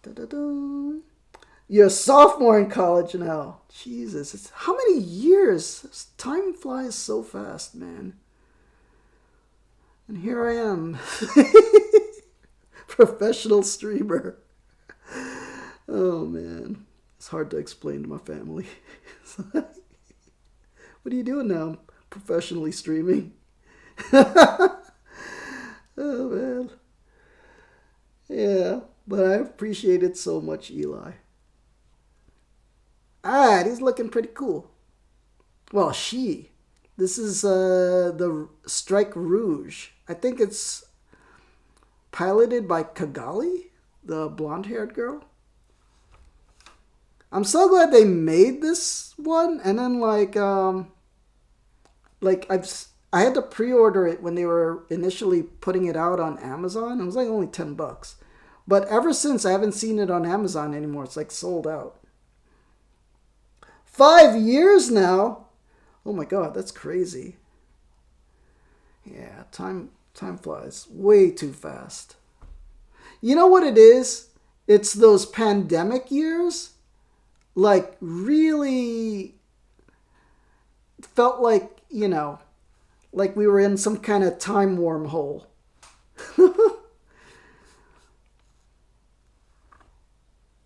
Da-da-da. You're a sophomore in college now. Jesus, how many years? Time flies so fast, man. And here I am. Professional streamer. Oh, man. It's hard to explain to my family. What are you doing now? Professionally streaming. Oh man. Yeah, but I appreciate it so much, Eli. Alright, he's looking pretty cool. Well, she. This is the Strike Rouge. I think it's piloted by Kigali, the blonde-haired girl. I'm so glad they made this one, and then I had to pre-order it when they were initially putting it out on Amazon. It was like only $10. But ever since, I haven't seen it on Amazon anymore. It's like sold out. 5 years now? Oh my god, that's crazy. Yeah, time flies way too fast. You know what it is? It's those pandemic years. Like, really felt like, like we were in some kind of time wormhole.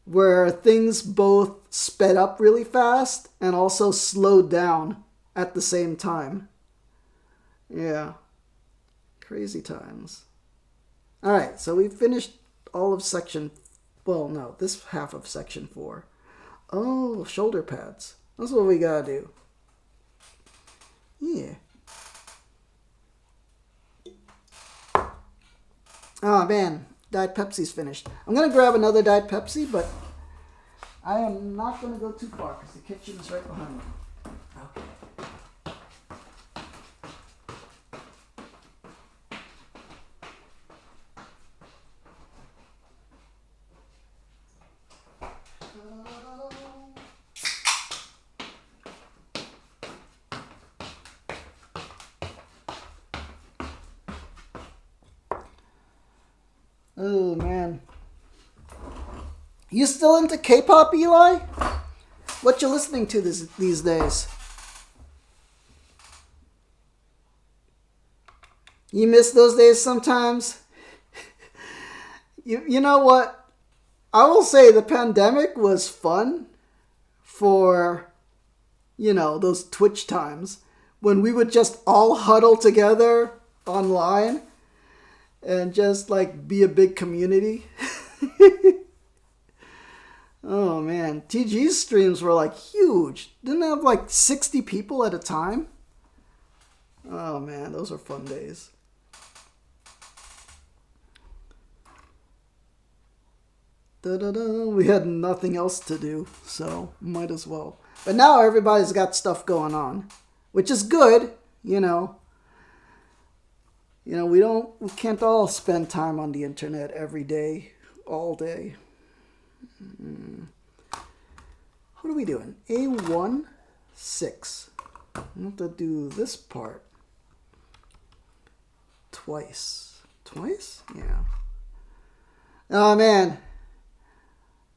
Where things both sped up really fast and also slowed down at the same time. Yeah. Crazy times. Alright, so we finished all of section... Well, no, this half of section 4. Oh, shoulder pads. That's what we gotta do. Yeah. Oh man, Diet Pepsi's finished. I'm gonna grab another Diet Pepsi, but I am not gonna go too far because the kitchen is right behind me. Okay. Oh man. You still into K-pop, Eli? What you listening to these days? You miss those days sometimes? You know what? I will say the pandemic was fun for, those Twitch times when we would just all huddle together online and just like be a big community. Oh man, TG's streams were like huge. Didn't they have like 60 people at a time? Oh man, those are fun days. Da-da-da. We had nothing else to do, so might as well. But now everybody's got stuff going on, which is good, we can't all spend time on the internet every day, all day. What are we doing? A1, 6. I have to do this part twice. Twice? Yeah. Oh man.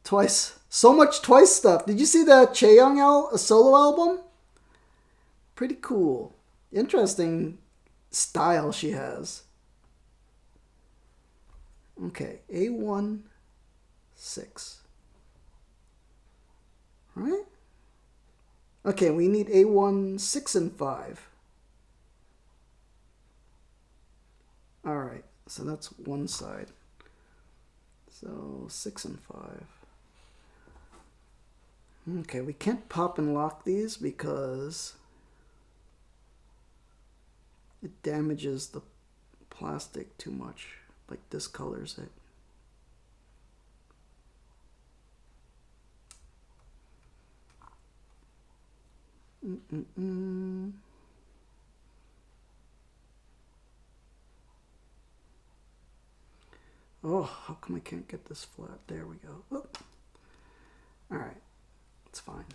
Twice. So much Twice stuff. Did you see the Chaeyoung solo album? Pretty cool. Interesting style she has. Okay, A1, 6. Right? Okay, we need A1, 6, and 5. Alright, so that's one side. So 6 and 5. Okay, we can't pop and lock these because it damages the plastic too much, like discolors it. Oh, how come I can't get this flat? There we go. Whoop. All right, it's fine.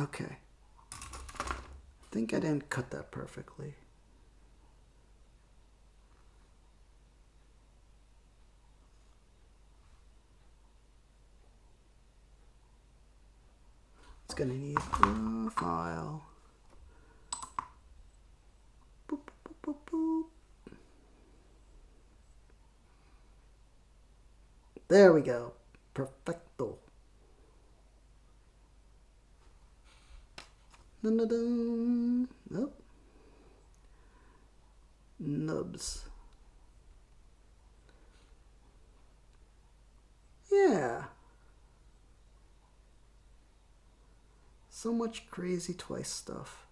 Okay. I think I didn't cut that perfectly. It's gonna need a file. There we go. Perfecto. Dun-dun-dun. Oh. Nubs. Yeah. So much crazy twice stuff.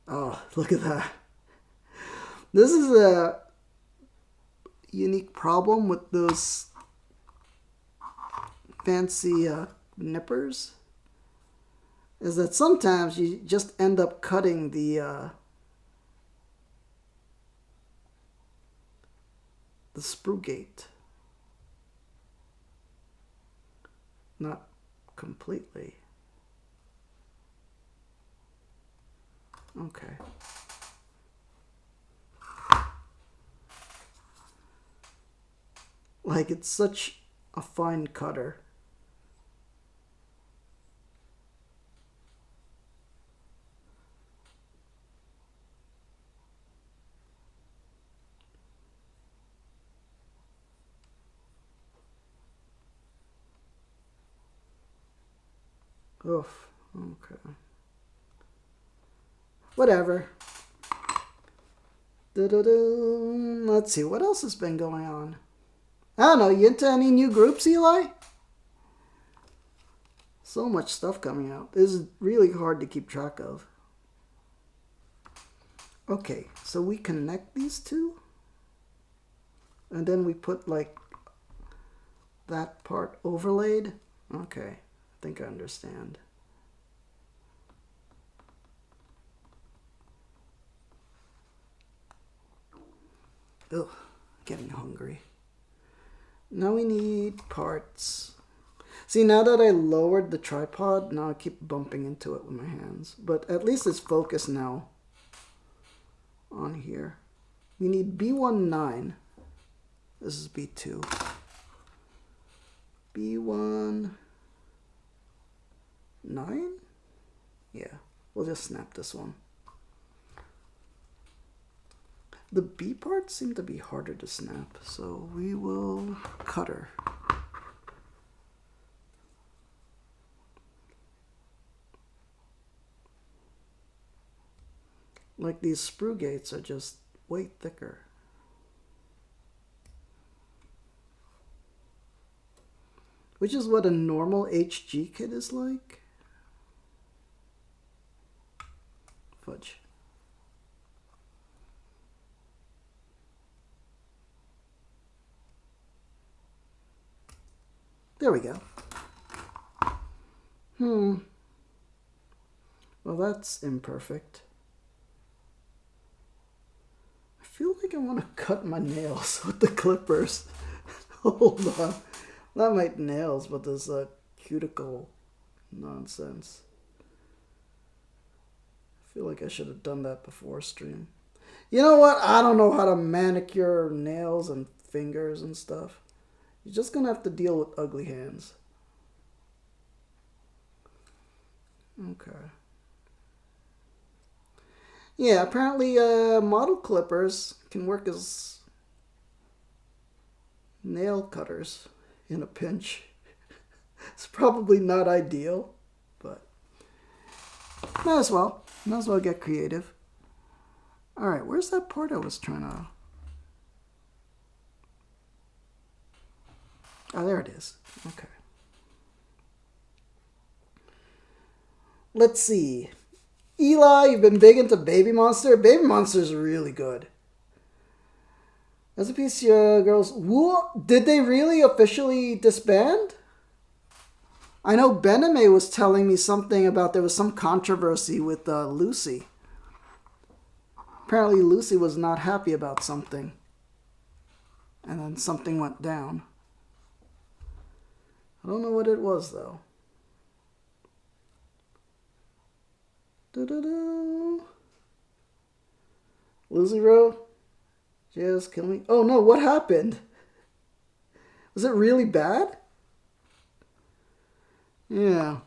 Oh, look at that. This is a unique problem with those fancy nippers. Is that sometimes you just end up cutting the sprue gate. Not completely. Okay. Like, it's such a fine cutter. Oof. Okay. Whatever. Let's see, what else has been going on? I don't know, you into any new groups, Eli? So much stuff coming out. This is really hard to keep track of. Okay, so we connect these two. And then we put, like, that part overlaid. Okay, I think I understand. Ugh, getting hungry. Now we need parts. See, now that I lowered the tripod, now I keep bumping into it with my hands. But at least it's focused now on here. We need B19. This is B2. B19? Yeah, we'll just snap this one. The B parts seem to be harder to snap, so we will cutter. Like, these sprue gates are just way thicker. Which is what a normal HG kit is like. Fudge. There we go. Well, that's imperfect. I feel like I want to cut my nails with the clippers. Hold on. Not my nails, but this cuticle nonsense. I feel like I should have done that before stream. You know what? I don't know how to manicure nails and fingers and stuff. You're just going to have to deal with ugly hands. Okay. Yeah, apparently model clippers can work as nail cutters in a pinch. It's probably not ideal, but might as well get creative. All right, where's that part I was trying to... Oh, there it is. Okay. Let's see. Eli, you've been big into Baby Monster. Baby Monster is really good. As a piece, girls. What? Did they really officially disband? I know Bename was telling me something about there was some controversy with Lucy. Apparently Lucy was not happy about something. And then something went down. I don't know what it was, though. Lucy wrote, just kill me. Oh no, what happened? Was it really bad? Yeah.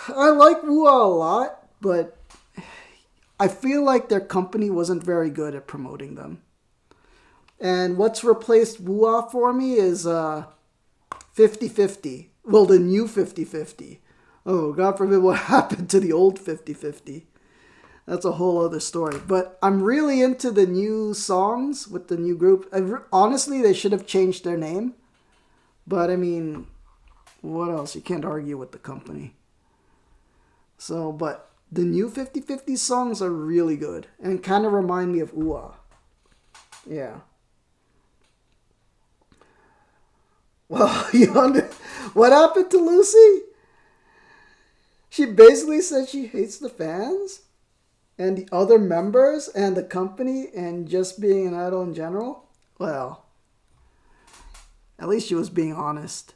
I like Wua a lot, but I feel like their company wasn't very good at promoting them. And what's replaced Wuha for me is 50-50. Well, the new 50-50. Oh, God forbid what happened to the old 50-50. That's a whole other story. But I'm really into the new songs with the new group. Honestly, they should have changed their name. But, I mean, what else? You can't argue with the company. So, but the new 50-50 songs are really good. And kind of remind me of UA. Yeah. Well, what happened to Lucy? She basically said she hates the fans and the other members and the company and just being an idol in general. Well, at least she was being honest.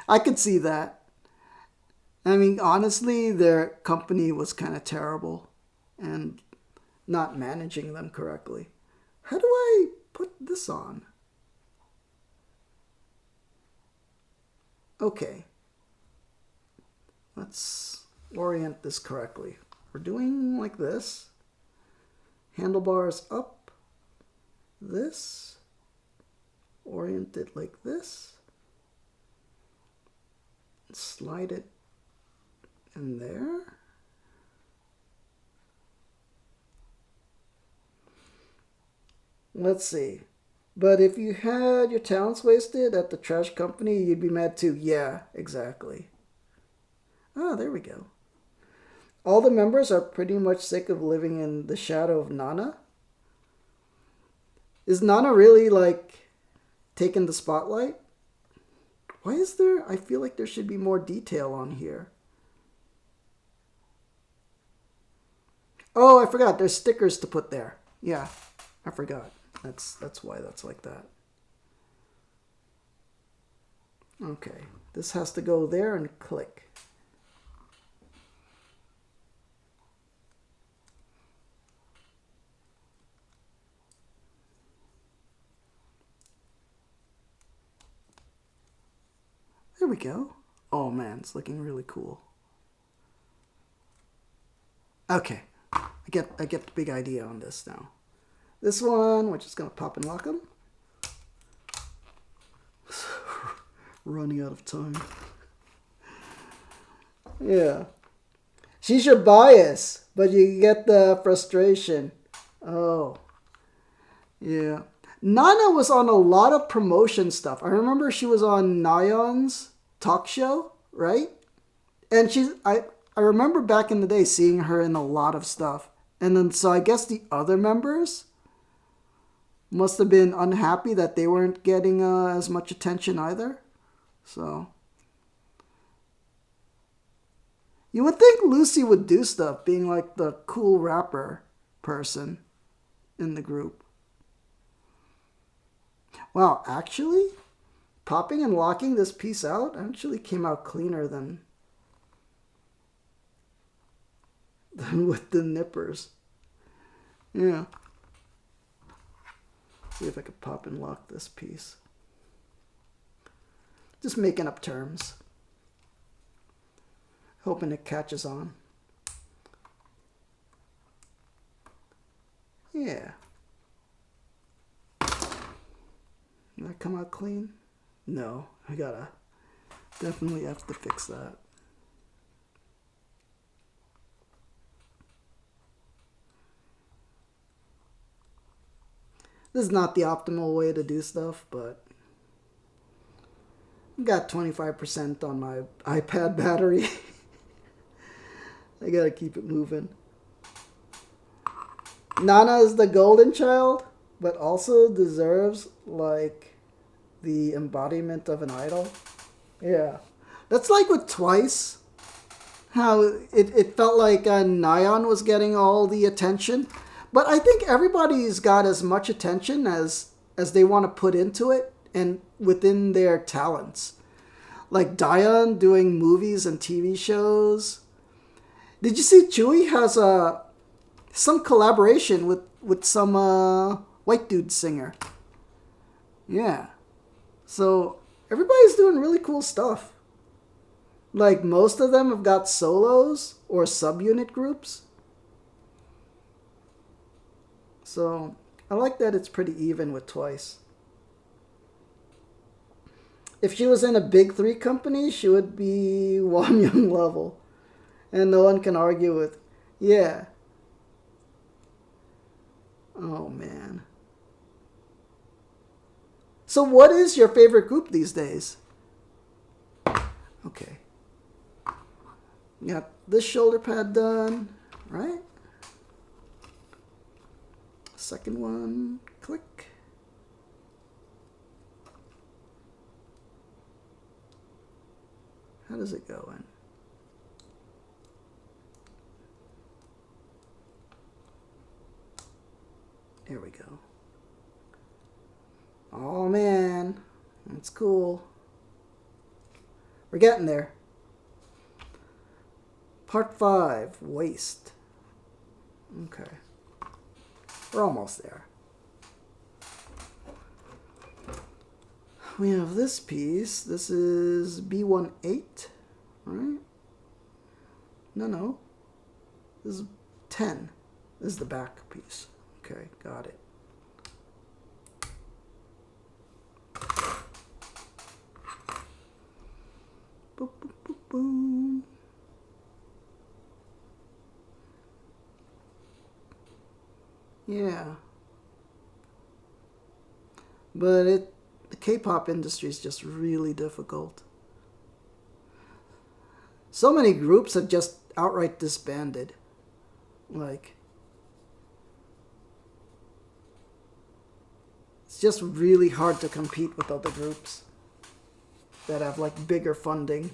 I could see that. I mean, honestly, their company was kind of terrible and not managing them correctly. How do I put this on? Okay. Let's orient this correctly. We're doing like this. Handlebars up. This. Orient it like this. Slide it in there. Let's see. But if you had your talents wasted at the trash company, you'd be mad too. Yeah, exactly. Ah, there we go. All the members are pretty much sick of living in the shadow of Nana. Is Nana really, like, taking the spotlight? Why is there... I feel like there should be more detail on here. Oh, I forgot. There's stickers to put there. Yeah, I forgot. That's why that's like that. Okay, this has to go there and click. There we go. Oh man, it's looking really cool. Okay, I get the big idea on this now. This one, we're just gonna pop and lock them. Running out of time. Yeah. She's your bias, but you get the frustration. Oh. Yeah. Nana was on a lot of promotion stuff. I remember she was on Nyan's talk show, right? And I remember back in the day seeing her in a lot of stuff. And then so I guess the other members must have been unhappy that they weren't getting as much attention either. So you would think Lucy would do stuff, being like the cool rapper person in the group. Wow, actually, popping and locking this piece out actually came out cleaner than with the nippers. Yeah. See if I could pop and lock this piece. Just making up terms. Hoping it catches on. Yeah. Did that come out clean? No, I gotta definitely have to fix that. This is not the optimal way to do stuff, but I got 25% on my iPad battery. I gotta keep it moving. Nana is the golden child, but also deserves, like, the embodiment of an idol. Yeah. That's like with Twice. How it felt like Nyan was getting all the attention. But I think everybody's got as much attention as they want to put into it and within their talents. Like Dion doing movies and TV shows. Did you see Chewie has some collaboration with some white dude singer? Yeah. So everybody's doing really cool stuff. Like most of them have got solos or subunit groups. So I like that it's pretty even with Twice. If she was in a big 3 company, she would be Won Young level. And no one can argue with. Yeah. Oh, man. So what is your favorite group these days? Okay. Got this shoulder pad done, right? Second one, click. How does it go in? Here we go. Oh man, that's cool. We're getting there. Part 5, waist. Okay. We're almost there. We have this piece. This is B18, right? No. This is 10. This is the back piece. Okay, got it. Boop, boop, boop, boom. Yeah. But the K-pop industry is just really difficult. So many groups have just outright disbanded. Like, it's just really hard to compete with other groups that have like bigger funding.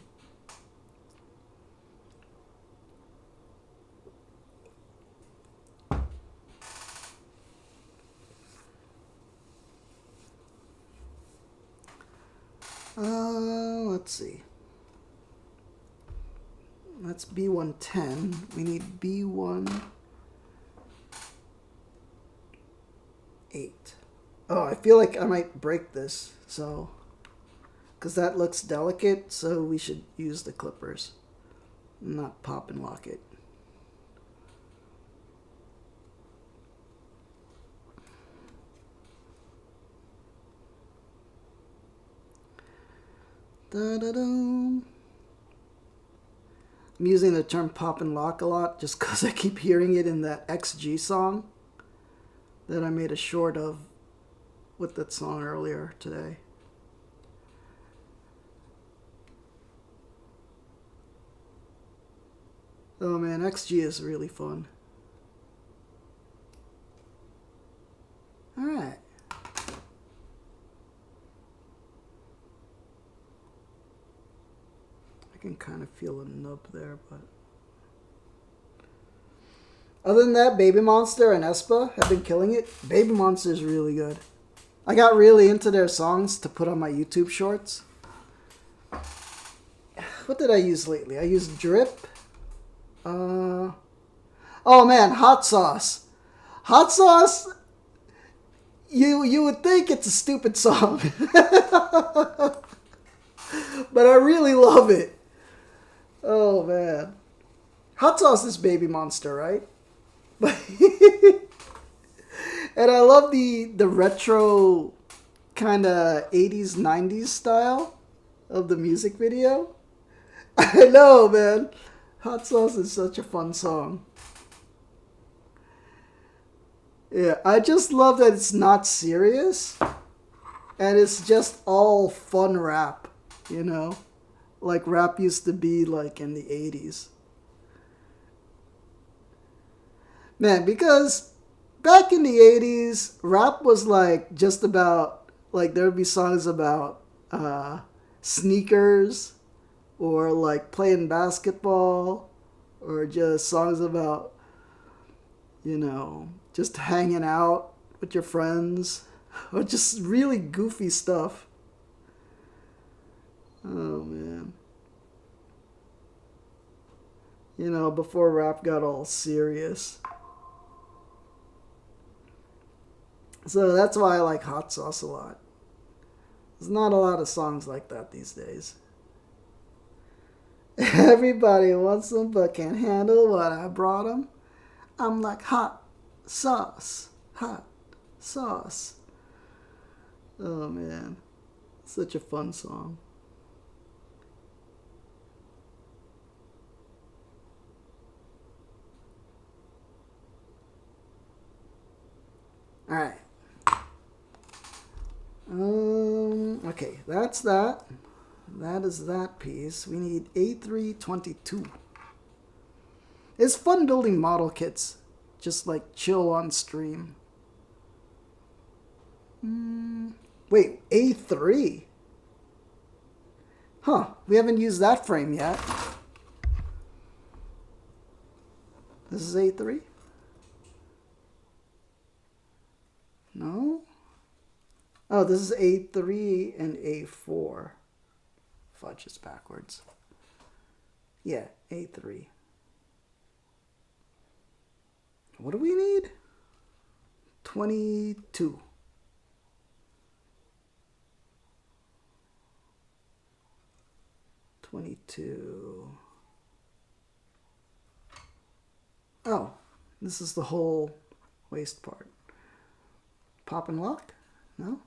Let's see. That's B110. We need B18. Oh, I feel like I might break this, so... Because that looks delicate, so we should use the clippers. Not pop and lock it. Da-da-da. I'm using the term pop and lock a lot just because I keep hearing it in that XG song that I made a short of with that song earlier today. Oh man, XG is really fun. Alright. I can kind of feel a nub there, but... Other than that, Baby Monster and Espa have been killing it. Baby Monster is really good. I got really into their songs to put on my YouTube shorts. What did I use lately? I used Drip. Oh man, Hot Sauce. Hot Sauce, you would think it's a stupid song. But I really love it. Oh man. Hot Sauce is Baby Monster, right? And I love the retro kind of 80s, 90s style of the music video. I know, man. Hot Sauce is such a fun song. Yeah, I just love that it's not serious. And it's just all fun rap, you know? Like rap used to be like in the 80s. Man, because back in the 80s, rap was like just about, like there would be songs about sneakers, or like playing basketball, or just songs about, you know, just hanging out with your friends, or just really goofy stuff. Oh man. You know, before rap got all serious. So that's why I like Hot Sauce a lot. There's not a lot of songs like that these days. Everybody wants them but can't handle what I brought them. I'm like hot sauce. hot sauce. Oh man, such a fun song. All right. Okay, that's that. That is that piece. We need A322. It's fun building model kits. Just like chill on stream. Wait, A3? Huh, we haven't used that frame yet. This is A3? No? Oh, this is A3 and A4. Fudge, it's backwards. Yeah, A3. What do we need? 22. Oh, this is the whole waist part. Pop and lock? No?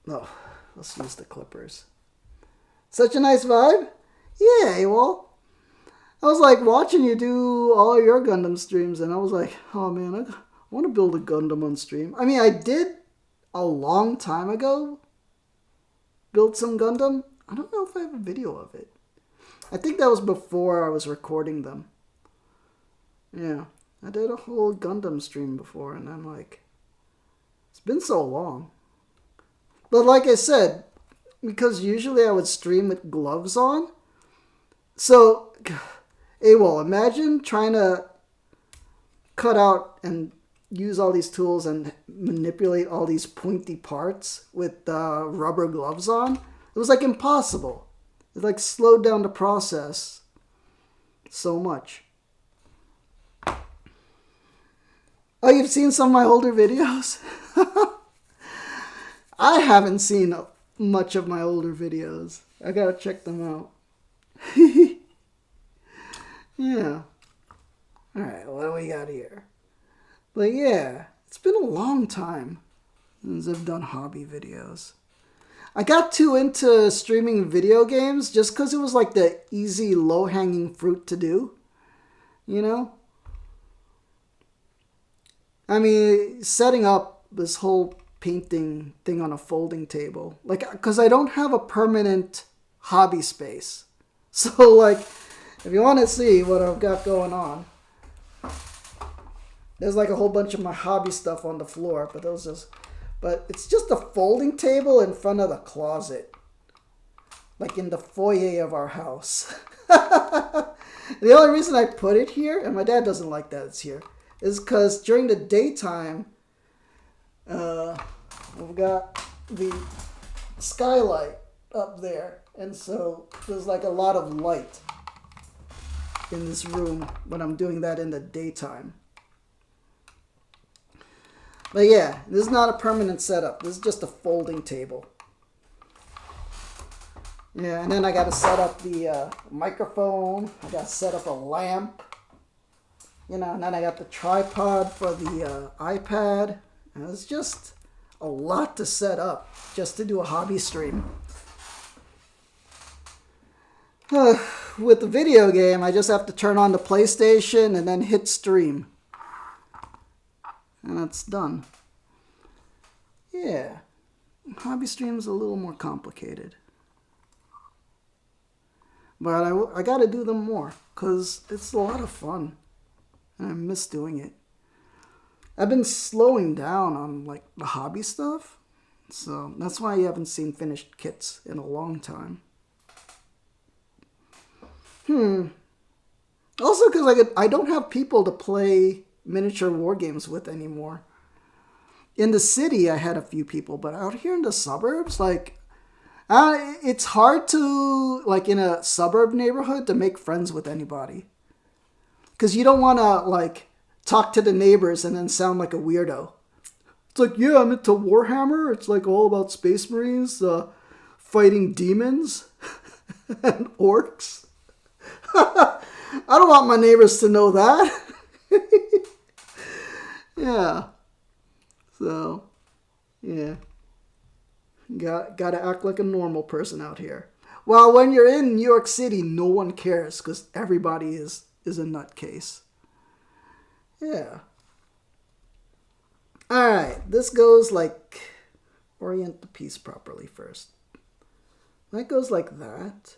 No, let's use the clippers. Such a nice vibe? Yeah, well, I was like watching you do all your Gundam streams, and I was like, oh man, I want to build a Gundam on stream. I mean, I did a long time ago build some Gundam. I don't know if I have a video of it. I think that was before I was recording them. Yeah, I did a whole Gundam stream before, and I'm like, it's been so long. But like I said, because usually I would stream with gloves on. So, hey, well, imagine trying to cut out and use all these tools and manipulate all these pointy parts with rubber gloves on. It was like impossible. It like slowed down the process so much. Oh, you've seen some of my older videos? I haven't seen much of my older videos. I gotta check them out. Yeah. Alright, what do we got here? But yeah, it's been a long time since I've done hobby videos. I got too into streaming video games just because it was like the easy, low-hanging fruit to do. You know? I mean, setting up this whole painting thing on a folding table. Like, because I don't have a permanent hobby space. So, like, if you want to see what I've got going on, there's like a whole bunch of my hobby stuff on the floor, but it's just a folding table in front of the closet. Like in the foyer of our house. The only reason I put it here, and my dad doesn't like that it's here, is because during the daytime, we've got the skylight up there, and so there's like a lot of light in this room when I'm doing that in the daytime. But yeah, this is not a permanent setup. This is just a folding table. Yeah, and then I got to set up the microphone. I got to set up a lamp. You know, and then I got the tripod for the iPad. And it's just a lot to set up just to do a hobby stream. With the video game, I just have to turn on the PlayStation and then hit stream. And that's done. Yeah. Hobby stream's a little more complicated. But I got to do them more because it's a lot of fun. And I miss doing it. I've been slowing down on like the hobby stuff. So that's why you haven't seen finished kits in a long time. Also because I don't have people to play miniature war games with anymore. In the city, I had a few people, but out here in the suburbs, like, it's hard to, like, in a suburb neighborhood to make friends with anybody. Because you don't want to, like, talk to the neighbors and then sound like a weirdo. It's like, yeah, I'm into Warhammer. It's, like, all about Space Marines fighting demons and orcs. I don't want my neighbors to know that. Yeah. So, yeah. Gotta act like a normal person out here. Well, when you're in New York City, no one cares because everybody is a nutcase. Yeah. Alright, this goes like... Orient the piece properly first. That goes like that.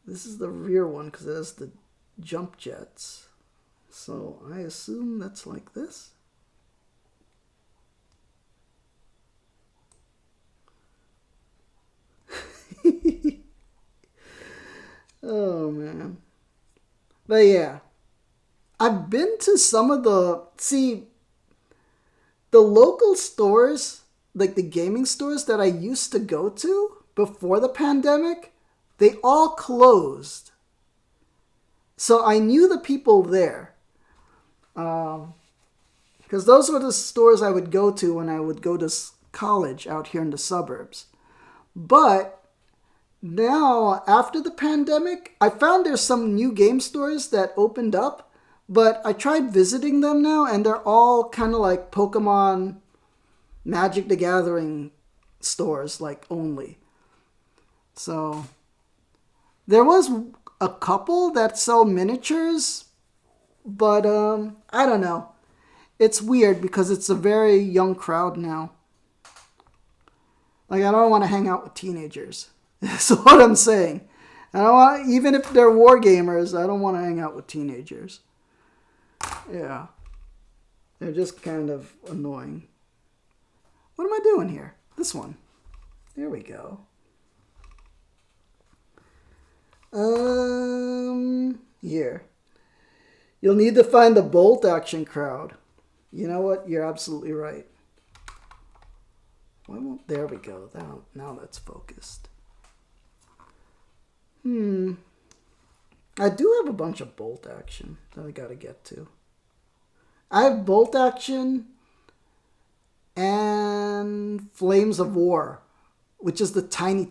This is the rear one because it has the jump jets. So I assume that's like this. Oh man. But yeah. I've been to some of the local stores, like the gaming stores that I used to go to before the pandemic, they all closed. So I knew the people there. Because those were the stores I would go to when I would go to college out here in the suburbs. But now, after the pandemic, I found there's some new game stores that opened up. But I tried visiting them now, and they're all kind of like Pokemon Magic the Gathering stores, like, only. So, there was a couple that sell miniatures, but I don't know. It's weird because it's a very young crowd now. Like, I don't want to hang out with teenagers. That's what I'm saying. I don't want, even if they're war gamers, I don't want to hang out with teenagers. Yeah. They're just kind of annoying. What am I doing here? This one. There we go. Here. You'll need to find the bolt action crowd. You know what? You're absolutely right. Why won't... There we go. Now that's focused. I do have a bunch of bolt action that I gotta get to. I have bolt action and Flames of War, which is the tiny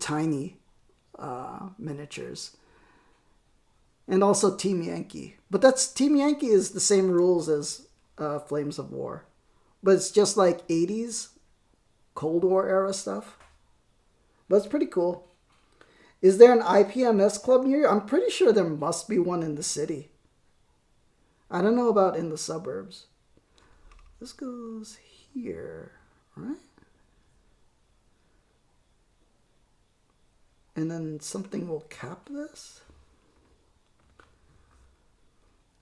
miniatures. And also Team Yankee. But Team Yankee is the same rules as Flames of War. But it's just like 80s Cold War era stuff. But it's pretty cool. Is there an IPMS club near you? I'm pretty sure there must be one in the city. I don't know about in the suburbs. This goes here, right? And then something will cap this.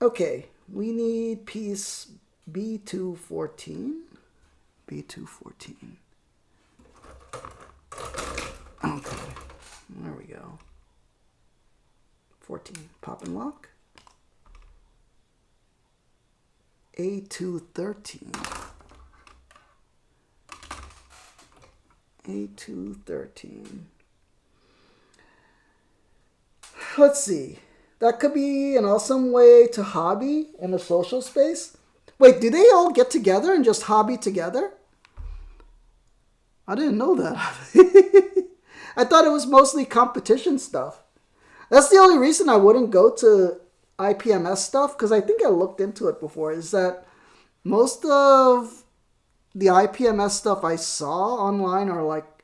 Okay, we need piece B214. B214. Okay. There we go. 14. Pop and lock. A213. A213. Let's see. That could be an awesome way to hobby in a social space. Wait, do they all get together and just hobby together? I didn't know that. I thought it was mostly competition stuff. That's the only reason I wouldn't go to IPMS stuff, because I think I looked into it before, is that most of the IPMS stuff I saw online are like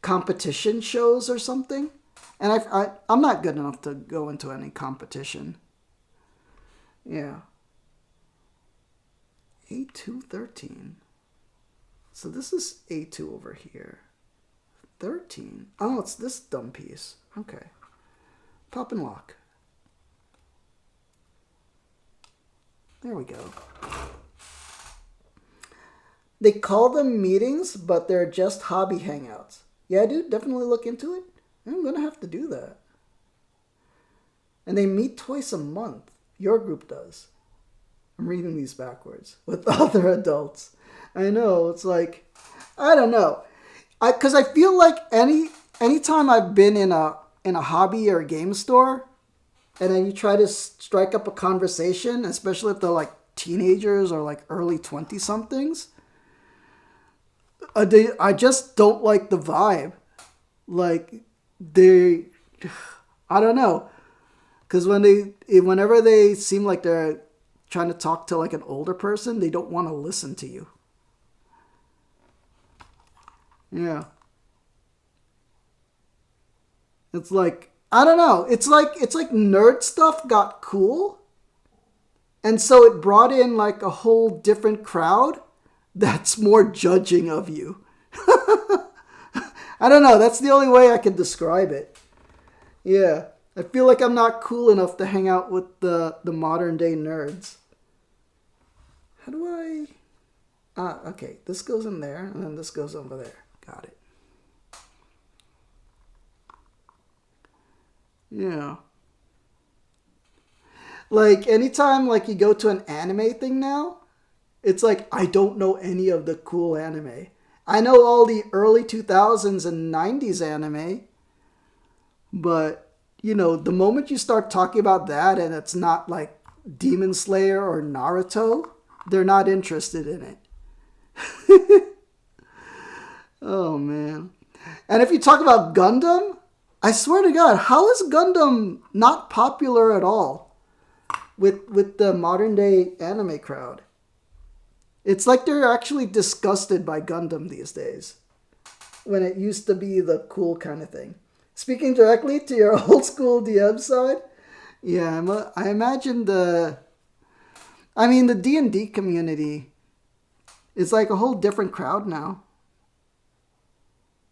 competition shows or something. And I'm not good enough to go into any competition. Yeah. A213. So this is A2 over here. 13. Oh, it's this dumb piece. Okay. Pop and lock. There we go. They call them meetings, but they're just hobby hangouts. Yeah, dude, definitely look into it. I'm going to have to do that. And they meet twice a month. Your group does. I'm reading these backwards. With other adults. I know, it's like, I don't know. Because I feel like anytime I've been in a hobby or a game store, and then you try to strike up a conversation, especially if they're like teenagers or like early 20-somethings, I just don't like the vibe. Like, I don't know. Because whenever they seem like they're trying to talk to like an older person, they don't want to listen to you. Yeah. It's like, I don't know. It's like nerd stuff got cool. And so it brought in like a whole different crowd that's more judging of you. I don't know. That's the only way I can describe it. Yeah. I feel like I'm not cool enough to hang out with the modern day nerds. How do I... okay. This goes in there, and then this goes over there. Got it. Yeah. Like, anytime like you go to an anime thing now, it's like, I don't know any of the cool anime. I know all the early 2000s and 90s anime, but, you know, the moment you start talking about that and it's not like Demon Slayer or Naruto, they're not interested in it. Oh, man. And if you talk about Gundam, I swear to God, how is Gundam not popular at all with the modern day anime crowd? It's like they're actually disgusted by Gundam these days, when it used to be the cool kind of thing. Speaking directly to your old school DM side, yeah, I imagine the D&D community is like a whole different crowd now.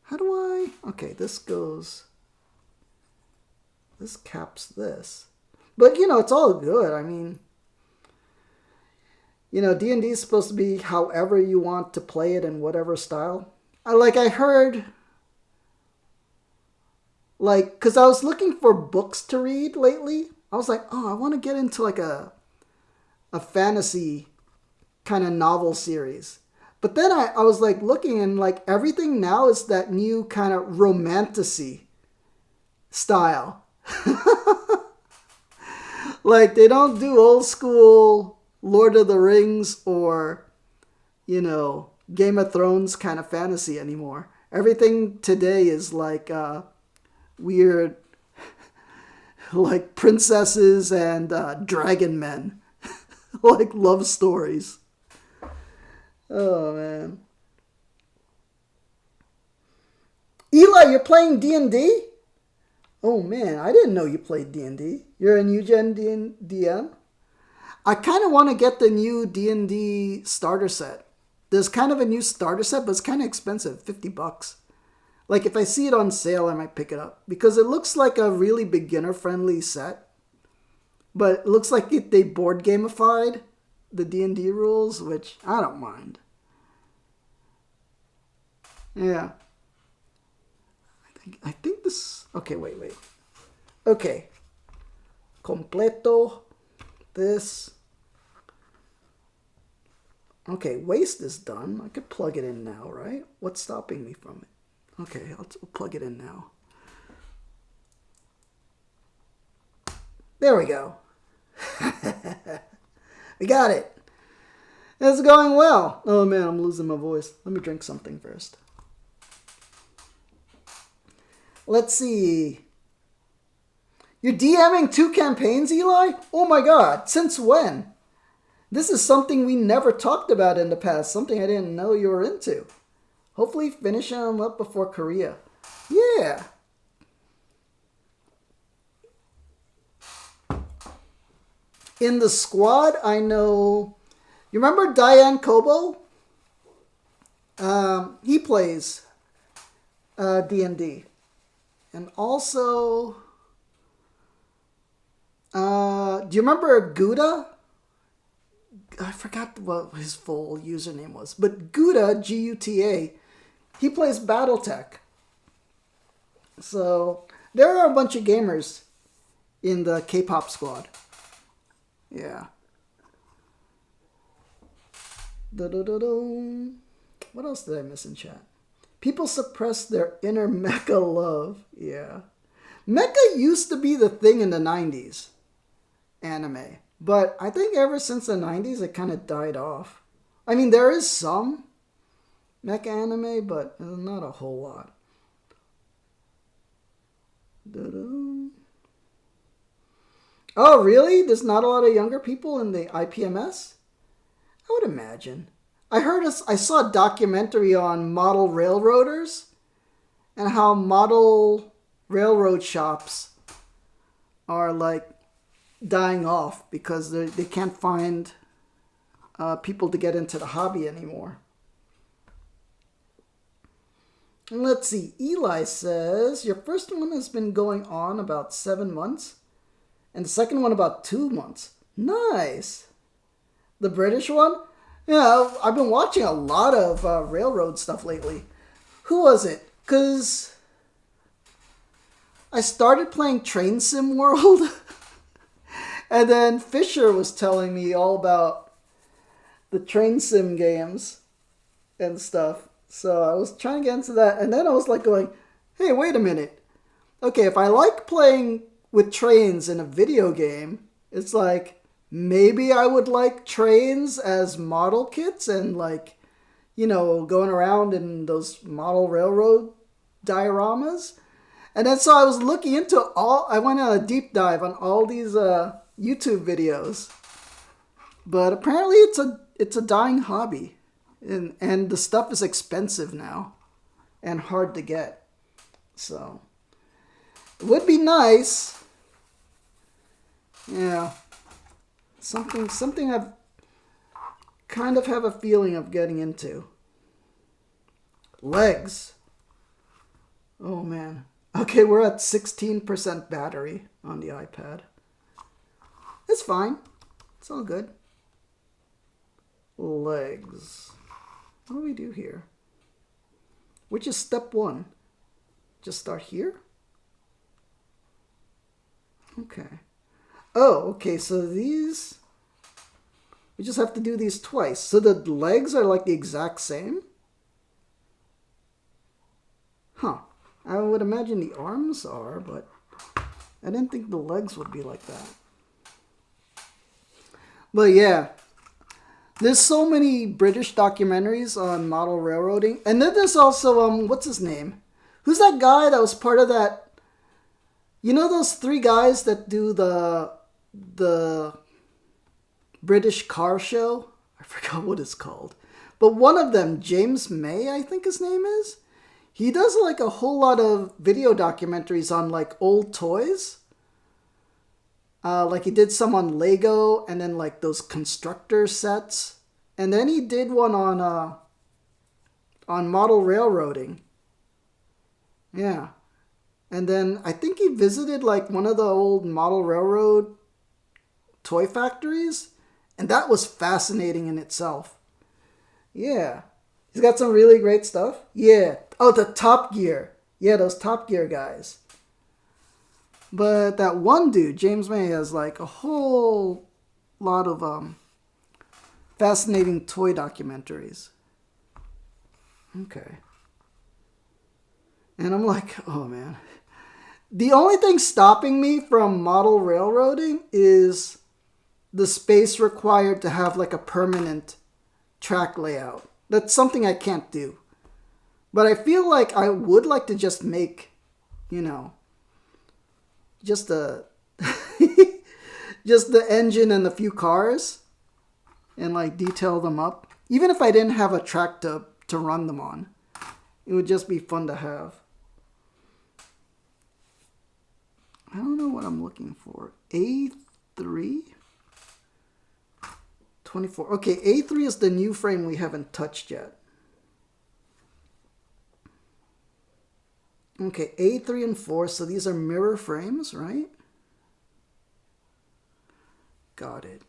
How do I... Okay, this caps this. But, you know, it's all good. I mean... You know, D&D is supposed to be however you want to play it in whatever style. I heard, like, because I was looking for books to read lately. I was like, oh, I want to get into, like, a fantasy kind of novel series. But then I was, like, looking, and, like, everything now is that new kind of romantasy style. Like, they don't do old school Lord of the Rings or, you know, Game of Thrones kind of fantasy anymore. Everything today is like weird, like princesses and dragon men, like love stories. Oh, man. Eli, you're playing D&D? Oh, man, I didn't know you played D&D. You're a new gen DM? I kind of want to get the new D&D starter set. There's kind of a new starter set, but it's kind of expensive, $50. Like, if I see it on sale, I might pick it up. Because it looks like a really beginner-friendly set. But it looks like they board gamified the D&D rules, which I don't mind. Yeah. I think this... Okay, wait. Okay. Completo. This. Okay, waste is done. I could plug it in now, right? What's stopping me from it? Okay, I'll plug it in now. There we go. We got it. It's going well. Oh man, I'm losing my voice. Let me drink something first. Let's see. You're DMing 2 campaigns, Eli? Oh my god, since when? This is something we never talked about in the past, something I didn't know you were into. Hopefully finishing them up before Korea. Yeah. In the squad, I know... You remember Diane Kobo? He plays D&D. And also... do you remember Gouda? I forgot what his full username was. But Gouda, G-U-T-A, he plays Battletech. So, there are a bunch of gamers in the K-pop squad. Yeah. Da-da-da-da. What else did I miss in chat? People suppress their inner mecha love. Yeah. Mecha used to be the thing in the 90s. Anime. But I think ever since the 90s, it kind of died off. I mean, there is some mecha anime, but not a whole lot. Da-da. Oh, really? There's not a lot of younger people in the IPMS? I would imagine. I saw a documentary on model railroaders and how model railroad shops are like dying off because they can't find people to get into the hobby anymore. And let's see. Eli says, your first one has been going on about 7 months and the second one about 2 months. Nice. The British one? Yeah, I've been watching a lot of railroad stuff lately. Who was it? Because I started playing Train Sim World. And then Fisher was telling me all about the Train Sim games and stuff. So I was trying to get into that. And then I was like going, hey, wait a minute. Okay, if I like playing with trains in a video game, it's like maybe I would like trains as model kits and like, you know, going around in those model railroad dioramas. And then so I was looking into I went on a deep dive on all these YouTube videos. But apparently it's a dying hobby. And the stuff is expensive now and hard to get. So it would be nice. Yeah. Something I've kind of have a feeling of getting into. Legs. Oh man. Okay, we're at 16% battery on the iPad. It's fine. It's all good. Legs. What do we do here? Which is step 1? Just start here? Okay. Oh, okay, so these... We just have to do these twice. So the legs are like the exact same? Huh. I would imagine the arms are, but I didn't think the legs would be like that. But yeah. There's so many British documentaries on model railroading. And then there's also, what's his name? Who's that guy that was part of that? You know those 3 guys that do the British car show? I forgot what it's called. But one of them, James May, I think his name is. He does like a whole lot of video documentaries on like old toys. Like he did some on Lego and then like those constructor sets. And then he did one on model railroading. Yeah. And then I think he visited like one of the old model railroad toy factories. And that was fascinating in itself. Yeah. He's got some really great stuff. Yeah. Oh, the Top Gear. Yeah, those Top Gear guys. But that one dude, James May, has like a whole lot of fascinating toy documentaries. Okay. And I'm like, oh man. The only thing stopping me from model railroading is the space required to have like a permanent track layout. That's something I can't do. But I feel like I would like to just make, you know, just the just the engine and a few cars and like detail them up. Even if I didn't have a track to run them on, it would just be fun to have. I don't know what I'm looking for. A3? 24. Okay, A3 is the new frame we haven't touched yet. Okay, A3 and 4, so these are mirror frames, right? Got it.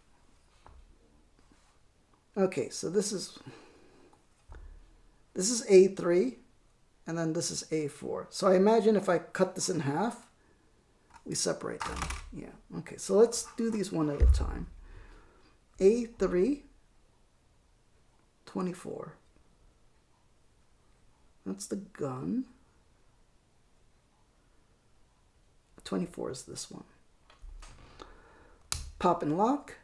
Okay, so this is A3, and then this is A4. So I imagine if I cut this in half, we separate them. Yeah, okay, so let's do these one at a time. A3, 24. That's the gun. 24 is this one. Pop and lock.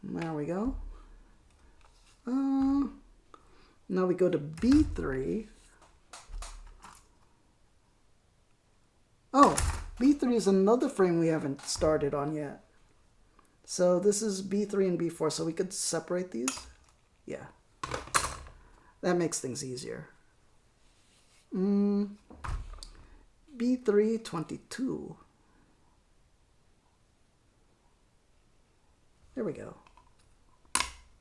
There we go. Now we go to B3. Oh, B3 is another frame we haven't started on yet. So this is B3 and B4, so we could separate these? Yeah. That makes things easier. B3, 22. There we go.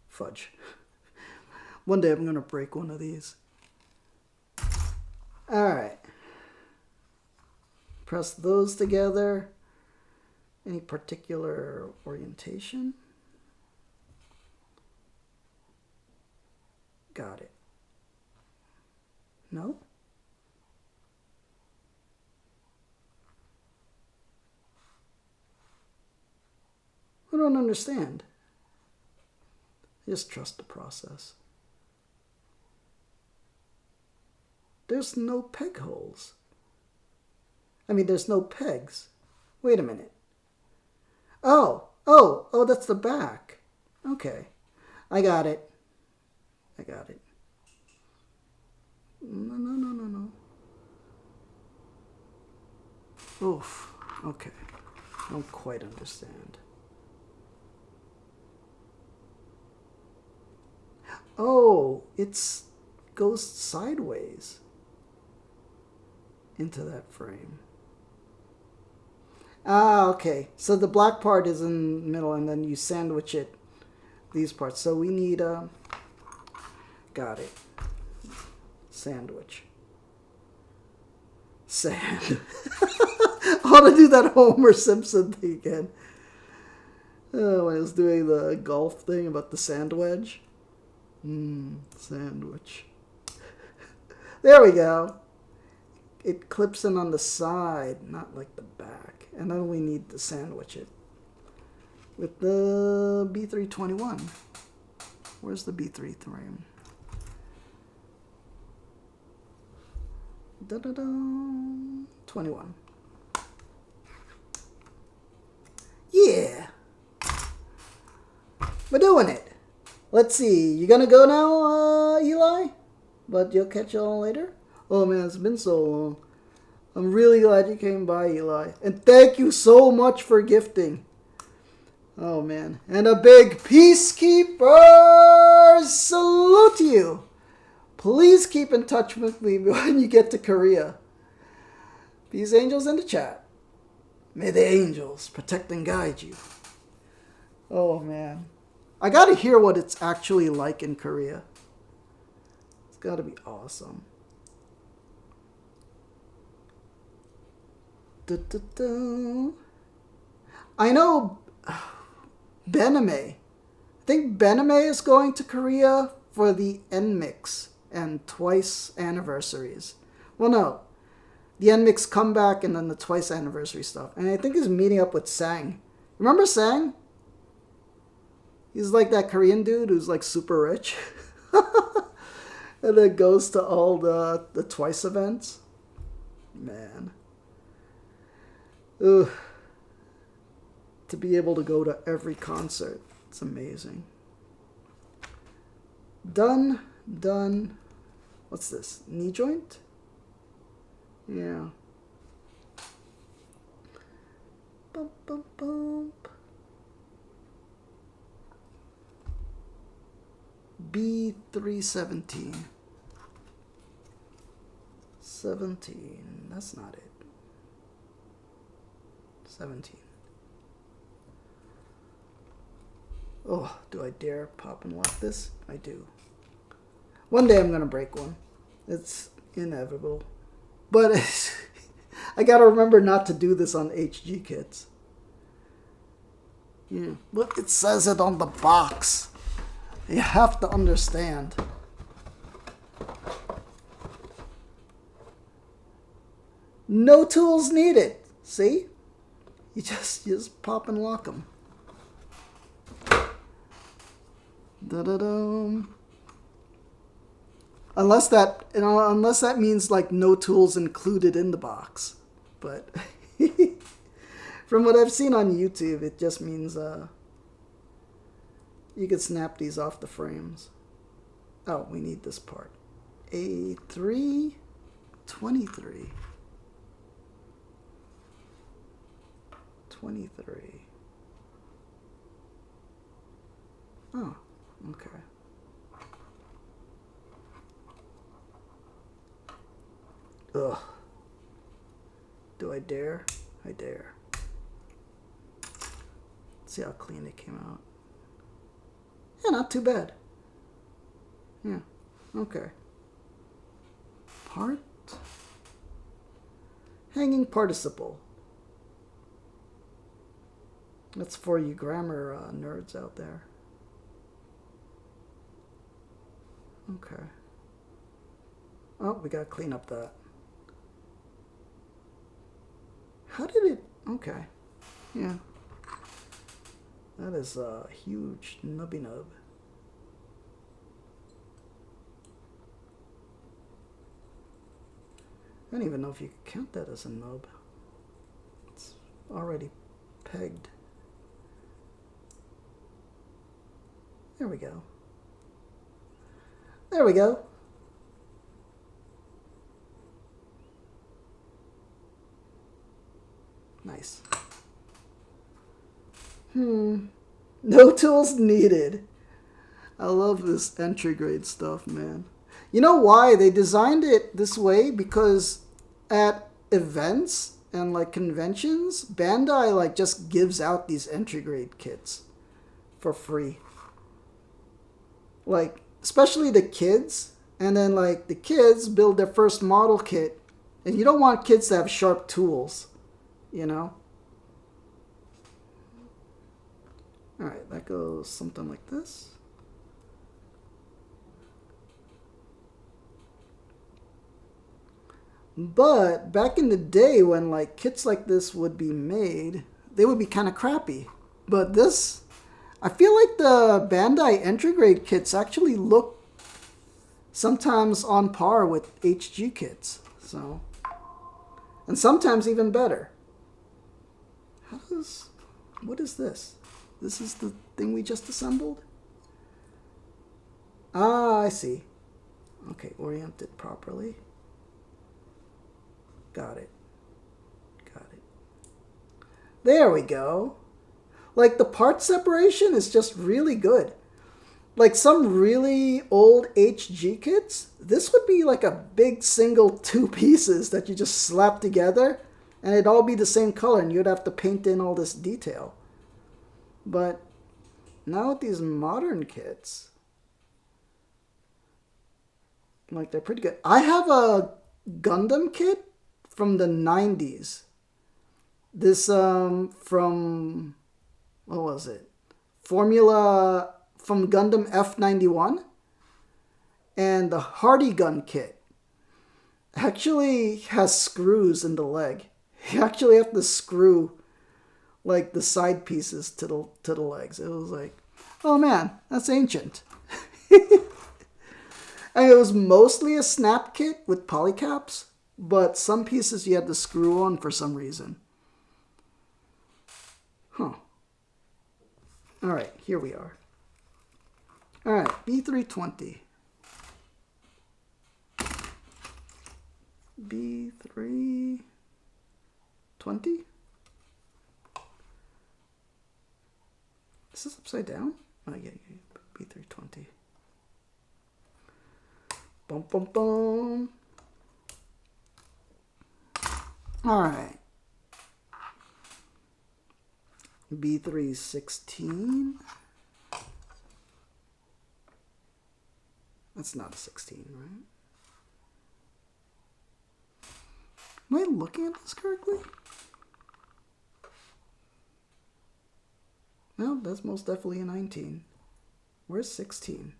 Fudge. One day I'm going to break one of these. Alright. Press those together. Any particular orientation? Got it. No? I don't understand. I just trust the process. There's no peg holes. I mean, there's no pegs. Wait a minute. Oh, that's the back. Okay. I got it. No. Oof. Okay. I don't quite understand. Oh, it goes sideways into that frame. Ah, okay. So the black part is in the middle, and then you sandwich it, these parts. So we need got it. Sandwich. Sand. I want to do that Homer Simpson thing again. Oh, when I was doing the golf thing about the sand wedge. Sandwich. There we go. It clips in on the side, not like the back. And then we need to sandwich it with the B321. Where's the B3 frame? Da-da-da. 21. Yeah. We're doing it. Let's see. You gonna go now, Eli? But you'll catch you all later? Oh man, it's been so long. I'm really glad you came by, Eli. And thank you so much for gifting. Oh man. And a big Peacekeeper salute to you. Please keep in touch with me when you get to Korea. Peace angels in the chat. May the angels protect and guide you. Oh man. I gotta hear what it's actually like in Korea. It's gotta be awesome. I know Bename. I think Bename is going to Korea for the NMIX and twice anniversaries. Well, no. The NMIX comeback and then the twice anniversary stuff. And I think he's meeting up with Sang. Remember Sang? He's like that Korean dude who's like super rich. And then goes to all the twice events. Man. Ugh. To be able to go to every concert. It's amazing. Done. What's this? Knee joint? Yeah. Bump, bump, bump. B317. 17. That's not it. 17. Oh, do I dare pop and lock this? I do. One day I'm going to break one. It's inevitable. But I got to remember not to do this on HG kits. Yeah, but it says it on the box. You have to understand. No tools needed. See? You just pop and lock them. Da-da-dum. Unless that means like no tools included in the box. But from what I've seen on YouTube, it just means you could snap these off the frames. Oh, we need this part. A3, 23. 23. Oh, okay. Ugh. Do I dare? I dare. Let's see how clean it came out. Yeah, not too bad. Yeah, okay. Part. Hanging participle. That's for you grammar nerds out there. Okay. Oh, we gotta clean up that. How did it... Okay. Yeah. That is a huge nubby nub. I don't even know if you could count that as a nub. It's already pegged. There we go. There we go. Nice. No tools needed. I love this entry grade stuff, man. You know why they designed it this way? Because at events and like conventions, Bandai like just gives out these entry grade kits for free. Like, especially the kids, and then like the kids build their first model kit, and you don't want kids to have sharp tools, you know? Alright, that goes something like this. But back in the day when like kits like this would be made, they would be kind of crappy. But this, I feel like the Bandai entry grade kits actually look sometimes on par with HG kits. So, and sometimes even better. What is this? This is the thing we just assembled? Ah, I see. Okay, oriented properly. Got it. Got it. There we go. Like, the part separation is just really good. Like, some really old HG kits, this would be like a big single 2 pieces that you just slap together, and it'd all be the same color, and you'd have to paint in all this detail. But now with these modern kits, like, they're pretty good. I have a Gundam kit from the 90s. This from, what was it? Formula from Gundam F91. And the Hardy Gun kit actually has screws in the leg. You actually have to screw like the side pieces to the legs. It was like, oh man, that's ancient. And it was mostly a snap kit with polycaps, but some pieces you had to screw on for some reason. Huh. Alright, here we are. Alright, B320. B320? Is this upside down? Oh, yeah, B320. Bum, bum, bum. All right. B316. That's not a 16, right? Am I looking at this correctly? No, that's most definitely a 19. Where's 16?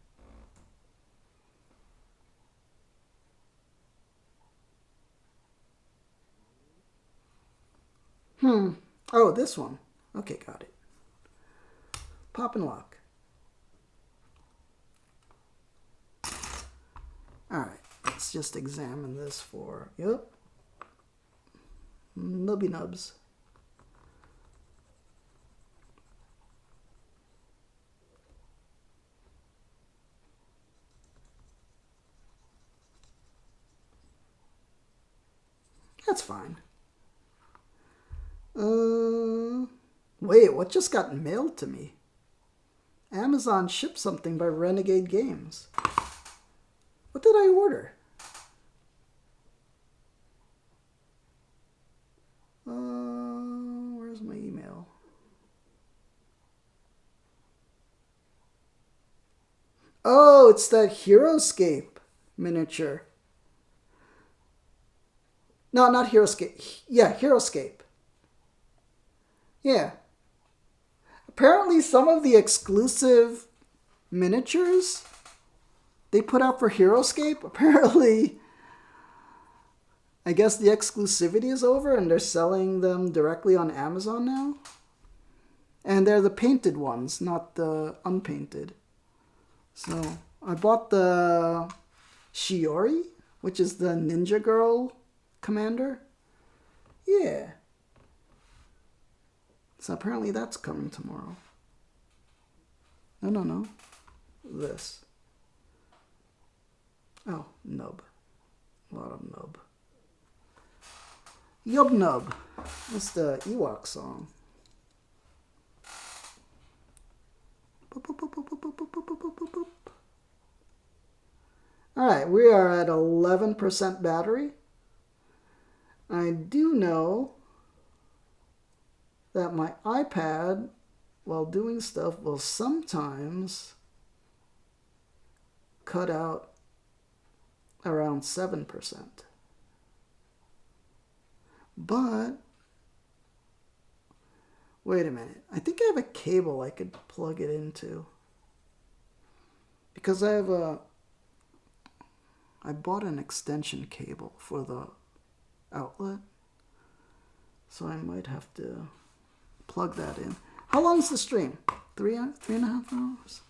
Oh, this one. Okay, got it. Pop and lock. Alright, let's just examine this for... Yep. Nubby nubs. That's fine. Wait, what just got mailed to me? Amazon shipped something by Renegade Games. What did I order? Where's my email? Oh, it's that Heroescape miniature. No, not Heroescape. Yeah, Heroescape. Yeah. Apparently some of the exclusive miniatures they put out for Heroescape, apparently, I guess the exclusivity is over and they're selling them directly on Amazon now. And they're the painted ones, not the unpainted. So I bought the Shiori, which is the Ninja Girl commander. Yeah. So apparently that's coming tomorrow. No. This. Oh, nub. A lot of nub. Yub Nub. That's the Ewok song. Alright, we are at 11% battery. I do know that my iPad, while doing stuff, will sometimes cut out around 7%. But, wait a minute. I think I have a cable I could plug it into. Because I bought an extension cable for the outlet. So I might have to plug that in. How long is the stream? 3.5 hours?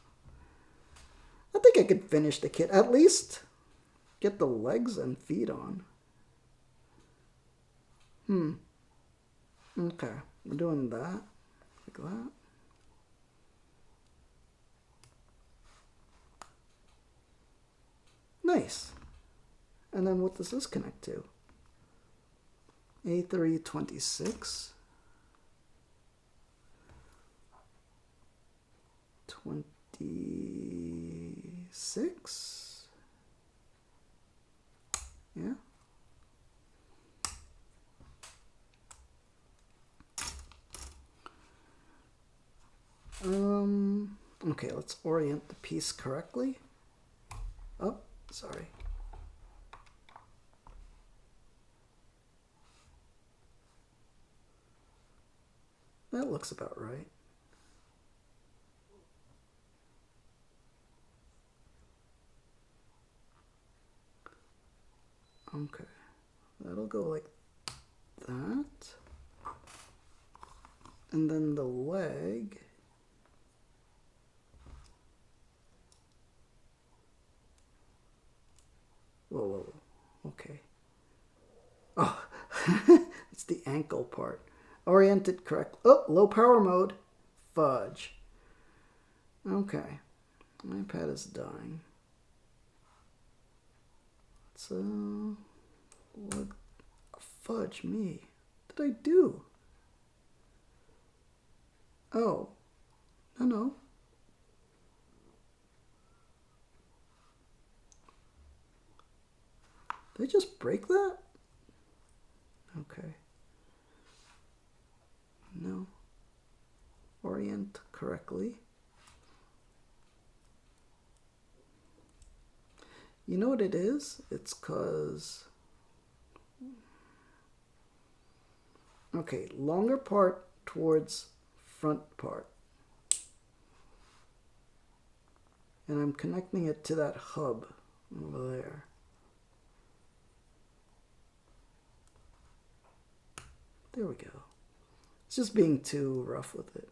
I think I could finish the kit. At least get the legs and feet on. Okay, we're doing that. Like that. Nice. And then what does this connect to? A326. 26. Yeah. Okay, let's orient the piece correctly. Oh, sorry. That looks about right. Okay, that'll go like that. And then the leg. Whoa, okay. Oh, it's the ankle part. Oriented correct. Oh, low power mode. Fudge. Okay. My iPad is dying. Let's, look. Fudge me. What did I do? Oh. No. Did I just break that? Okay. No. Orient correctly. You know what it is? It's cause... Okay, longer part towards front part. And I'm connecting it to that hub over there. There we go. It's just being too rough with it.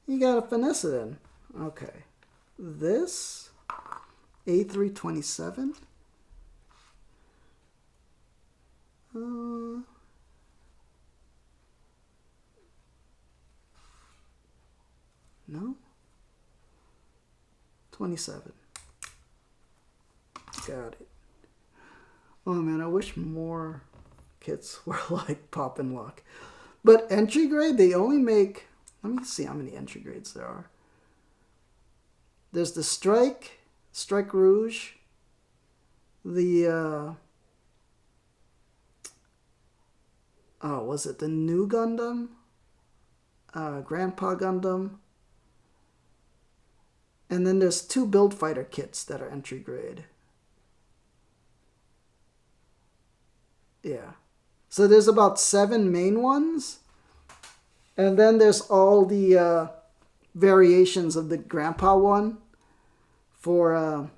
You gotta finesse it in. Okay. This A327. No? 27. Got it. Oh man, I wish more kits were like Pop and Lock. But entry grade, they only make... Let me see how many entry grades there are. There's the Strike Rouge, the... oh, was it the new Gundam? Grandpa Gundam. And then there's 2 build fighter kits that are entry grade. Yeah. So there's about 7 main ones. And then there's all the variations of the Grandpa one for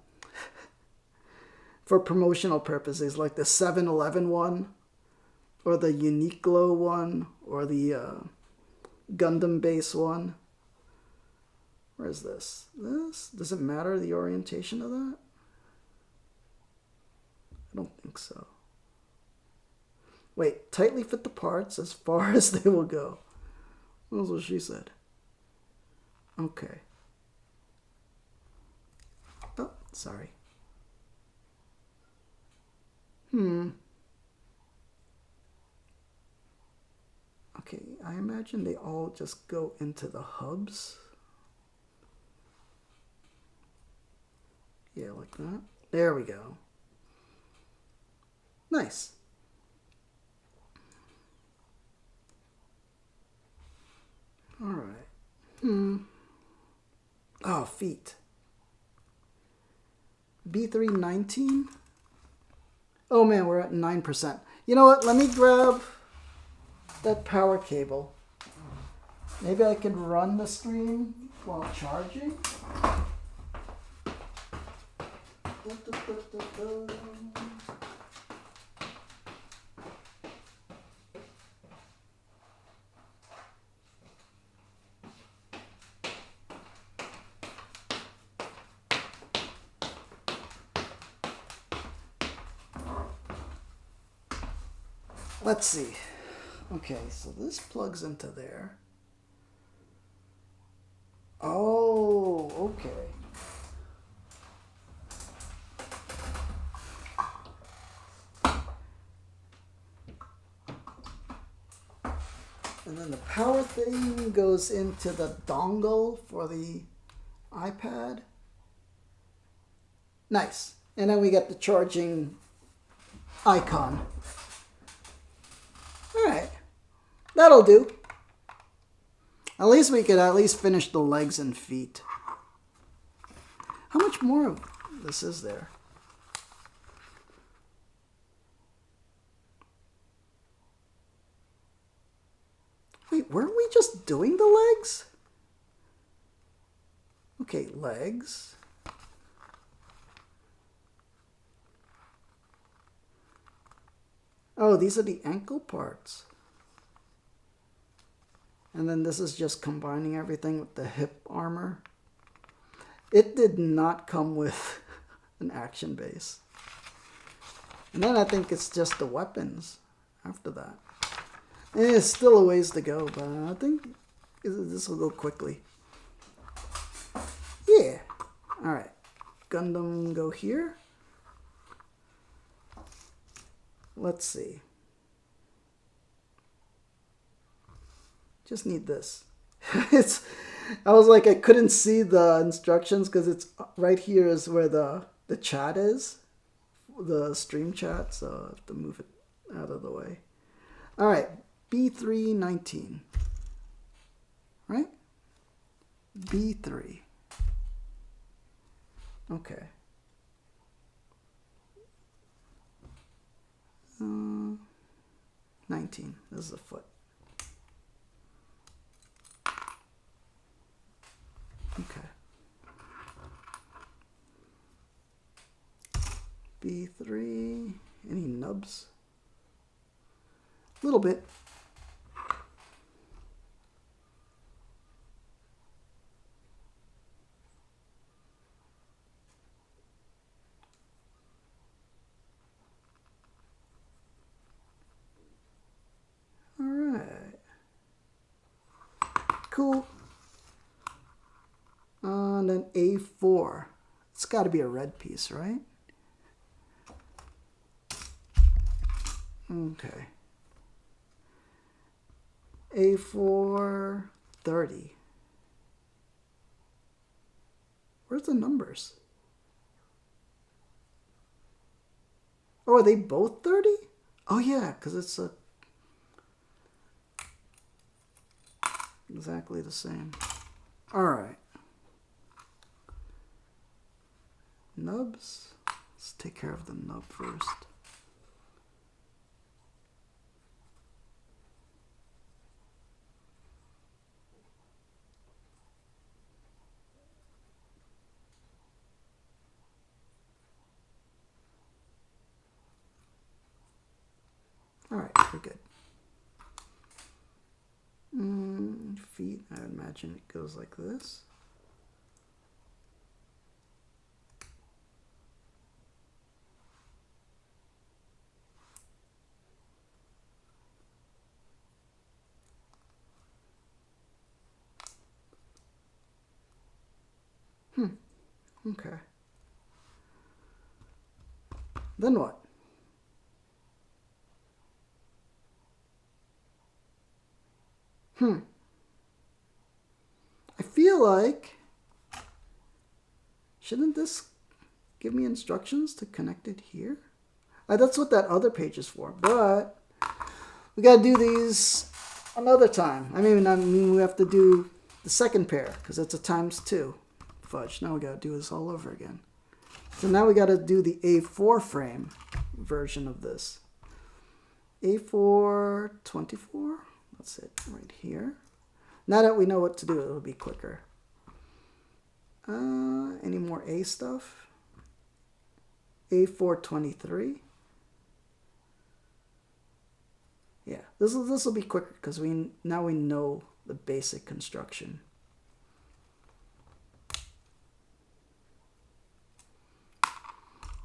promotional purposes, like the 7-Eleven one, or the Unique Glow one, or the Gundam base one. Where is this? Does it matter the orientation of that? I don't think so. Wait, tightly fit the parts as far as they will go. That's what she said. Okay. Oh, sorry. Okay, I imagine they all just go into the hubs. Yeah, like that. There we go. Nice. All right. Oh, feet. B319. Oh man, we're at 9%. You know what? Let me grab that power cable. Maybe I can run the stream while charging. Let's see. Okay, so this plugs into there. Oh, okay. And then the power thing goes into the dongle for the iPad. Nice. And then we get the charging icon. Alright. That'll do. At least we could at least finish the legs and feet. How much more of this is there? Wait, weren't we just doing the legs? Okay, legs. Oh, these are the ankle parts. And then this is just combining everything with the hip armor. It did not come with an action base. And then I think it's just the weapons after that. And it's still a ways to go, but I think this will go quickly. Yeah. Alright. Gundam go here. Let's see. Just need this. I was like, I couldn't see the instructions because it's right here is where the chat is. The stream chat, so I have to move it out of the way. Alright, B319. Right? B3. Okay. 19. This is a foot. Okay. B3. Any nubs? A little bit. Cool. And then A4. It's got to be a red piece, right? Okay. A4 30. Where's the numbers? Oh, are they both 30? Oh yeah, because it's exactly the same. Alright. Nubs. Let's take care of the nub first. Alright, we're good. Feet, I imagine it goes like this. Okay. Then what? I feel like, shouldn't this give me instructions to connect it here? That's what that other page is for, but we gotta do these another time. I mean we have to do the second pair because it's a ×2. Fudge, now we gotta do this all over again. So now we gotta do the A4 frame version of this. A4 24, that's it right here. Now that we know what to do, it'll be quicker. Any more A stuff? A4 23. Yeah, this will be quicker because now we know the basic construction.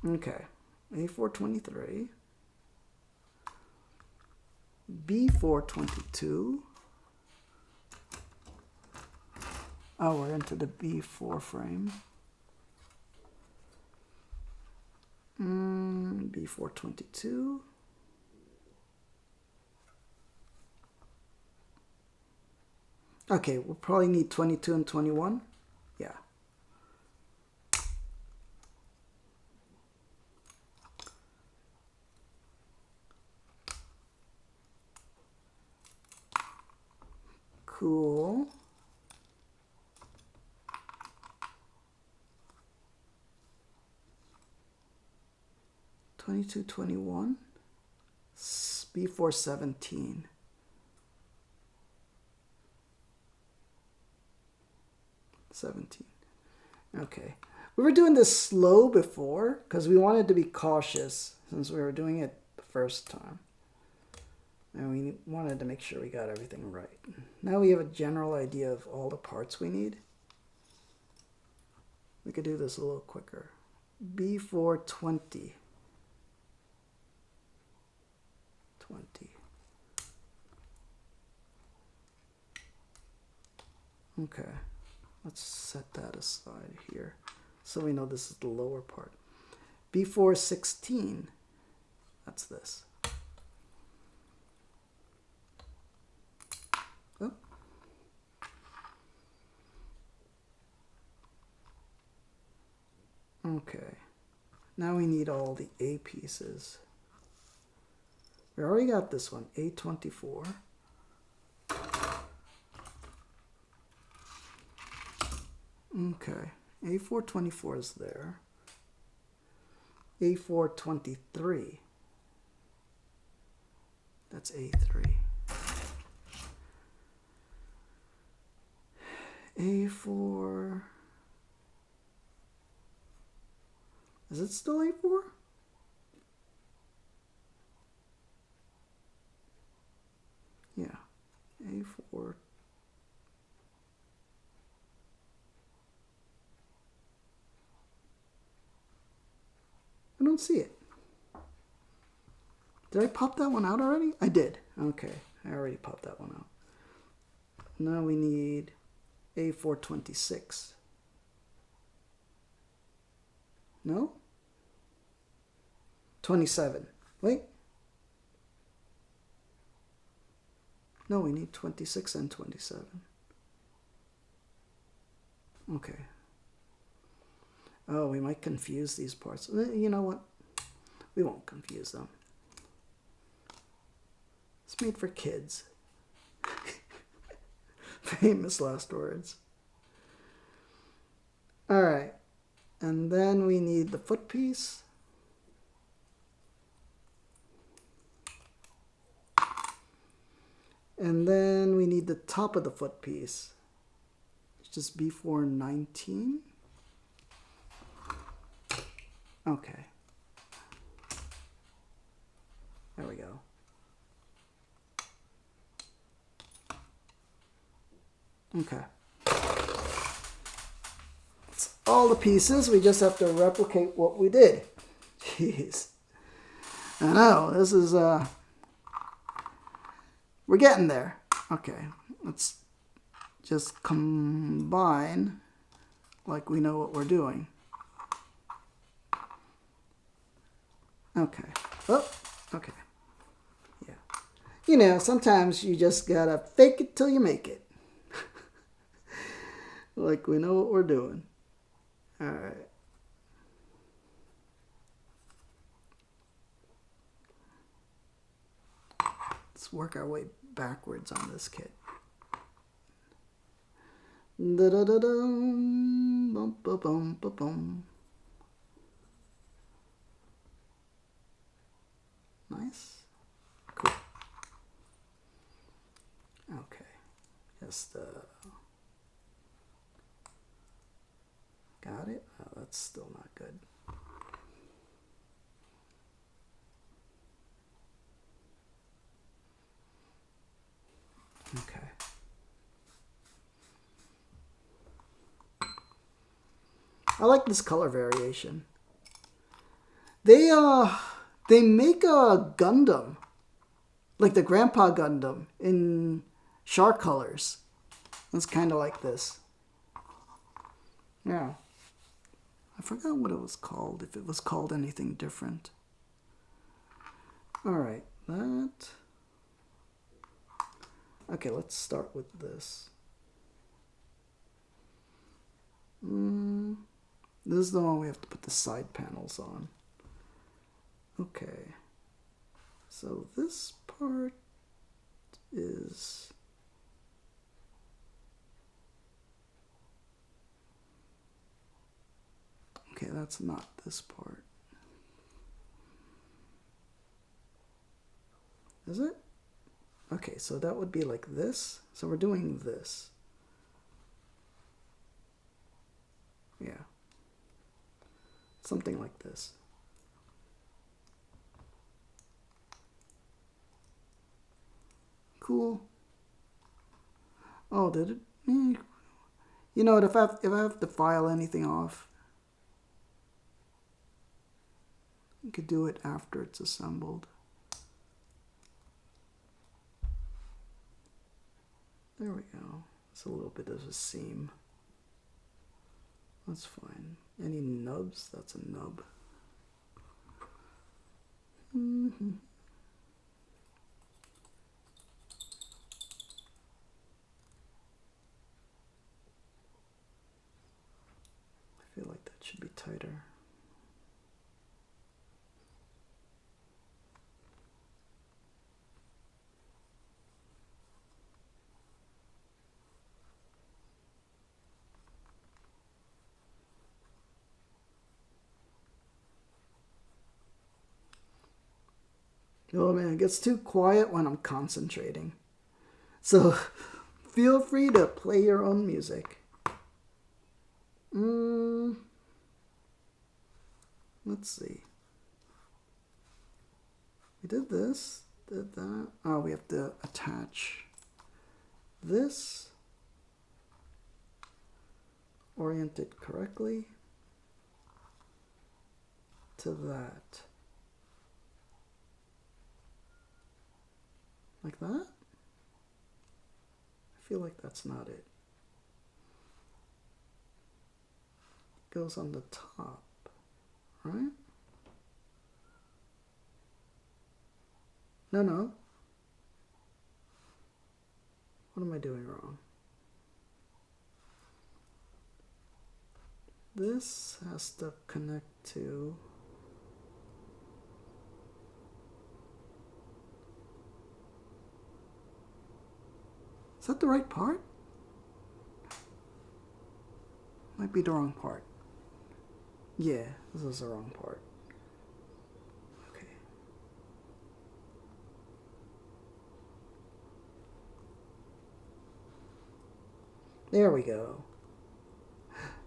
Okay, A4 23. B4 22. Oh, we're into the B4 frame. B4 22. Okay, we'll probably need 22 and 21. Yeah. Cool. '22, 21. B4 17. Okay. We were doing this slow before because we wanted to be cautious since we were doing it the first time. And we wanted to make sure we got everything right. Now we have a general idea of all the parts we need. We could do this a little quicker. B4 20. 20. Okay. Let's set that aside here so we know this is the lower part. B4 16. That's this. Oh. Okay. Now we need all the A pieces. We already got this one, A24. Okay, A424 is there. A423. That's A3. A4. Is it still A4? Yeah, A4. I don't see it. Did I pop that one out already? I did. Okay, I already popped that one out. Now we need A426. No? 27. Wait. No, we need 26 and 27. Okay. Oh, we might confuse these parts. You know what? We won't confuse them. It's made for kids. Famous last words. Alright. And then we need the foot piece. And then we need the top of the foot piece. It's just B419. Okay. There we go. Okay. That's all the pieces. We just have to replicate what we did. Jeez. I know, this is, we're getting there. Okay, let's just combine like we know what we're doing. Okay. Oh, okay. Yeah. You know, sometimes you just gotta fake it till you make it. Like we know what we're doing. All right. Let's work our way backwards on this kit. Da da da dum, bum bum bum bum bum. Nice. Cool. Okay. Just got it. Oh, that's still not good. Okay. I like this color variation. They make a Gundam, like the Grandpa Gundam, in shark colors. It's kind of like this. Yeah. I forgot what it was called, if it was called anything different. Alright, that. Okay, let's start with this. This is the one we have to put the side panels on. Okay. So this part is... Okay, that's not this part. Is it? Okay, so that would be like this. So we're doing this. Yeah. Something like this. Cool. Oh, did it? You know what, if I have to file anything off, you could do it after it's assembled. There we go. It's a little bit of a seam. That's fine. Any nubs? That's a nub. I feel like that should be tighter. Oh man, it gets too quiet when I'm concentrating. So feel free to play your own music. Let's see. We did this, did that. Oh, we have to attach this. Orient it correctly to that. Like that? I feel like that's not it. It goes on the top, right? No. What am I doing wrong? This has to connect to... Is that the right part? Might be the wrong part. Yeah, this is the wrong part. Okay. There we go.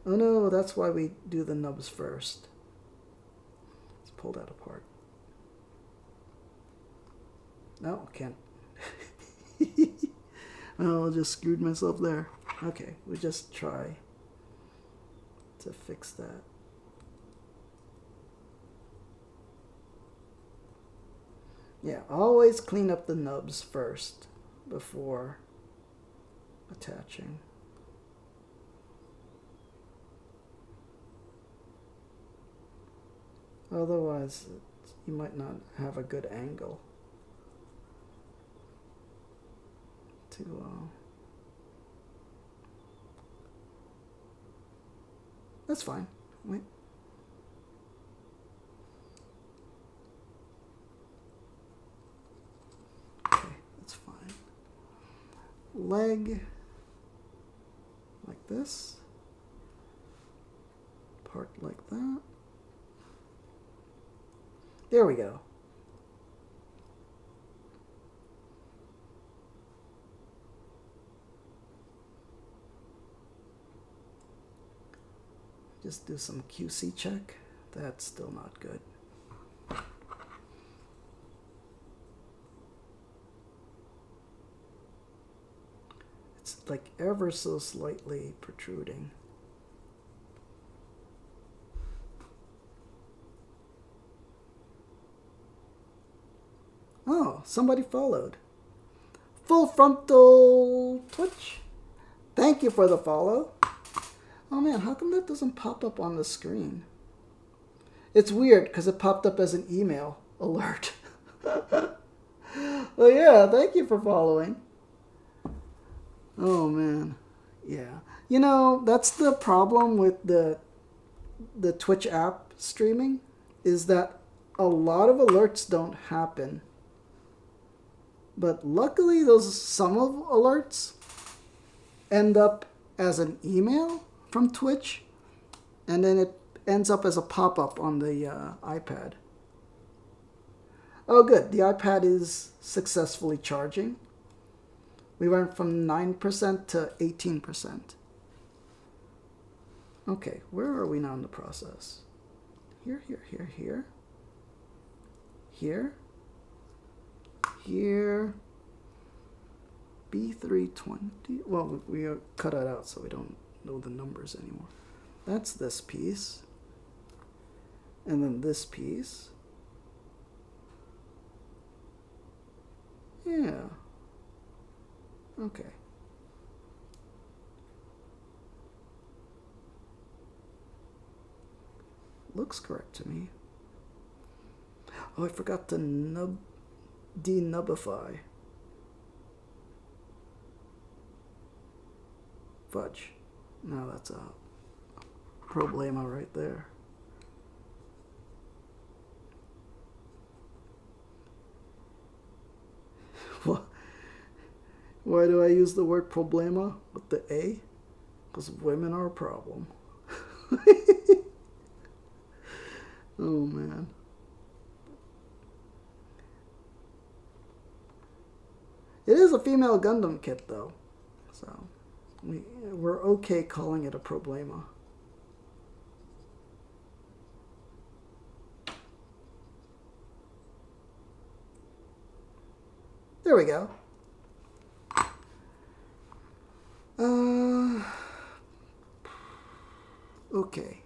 Oh no, that's why we do the nubs first. Let's pull that apart. No, can't. Oh, I just screwed myself there. Okay, we just try to fix that. Yeah, always clean up the nubs first before attaching. Otherwise, you might not have a good angle to that's fine. Wait. Okay, that's fine. Leg like this. Part like that. There we go. Just do some QC check. That's still not good. It's like ever so slightly protruding. Oh, somebody followed. Full frontal Twitch. Thank you for the follow. Oh man, how come that doesn't pop up on the screen? It's weird because it popped up as an email alert. Well, yeah, thank you for following. Oh man, yeah. You know, that's the problem with the Twitch app streaming, is that a lot of alerts don't happen. But luckily, some of alerts end up as an email from Twitch, and then it ends up as a pop-up on the iPad. Oh good, the iPad is successfully charging. We went from 9% to 18%. Okay, where are we now in the process? Here, here, here, here. Here. Here. B320. Well, we cut it out so we don't know the numbers anymore. That's this piece. And then this piece. Yeah. Okay. Looks correct to me. Oh, I forgot to denubify. Fudge. Now that's a problema right there. Why do I use the word problema with the A? Because women are a problem. Oh man. It is a female Gundam kit though, so we're okay calling it a problema. There we go. Okay.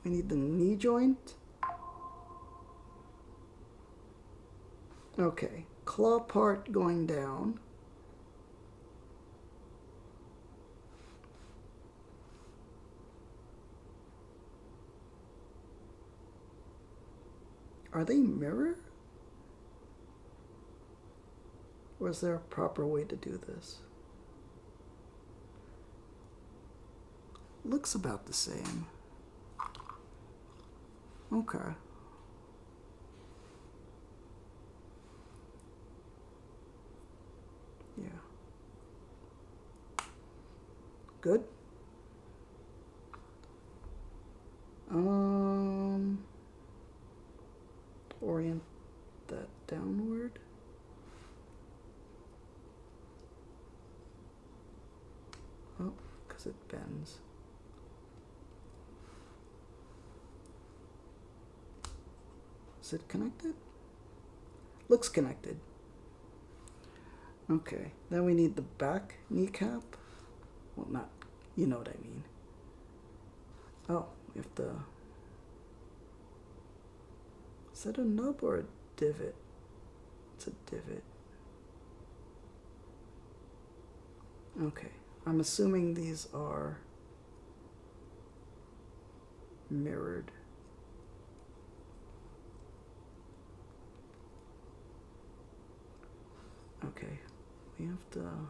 We need the knee joint. Okay. Claw part going down. Are they mirror? Or is there a proper way to do this? looks about the same. Okay. Yeah. Good. Orient that downward. Oh, because it bends. Is it connected? Looks connected. Okay, then we need the back kneecap. Well, not, you know what I mean. Oh, we have to... Is that a nub or a divot? It's a divot. Okay, I'm assuming these are mirrored. Okay, we have to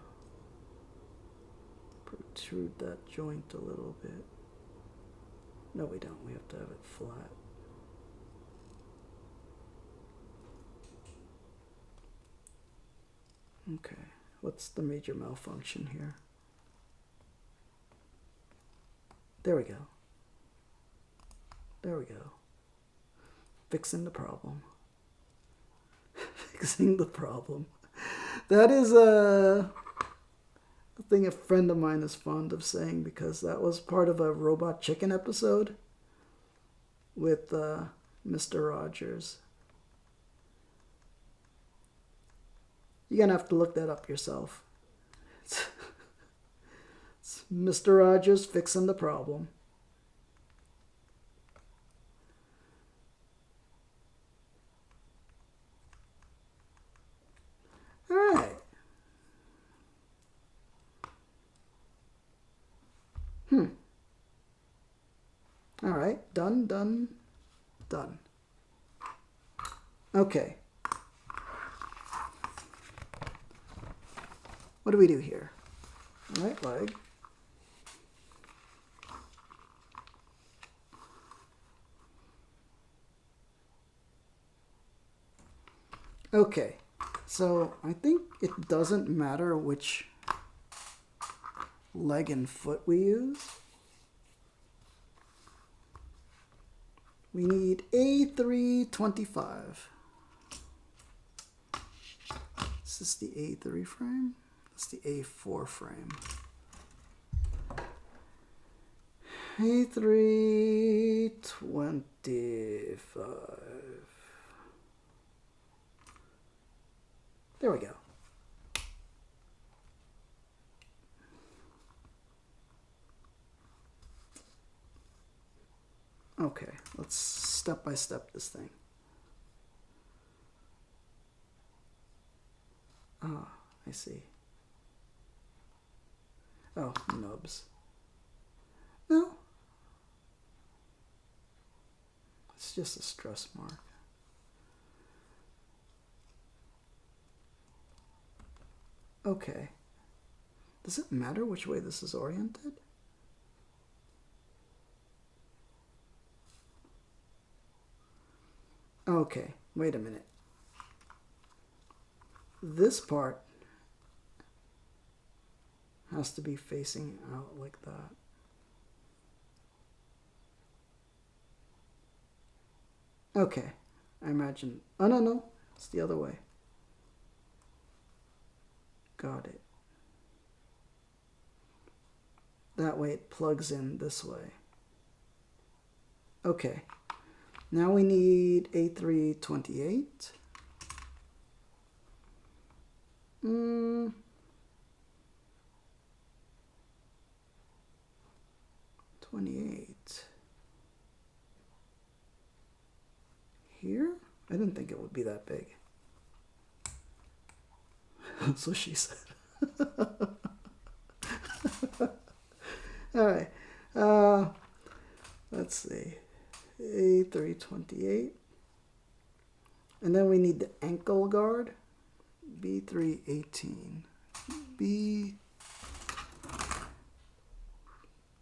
protrude that joint a little bit. No, we don't. We have to have it flat. Okay, what's the major malfunction here? There we go. There we go. Fixing the problem. Fixing the problem. That is a thing a friend of mine is fond of saying, because that was part of a Robot Chicken episode with Mr. Rogers. You're gonna have to look that up yourself. It's Mr. Rogers fixing the problem. All right. All right. Done, done, done. Okay. What do we do here? Right leg. Okay. So I think it doesn't matter which leg and foot we use. We need A325. Is this the A3 frame? That's the A4 frame. A325. There we go. Okay, let's step by step this thing. Ah, I see. Oh, nubs. No. It's just a stress mark. Okay. Does it matter which way this is oriented? Okay, wait a minute. This part has to be facing out like that. Okay, I imagine. Oh, no, no, it's the other way. Got it. That way it plugs in this way. Okay. Now we need A328. 28. Here? I didn't think it would be that big. That's what she said. All right. Let's see. A328. And then we need the ankle guard. B318.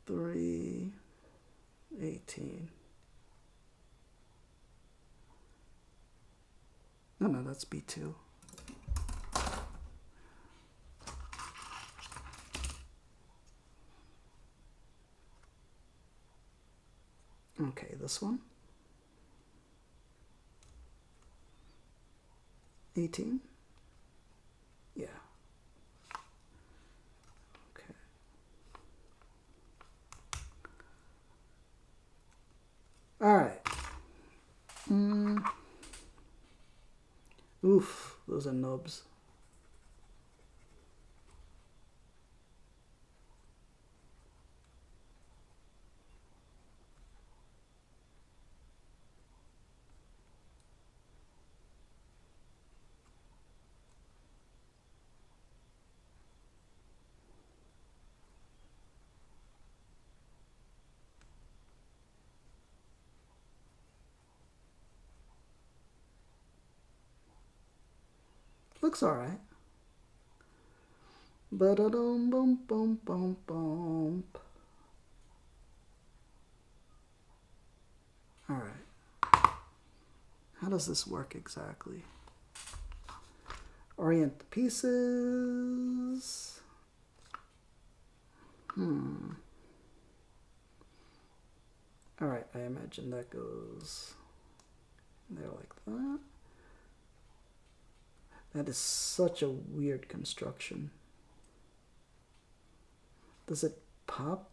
3, 18. No, that's B2. Okay, this one. 18. Yeah. Okay. All right. Oof, those are nubs. Looks all right. Ba-da-dum, bum, bum, bum, bum. All right. How does this work exactly? Orient the pieces. All right, I imagine that goes there like that. That is such a weird construction. Does it pop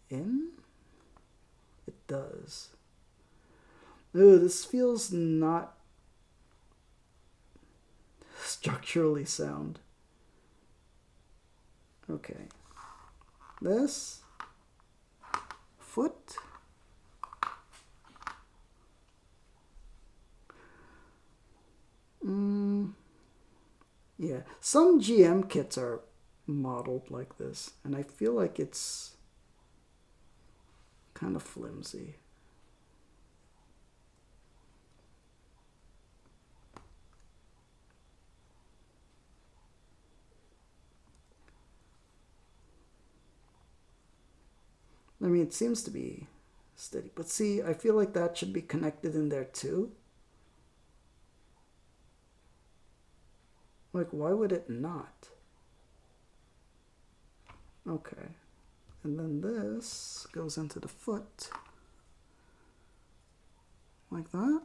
in? It does. Ooh, this feels not structurally sound. Okay. This foot. Yeah, some GM kits are modeled like this, and I feel like it's kind of flimsy. I mean, it seems to be steady, but see, I feel like that should be connected in there too. Like, why would it not? Okay. And then this goes into the foot. Like that.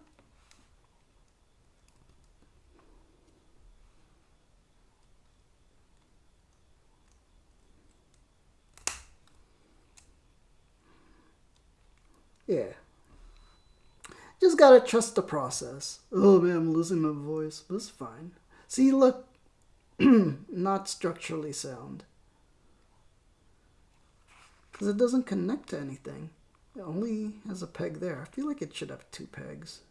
Yeah. Just gotta trust the process. Oh man, I'm losing my voice. But it's fine. See, look. Not structurally sound. Because it doesn't connect to anything. It only has a peg there. I feel like it should have 2 pegs.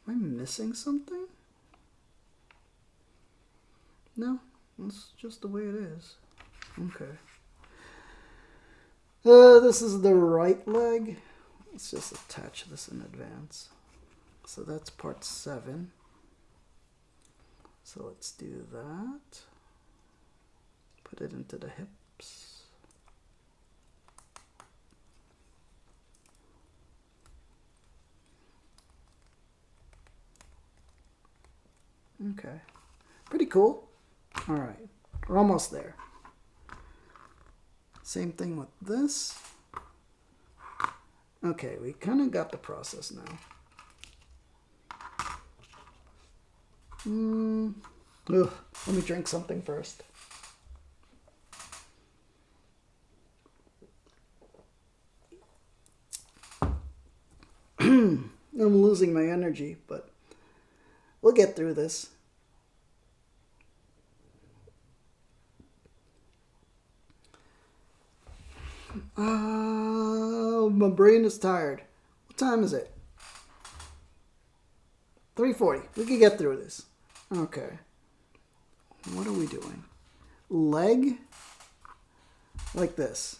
Am I missing something? No, that's just the way it is. Okay. This is the right leg. Let's just attach this in advance. So that's part 7. So let's do that. Put it into the hips. Okay. Pretty cool. All right. We're almost there. Same thing with this. Okay, we kind of got the process now. Ugh, let me drink something first. I'm losing my energy, but we'll get through this. My brain is tired. What time is it? 3:40. We can get through this. Okay. What are we doing? Leg? Like this.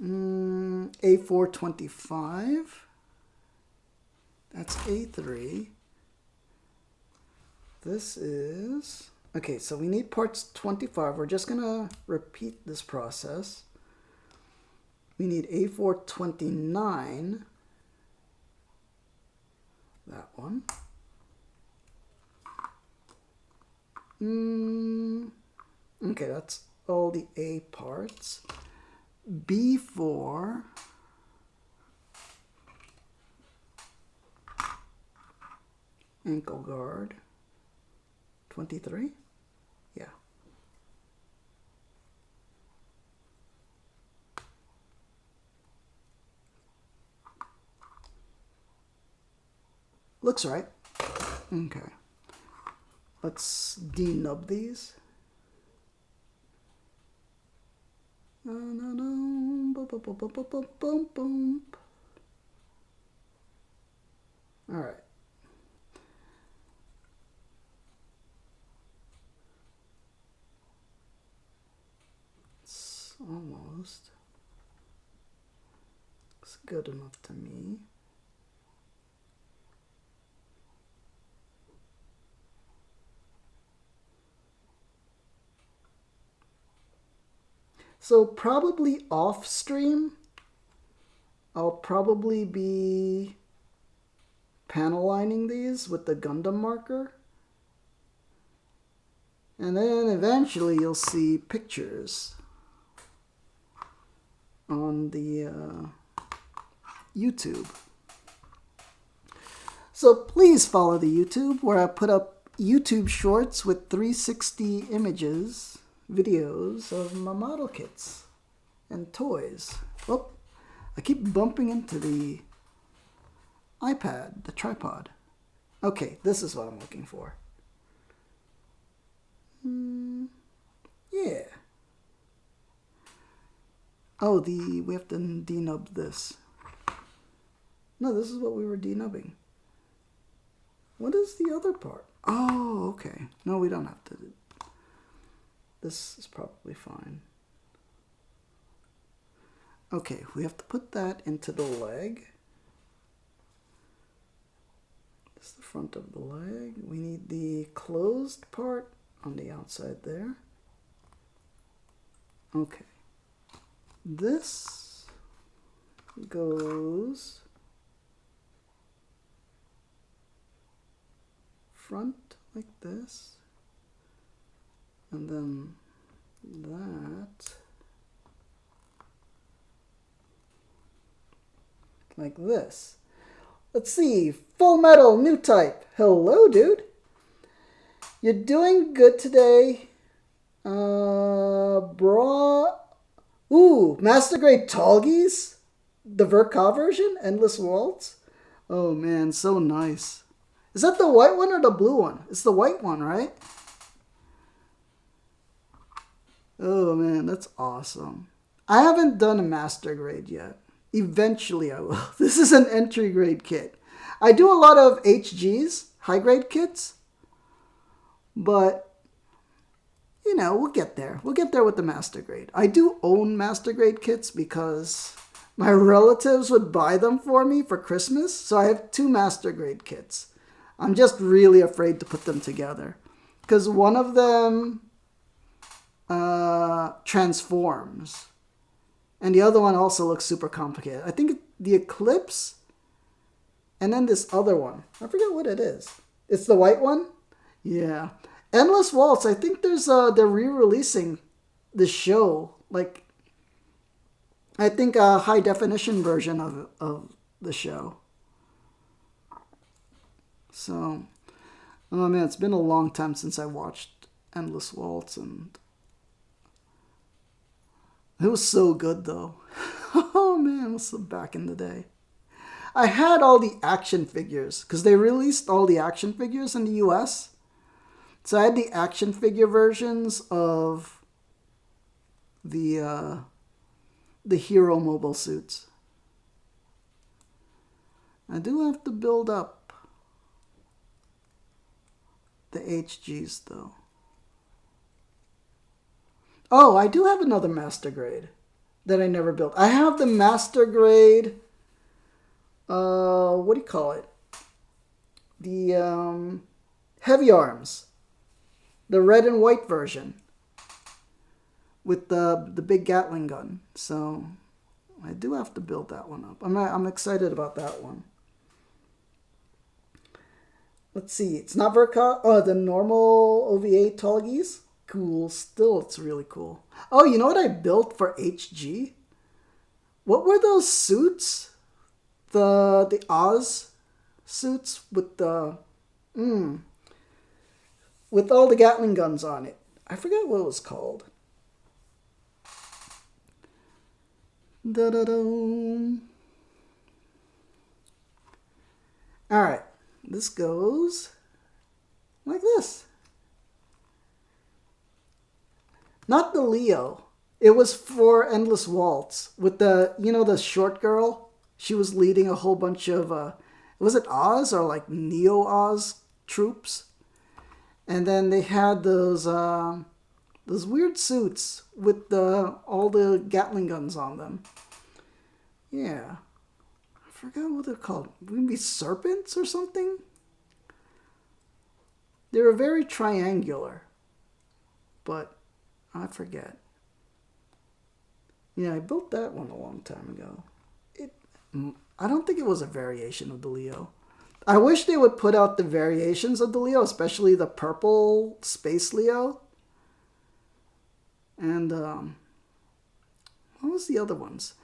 A425. That's A3. This is Okay, so we need parts 25. We're just going to repeat this process. We need A429. That one. Okay, that's all the A parts. B4. Ankle guard. 23? Yeah. Looks right. Okay. Let's denub these. All right. It's almost. Looks good enough to me. So probably off stream, I'll probably be panel lining these with the Gundam marker. And then eventually you'll see pictures on the YouTube. So please follow the YouTube where I put up YouTube shorts with 360 images, videos of my model kits and toys. Oh, I keep bumping into the iPad, the tripod. Okay, this is what I'm looking for. Yeah. Oh, we have to denub this. No, this is what we were denubbing. What is the other part? Oh, okay. No, we don't have to. This is probably fine. Okay, we have to put that into the leg. This is the front of the leg. We need the closed part on the outside there. Okay. This goes front like this, and then that like this. Let's see, Full Metal, new type. Hello, dude. You're doing good today. Bra. Ooh, Master Grade Tallgeese? The Verka version? Endless Waltz? Oh man, so nice. Is that the white one or the blue one? It's the white one, right? Oh man, that's awesome. I haven't done a Master Grade yet. Eventually I will. This is an entry grade kit. I do a lot of HGs, high grade kits. But you know, we'll get there. We'll get there with the Master Grade. I do own Master Grade kits because my relatives would buy them for me for Christmas. So I have 2 Master Grade kits. I'm just really afraid to put them together. Because one of them transforms. And the other one also looks super complicated. I think the Eclipse and then this other one. I forget what it is. It's the white one? Yeah. Endless Waltz, I think they're re-releasing the show. Like, I think a high definition version of the show. So, oh man, it's been a long time since I watched Endless Waltz, and it was so good though. Oh man, it was so back in the day. I had all the action figures because they released all the action figures in the US. So I had the action figure versions of the hero mobile suits. I do have to build up the HGs though. Oh, I do have another Master Grade that I never built. I have the Master Grade, what do you call it? The Heavy Arms. The red and white version. With the big Gatling gun. So I do have to build that one up. I'm excited about that one. Let's see. It's not Verka. Oh, the normal OVA Tallgeese. Cool. Still, it's really cool. Oh, you know what I built for HG? What were those suits? The Oz suits with the with all the Gatling guns on it. I forgot what it was called. Da-da-da. All right. This goes like this. Not the Leo. It was for Endless Waltz with the, you know, the short girl. She was leading a whole bunch of, was it Oz or like Neo-Oz troops? And then they had those weird suits with all the Gatling guns on them. Yeah. I forgot what they're called. Maybe serpents or something? They were very triangular. But I forget. Yeah, I built that one a long time ago. I don't think it was a variation of the Leo. I wish they would put out the variations of the Leo, especially the purple Space Leo. And, what was the other ones?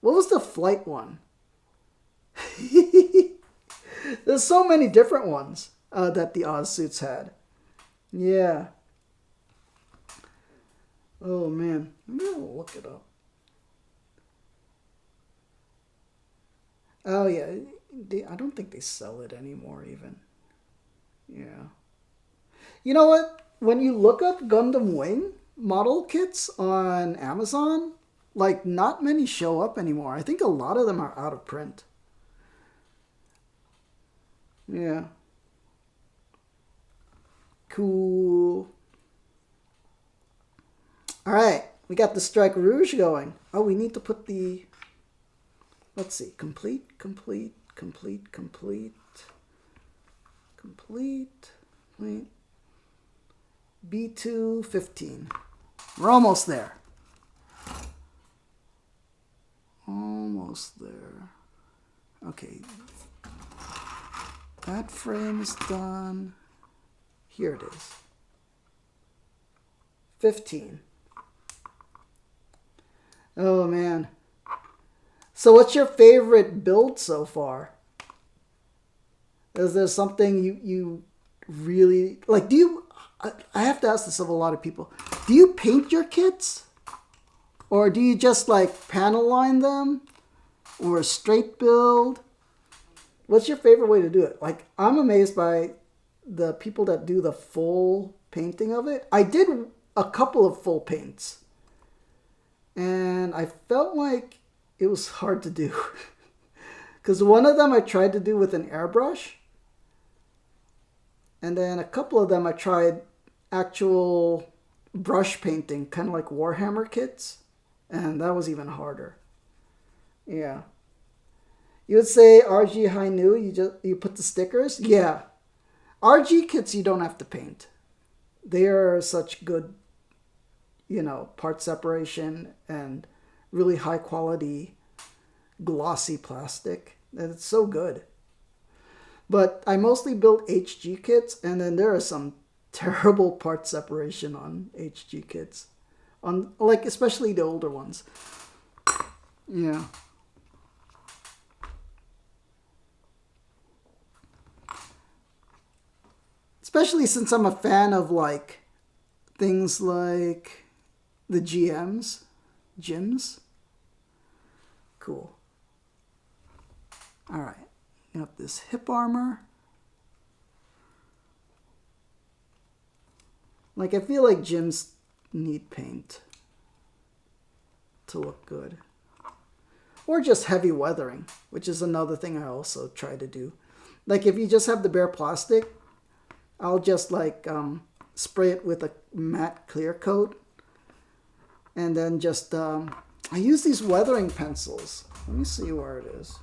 What was the flight one? There's so many different ones that the Oz suits had. Yeah. Oh, man. I'm going to look it up. Oh, yeah. I don't think they sell it anymore, even. Yeah. You know what? When you look up Gundam Wing model kits on Amazon, like, not many show up anymore. I think a lot of them are out of print. Yeah. Cool. All right. We got the Strike Rouge going. Oh, we need to put the... Let's see. Complete. B2 15. We're almost there. Almost there. Okay. That frame is done. Here it is. 15. Oh, man. So what's your favorite build so far? Is there something you really... Like, do you... I have to ask this of a lot of people. Do you paint your kits? Or do you just, like, panel line them? Or a straight build? What's your favorite way to do it? Like, I'm amazed by the people that do the full painting of it. I did a couple of full paints. And I felt like it was hard to do. Because one of them I tried to do with an airbrush. And then a couple of them I tried actual brush painting, kind of like Warhammer kits. And that was even harder. Yeah. You would say RG High New, you put the stickers? Yeah. RG kits you don't have to paint. They are such good, you know, part separation and really high quality glossy plastic. And it's so good. But I mostly build HG kits, and then there are some terrible part separation on HG kits. On, like, especially the older ones. Yeah. Especially since I'm a fan of, like, things like the GMs. Gyms. Cool. Alright. Got this hip armor. Like, I feel like gyms need paint to look good. Or just heavy weathering, which is another thing I also try to do. Like, if you just have the bare plastic, I'll just, like, spray it with a matte clear coat. And then just, I use these weathering pencils. Let me see where it is.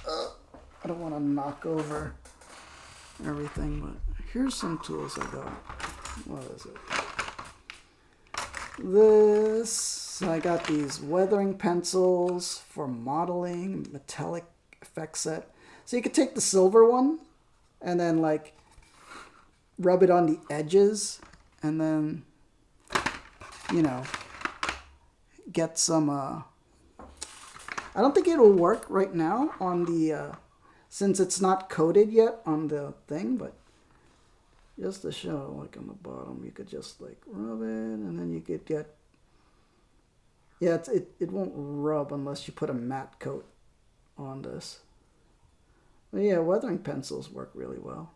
I don't want to knock over everything, but here's some tools I got. What is it? This, I got these weathering pencils for modeling, metallic effect set. So you could take the silver one and then like rub it on the edges and then, you know, get some, I don't think it'll work right now on the, since it's not coated yet on the thing, but just to show, like on the bottom, you could just like rub it and then you could get, yeah, it won't rub unless you put a matte coat on this. But yeah, weathering pencils work really well.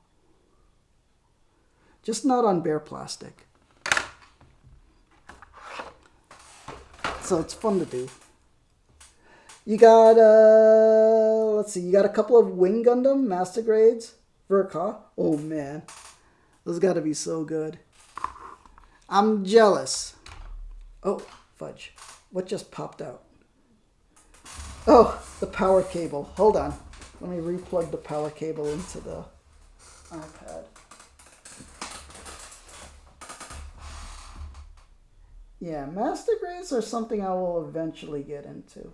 Just not on bare plastic. So it's fun to do. You got, let's see, you got a couple of Wing Gundam Master Grades. Verka. Oh man, those gotta be so good. I'm jealous. Oh, fudge. What just popped out? Oh, the power cable. Hold on. Let me replug the power cable into the iPad. Yeah, Master Grades are something I will eventually get into.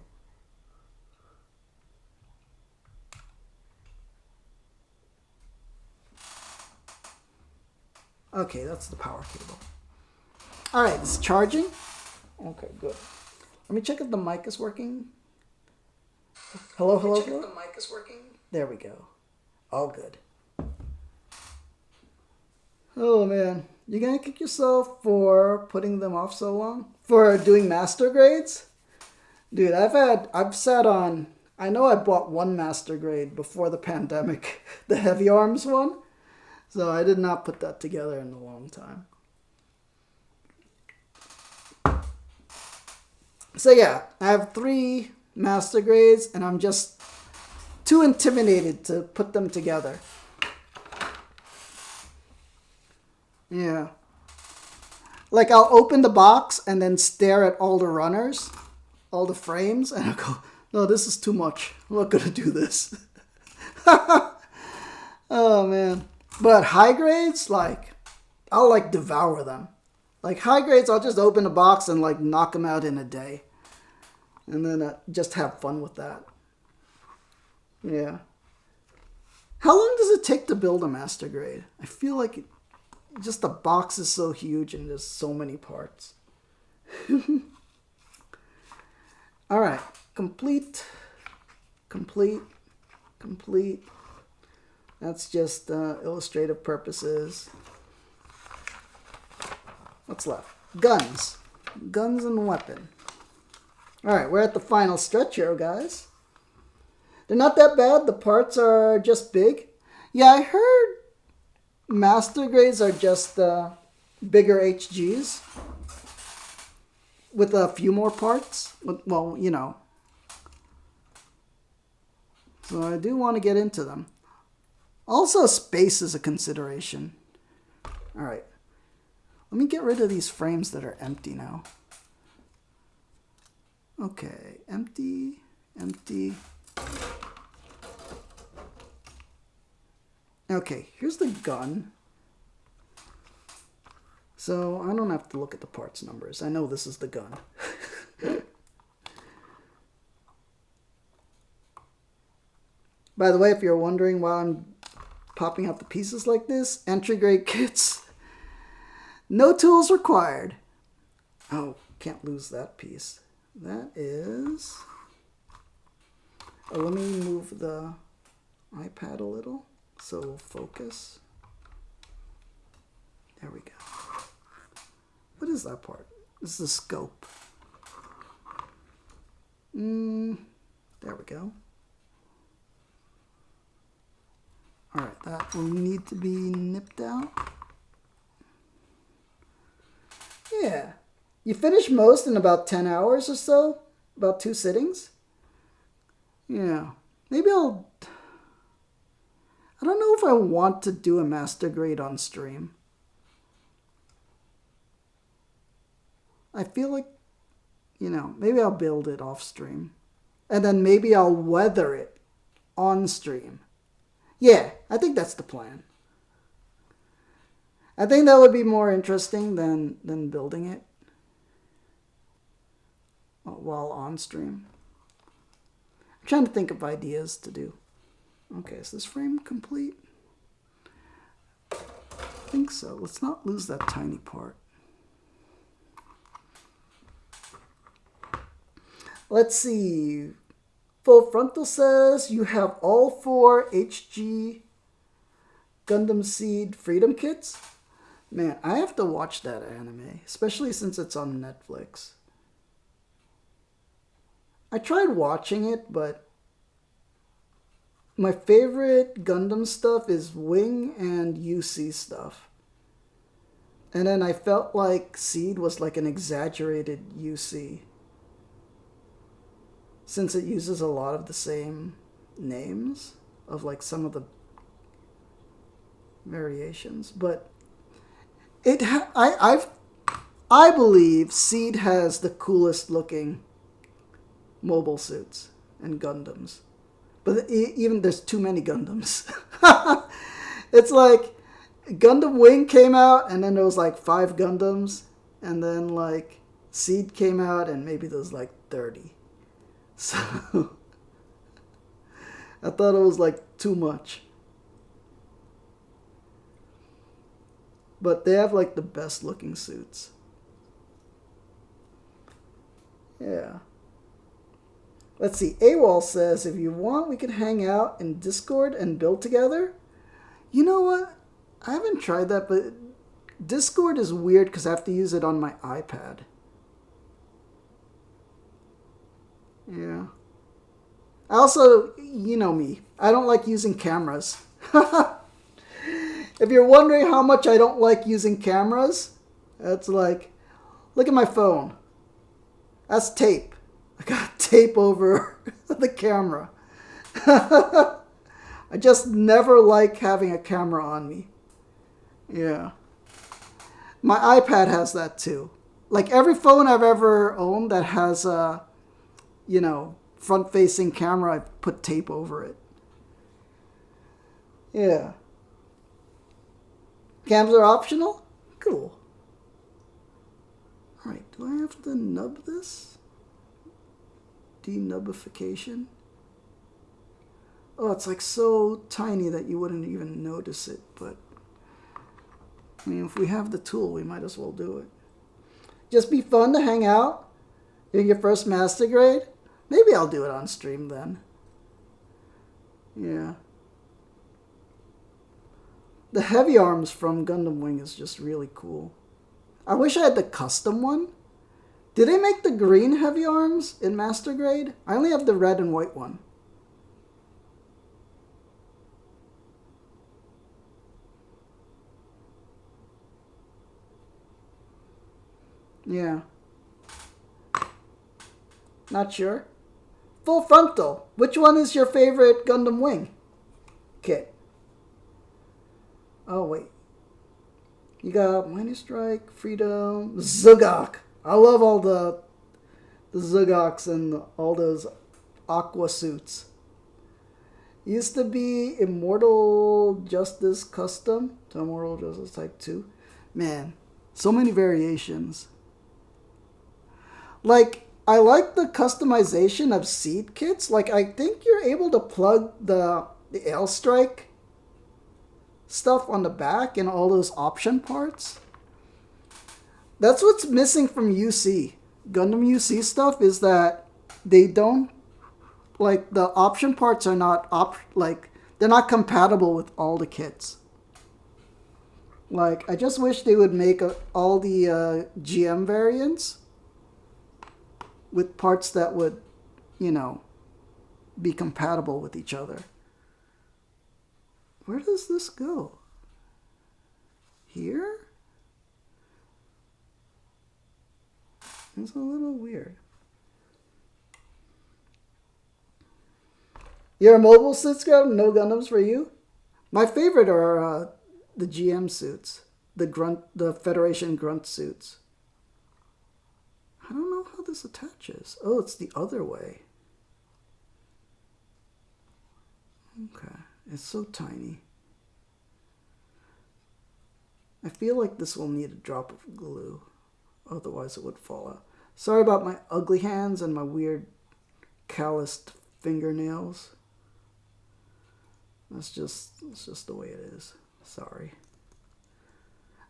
Okay, that's the power cable. All right, it's charging. Okay, good. Let me check if the mic is working. Hello, hello, hello. Check if the mic is working. There we go. All good. Oh man, you gonna kick yourself for putting them off so long? For doing Master Grades? Dude, I've sat on, I know I bought one Master Grade before the pandemic, the Heavy Arms one. So I did not put that together in a long time. So yeah, I have 3 Master Grades and I'm just too intimidated to put them together. Yeah. Like I'll open the box and then stare at all the runners, all the frames, and I'll go, no, this is too much. I'm not going to do this. Oh man. But high grades, like, I'll like devour them. Like high grades, I'll just open a box and like knock them out in a day. And then just have fun with that. Yeah. How long does it take to build a Master Grade? I feel like just the box is so huge and there's so many parts. All right. Complete. That's just illustrative purposes. What's left? Guns. Guns and weapon. All right, we're at the final stretch here, guys. They're not that bad. The parts are just big. Yeah, I heard Master Grades are just bigger HGs with a few more parts. Well, you know. So I do want to get into them. Also, space is a consideration. All right. Let me get rid of these frames that are empty now. Okay, empty. Okay, here's the gun. So I don't have to look at the parts numbers. I know this is the gun. By the way, if you're wondering why I'm popping out the pieces like this, entry grade kits. No tools required. Oh, can't lose that piece. That is... Oh, let me move the iPad a little so it'll focus. There we go. What is that part? This is the scope. There we go. Alright, that will need to be nipped out. Yeah. You finish most in about 10 hours or so? About 2 sittings? Yeah. Maybe I'll... I don't know if I want to do a Master Grade on stream. I feel like, you know, maybe I'll build it off stream. And then maybe I'll weather it on stream. Yeah, I think that's the plan. I think that would be more interesting than building it while on stream. I'm trying to think of ideas to do. Okay, is this frame complete? I think so. Let's not lose that tiny part. Let's see. Full Frontal says you have all 4 HG Gundam Seed Freedom Kits. Man, I have to watch that anime, especially since it's on Netflix. I tried watching it, but my favorite Gundam stuff is Wing and UC stuff. And then I felt like Seed was like an exaggerated UC, since it uses a lot of the same names of like some of the variations. But I believe Seed has the coolest looking mobile suits and Gundams. But even there's too many Gundams. It's like Gundam Wing came out and then there was like 5 Gundams, and then like Seed came out and maybe there was like 30. So I thought it was like too much. But they have like the best looking suits. Yeah. Let's see. AWOL says, if you want, we could hang out in Discord and build together. You know what? I haven't tried that, but Discord is weird because I have to use it on my iPad. Yeah. Also, you know me. I don't like using cameras. If you're wondering how much I don't like using cameras, that's like, look at my phone. That's tape. I got tape over the camera. I just never like having a camera on me. Yeah. My iPad has that too. Like every phone I've ever owned that has a, you know, front-facing camera, I put tape over it. Yeah. Cams are optional? Cool. Alright, do I have to nub this? Denubification? Oh, it's like so tiny that you wouldn't even notice it, but I mean, if we have the tool, we might as well do it. Just be fun to hang out in your first master grade. Maybe I'll do it on stream then. Yeah. The heavy arms from Gundam Wing is just really cool. I wish I had the custom one. Did they make the green heavy arms in master grade? I only have the red and white one. Yeah. Not sure. Full Frontal. Which one is your favorite Gundam Wing kit? Oh, wait. You got Minor Strike, Freedom, Zugok. I love all the Zugoks and all those aqua suits. Used to be Immortal Justice Custom to Immortal Justice Type 2. Man, so many variations. Like, I like the customization of Seed kits. Like, I think you're able to plug the L-Strike stuff on the back and all those option parts. That's what's missing from UC. Gundam UC stuff is that they don't, like, the option parts are not, they're not compatible with all the kits. Like, I just wish they would make all the GM variants with parts that would, you know, be compatible with each other. Where does this go? Here? It's a little weird. You're a mobile suit scout? No Gundams for you? My favorite are the GM suits. The Federation Grunt suits. I don't know how this attaches. Oh, it's the other way. Okay. It's so tiny. I feel like this will need a drop of glue, otherwise it would fall out. Sorry about my ugly hands and my weird calloused fingernails. It's just the way it is. Sorry.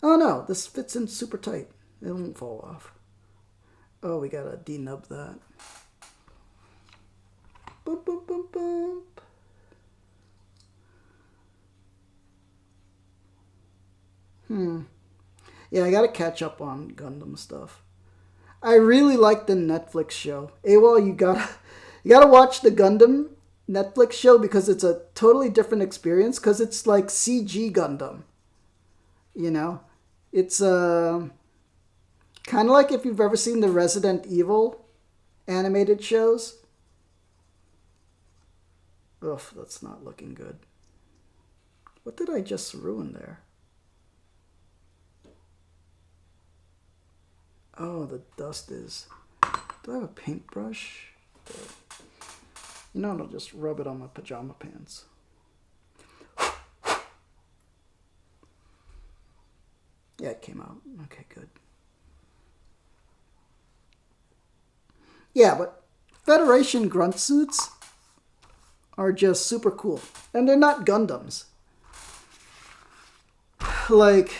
Oh no, this fits in super tight. It won't fall off. Oh, we gotta denub that. Boop, boop, boop, boop. Yeah, I gotta catch up on Gundam stuff. I really like the Netflix show. AWOL, you gotta watch the Gundam Netflix show because it's a totally different experience because it's like CG Gundam. You know? It's kind of like if you've ever seen the Resident Evil animated shows. Ugh, that's not looking good. What did I just ruin there? Oh, the dust is... Do I have a paintbrush? You know, I'll just rub it on my pajama pants. Yeah, it came out. Okay, good. Yeah, but Federation grunt suits are just super cool. And they're not Gundams. Like,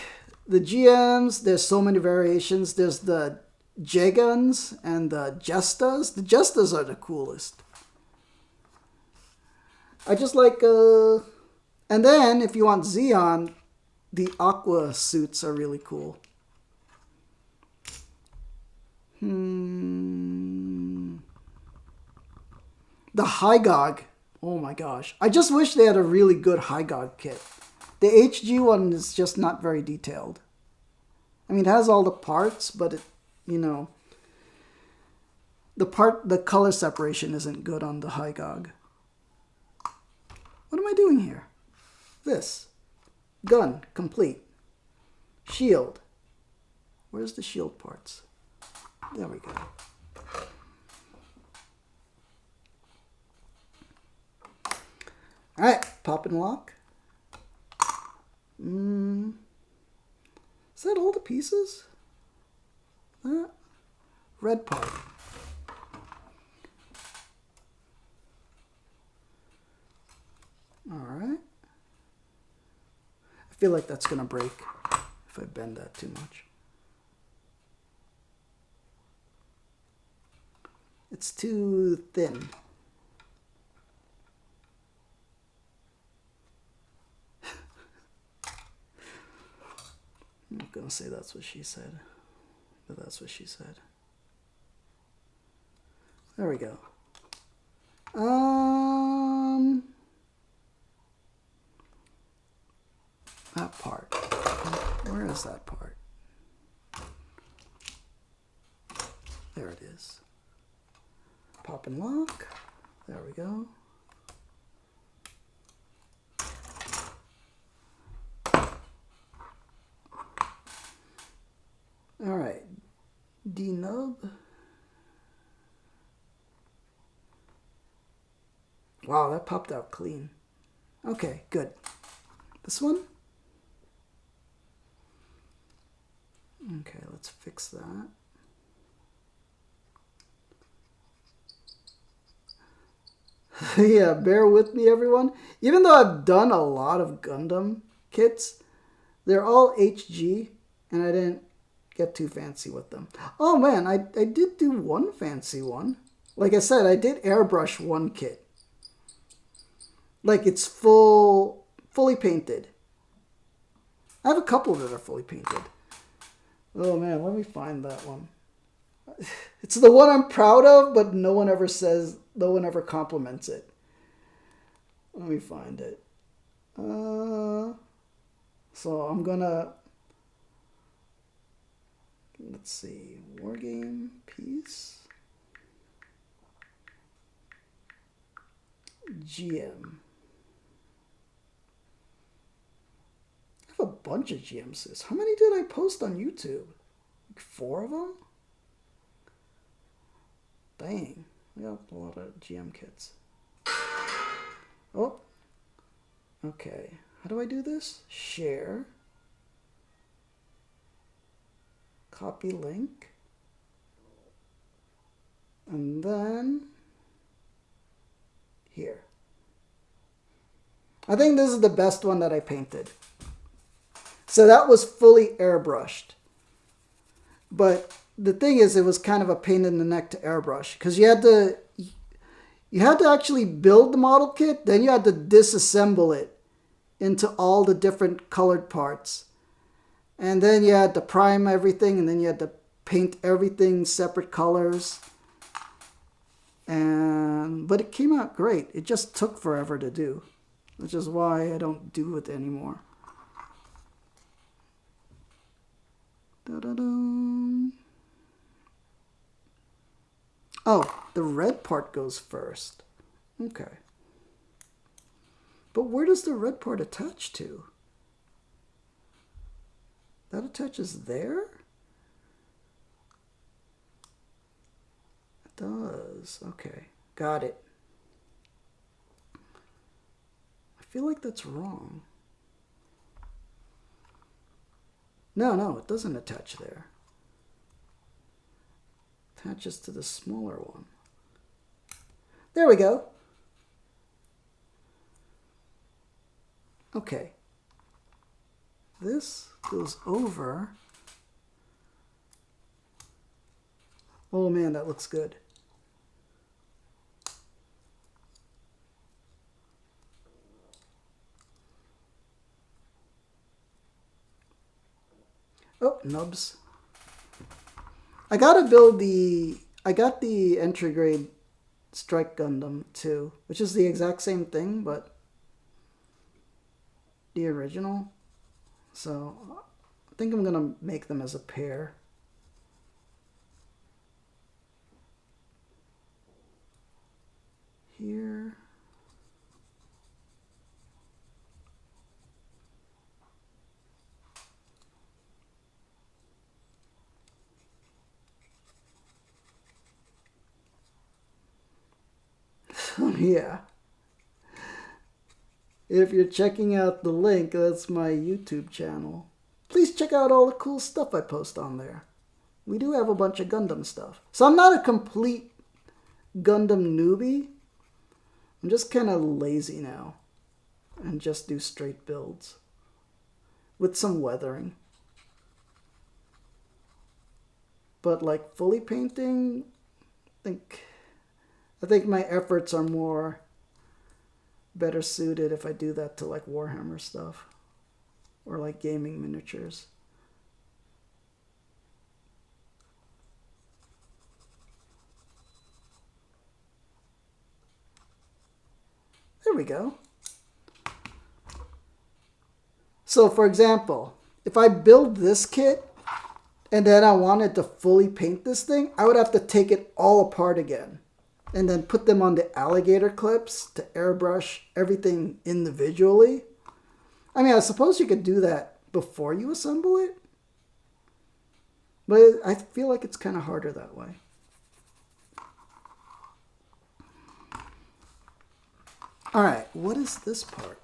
the GMs, there's so many variations. There's the J-Guns and the Jestas. The Jestas are the coolest. I just like, and then if you want Xeon, the Aqua suits are really cool. The Hygog. Oh my gosh. I just wish they had a really good Hygog kit. The HG one is just not very detailed. I mean, it has all the parts, but it, you know, the color separation isn't good on the Hygog. What am I doing here? This. Gun, complete. Shield. Where's the shield parts? There we go. Alright, pop and lock. Is that all the pieces? Red part. Alright. I feel like that's going to break if I bend that too much. It's too thin. I'm not going to say that's what she said, but that's what she said. There we go. That part. Where is that part? There it is. Pop and lock. There we go. All right. D-nub. Wow, that popped out clean. Okay, good. This one? Okay, let's fix that. Yeah, bear with me, everyone. Even though I've done a lot of Gundam kits, they're all HG, and I didn't get too fancy with them. Oh man, I did do one fancy one. Like I said, I did airbrush one kit. Like it's fully painted. I have a couple that are fully painted. Oh man, let me find that one. It's the one I'm proud of, but no one ever compliments it. Let me find it. So I'm gonna, let's see, WarGamePeace. GM. I have a bunch of GMs. How many did I post on YouTube? Like 4 of them? Dang. I got a lot of GM kits. Oh. Okay. How do I do this? Share. Copy link. And then here. I think this is the best one that I painted. So that was fully airbrushed. But the thing is, it was kind of a pain in the neck to airbrush because you had to actually build the model kit, then you had to disassemble it into all the different colored parts. And then you had to prime everything, and then you had to paint everything separate colors. But it came out great. It just took forever to do, which is why I don't do it anymore. Da-da-da. Oh, the red part goes first. Okay. But where does the red part attach to? That attaches there? It does. Okay. Got it. I feel like that's wrong. No, it doesn't attach there. Attaches to the smaller one. There we go. Okay. This goes over. Oh man, that looks good. Oh, nubs. I got the entry grade Strike Gundam too, which is the exact same thing, but the original. So I think I'm gonna make them as a pair. Here. Yeah. If you're checking out the link, that's my YouTube channel. Please check out all the cool stuff I post on there. We do have a bunch of Gundam stuff. So I'm not a complete Gundam newbie. I'm just kind of lazy now. And just do straight builds. With some weathering. But like fully painting, I think my efforts are more better suited if I do that to like Warhammer stuff or like gaming miniatures. There we go. So for example, if I build this kit and then I wanted to fully paint this thing, I would have to take it all apart again. And then put them on the alligator clips to airbrush everything individually. I mean, I suppose you could do that before you assemble it. But I feel like it's kind of harder that way. Alright, what is this part?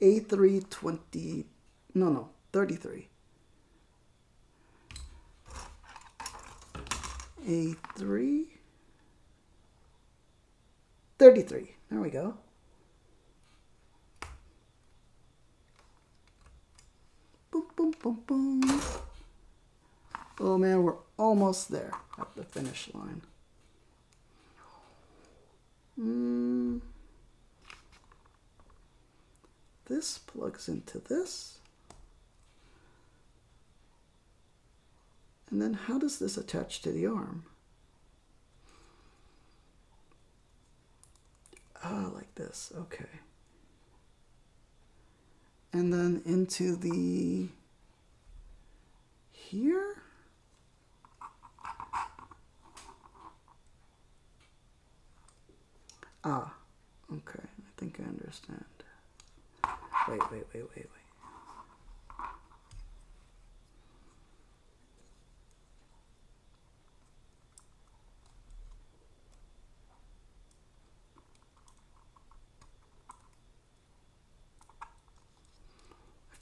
A320... No, 33. A3 33. There we go. Boom, boom, boom, boom. Oh man, we're almost there at the finish line. This plugs into this. And then how does this attach to the arm? Oh, like this. Okay. And then into the... here? Ah, okay. I think I understand. Wait. I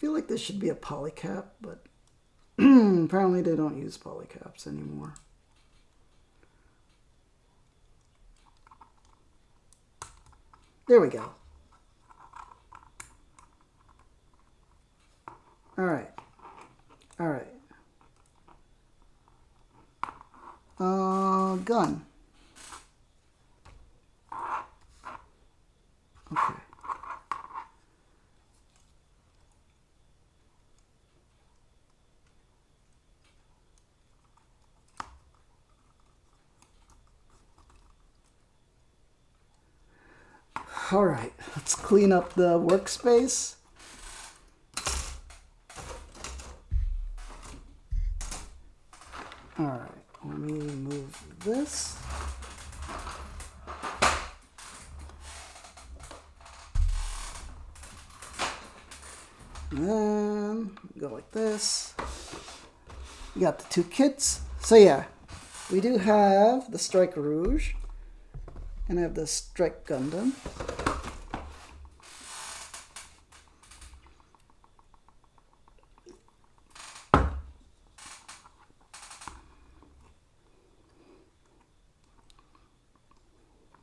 feel like this should be a polycap, but Apparently they don't use polycaps anymore. There we go. Alright. Alright. Gun. Okay. Alright, let's clean up the workspace. Alright, let me move this. And then go like this. We got the two kits. So yeah, we do have the Strike Rouge. And I have the Strike Gundam.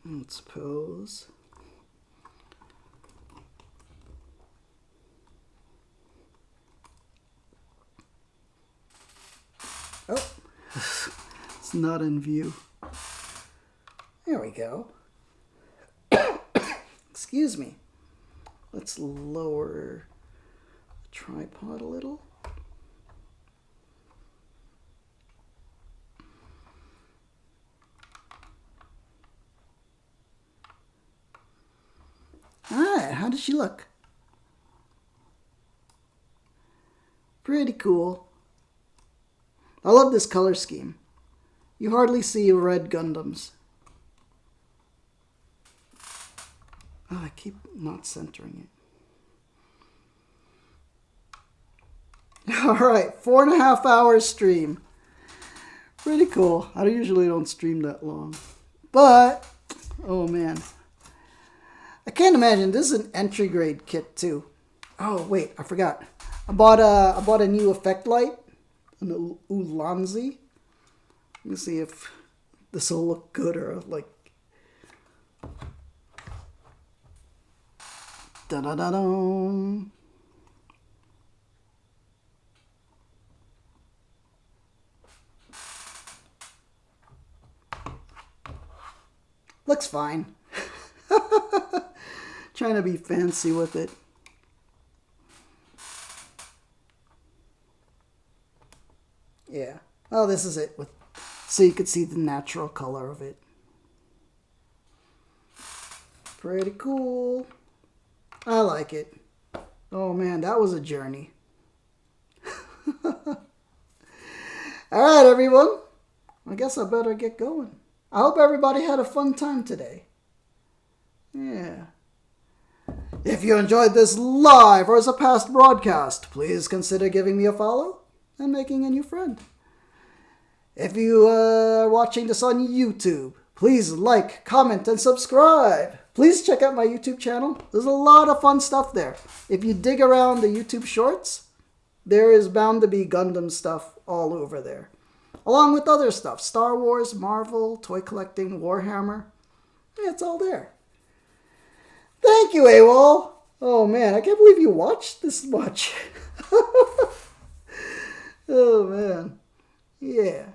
Let's pose. Oh, it's not in view. There we go. Excuse me. Let's lower the tripod a little. Alright, how does she look? Pretty cool. I love this color scheme. You hardly see red Gundams. Oh, I keep not centering it. Alright, 4.5 hours stream. Pretty cool. I usually don't stream that long. But, oh man. I can't imagine. This is an entry grade kit too. Oh wait, I forgot. I bought a new effect light. An Ulanzi. Let me see if this will look good or like. Da da da da. Looks fine. Trying to be fancy with it. Yeah. Oh, this is it. So you could see the natural color of it. Pretty cool. I like it. Oh man, that was a journey. Alright, everyone. I guess I better get going. I hope everybody had a fun time today. Yeah. If you enjoyed this live or as a past broadcast, please consider giving me a follow and making a new friend. If you are watching this on YouTube, please like, comment, and subscribe. Please check out my YouTube channel. There's a lot of fun stuff there. If you dig around the YouTube shorts, there is bound to be Gundam stuff all over there. Along with other stuff. Star Wars, Marvel, toy collecting, Warhammer. Yeah, it's all there. Thank you, AWOL. Oh man, I can't believe you watched this much. Oh man. Yeah.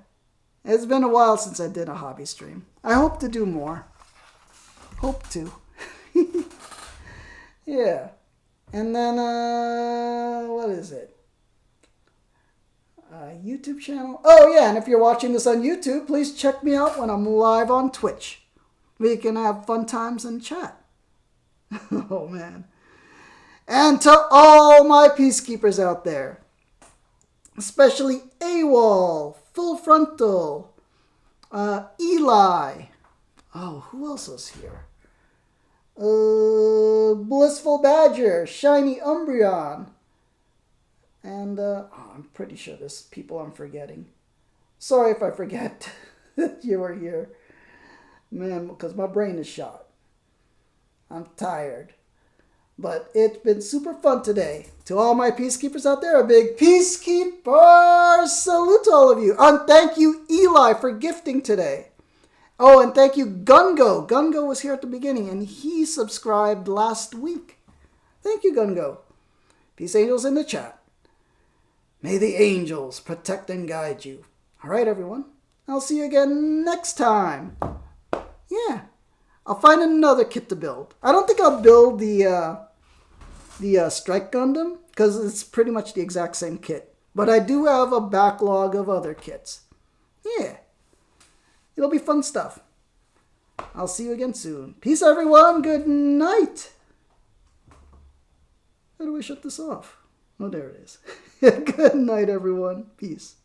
It's been a while since I did a hobby stream. I hope to do more. Hope to. Yeah. And then, what is it? YouTube channel. Oh yeah, and if you're watching this on YouTube, please check me out when I'm live on Twitch. We can have fun times and chat. Oh man. And to all my peacekeepers out there, especially AWOL, Full Frontal, Eli. Oh, who else was here? Blissful Badger, Shiny Umbreon. And, I'm pretty sure there's people I'm forgetting. Sorry if I forget that you were here. Man, because my brain is shot. I'm tired. But it's been super fun today. To all my peacekeepers out there, a big peacekeeper salute to all of you. And thank you, Eli, for gifting today. Oh, and thank you, Gungo. Gungo was here at the beginning, and he subscribed last week. Thank you, Gungo. Peace angels in the chat. May the angels protect and guide you. All right, everyone. I'll see you again next time. Yeah. I'll find another kit to build. I don't think I'll build the Strike Gundam, because it's pretty much the exact same kit. But I do have a backlog of other kits. Yeah. It'll be fun stuff. I'll see you again soon. Peace, everyone. Good night. How do I shut this off? Oh, there it is. Good night, everyone. Peace.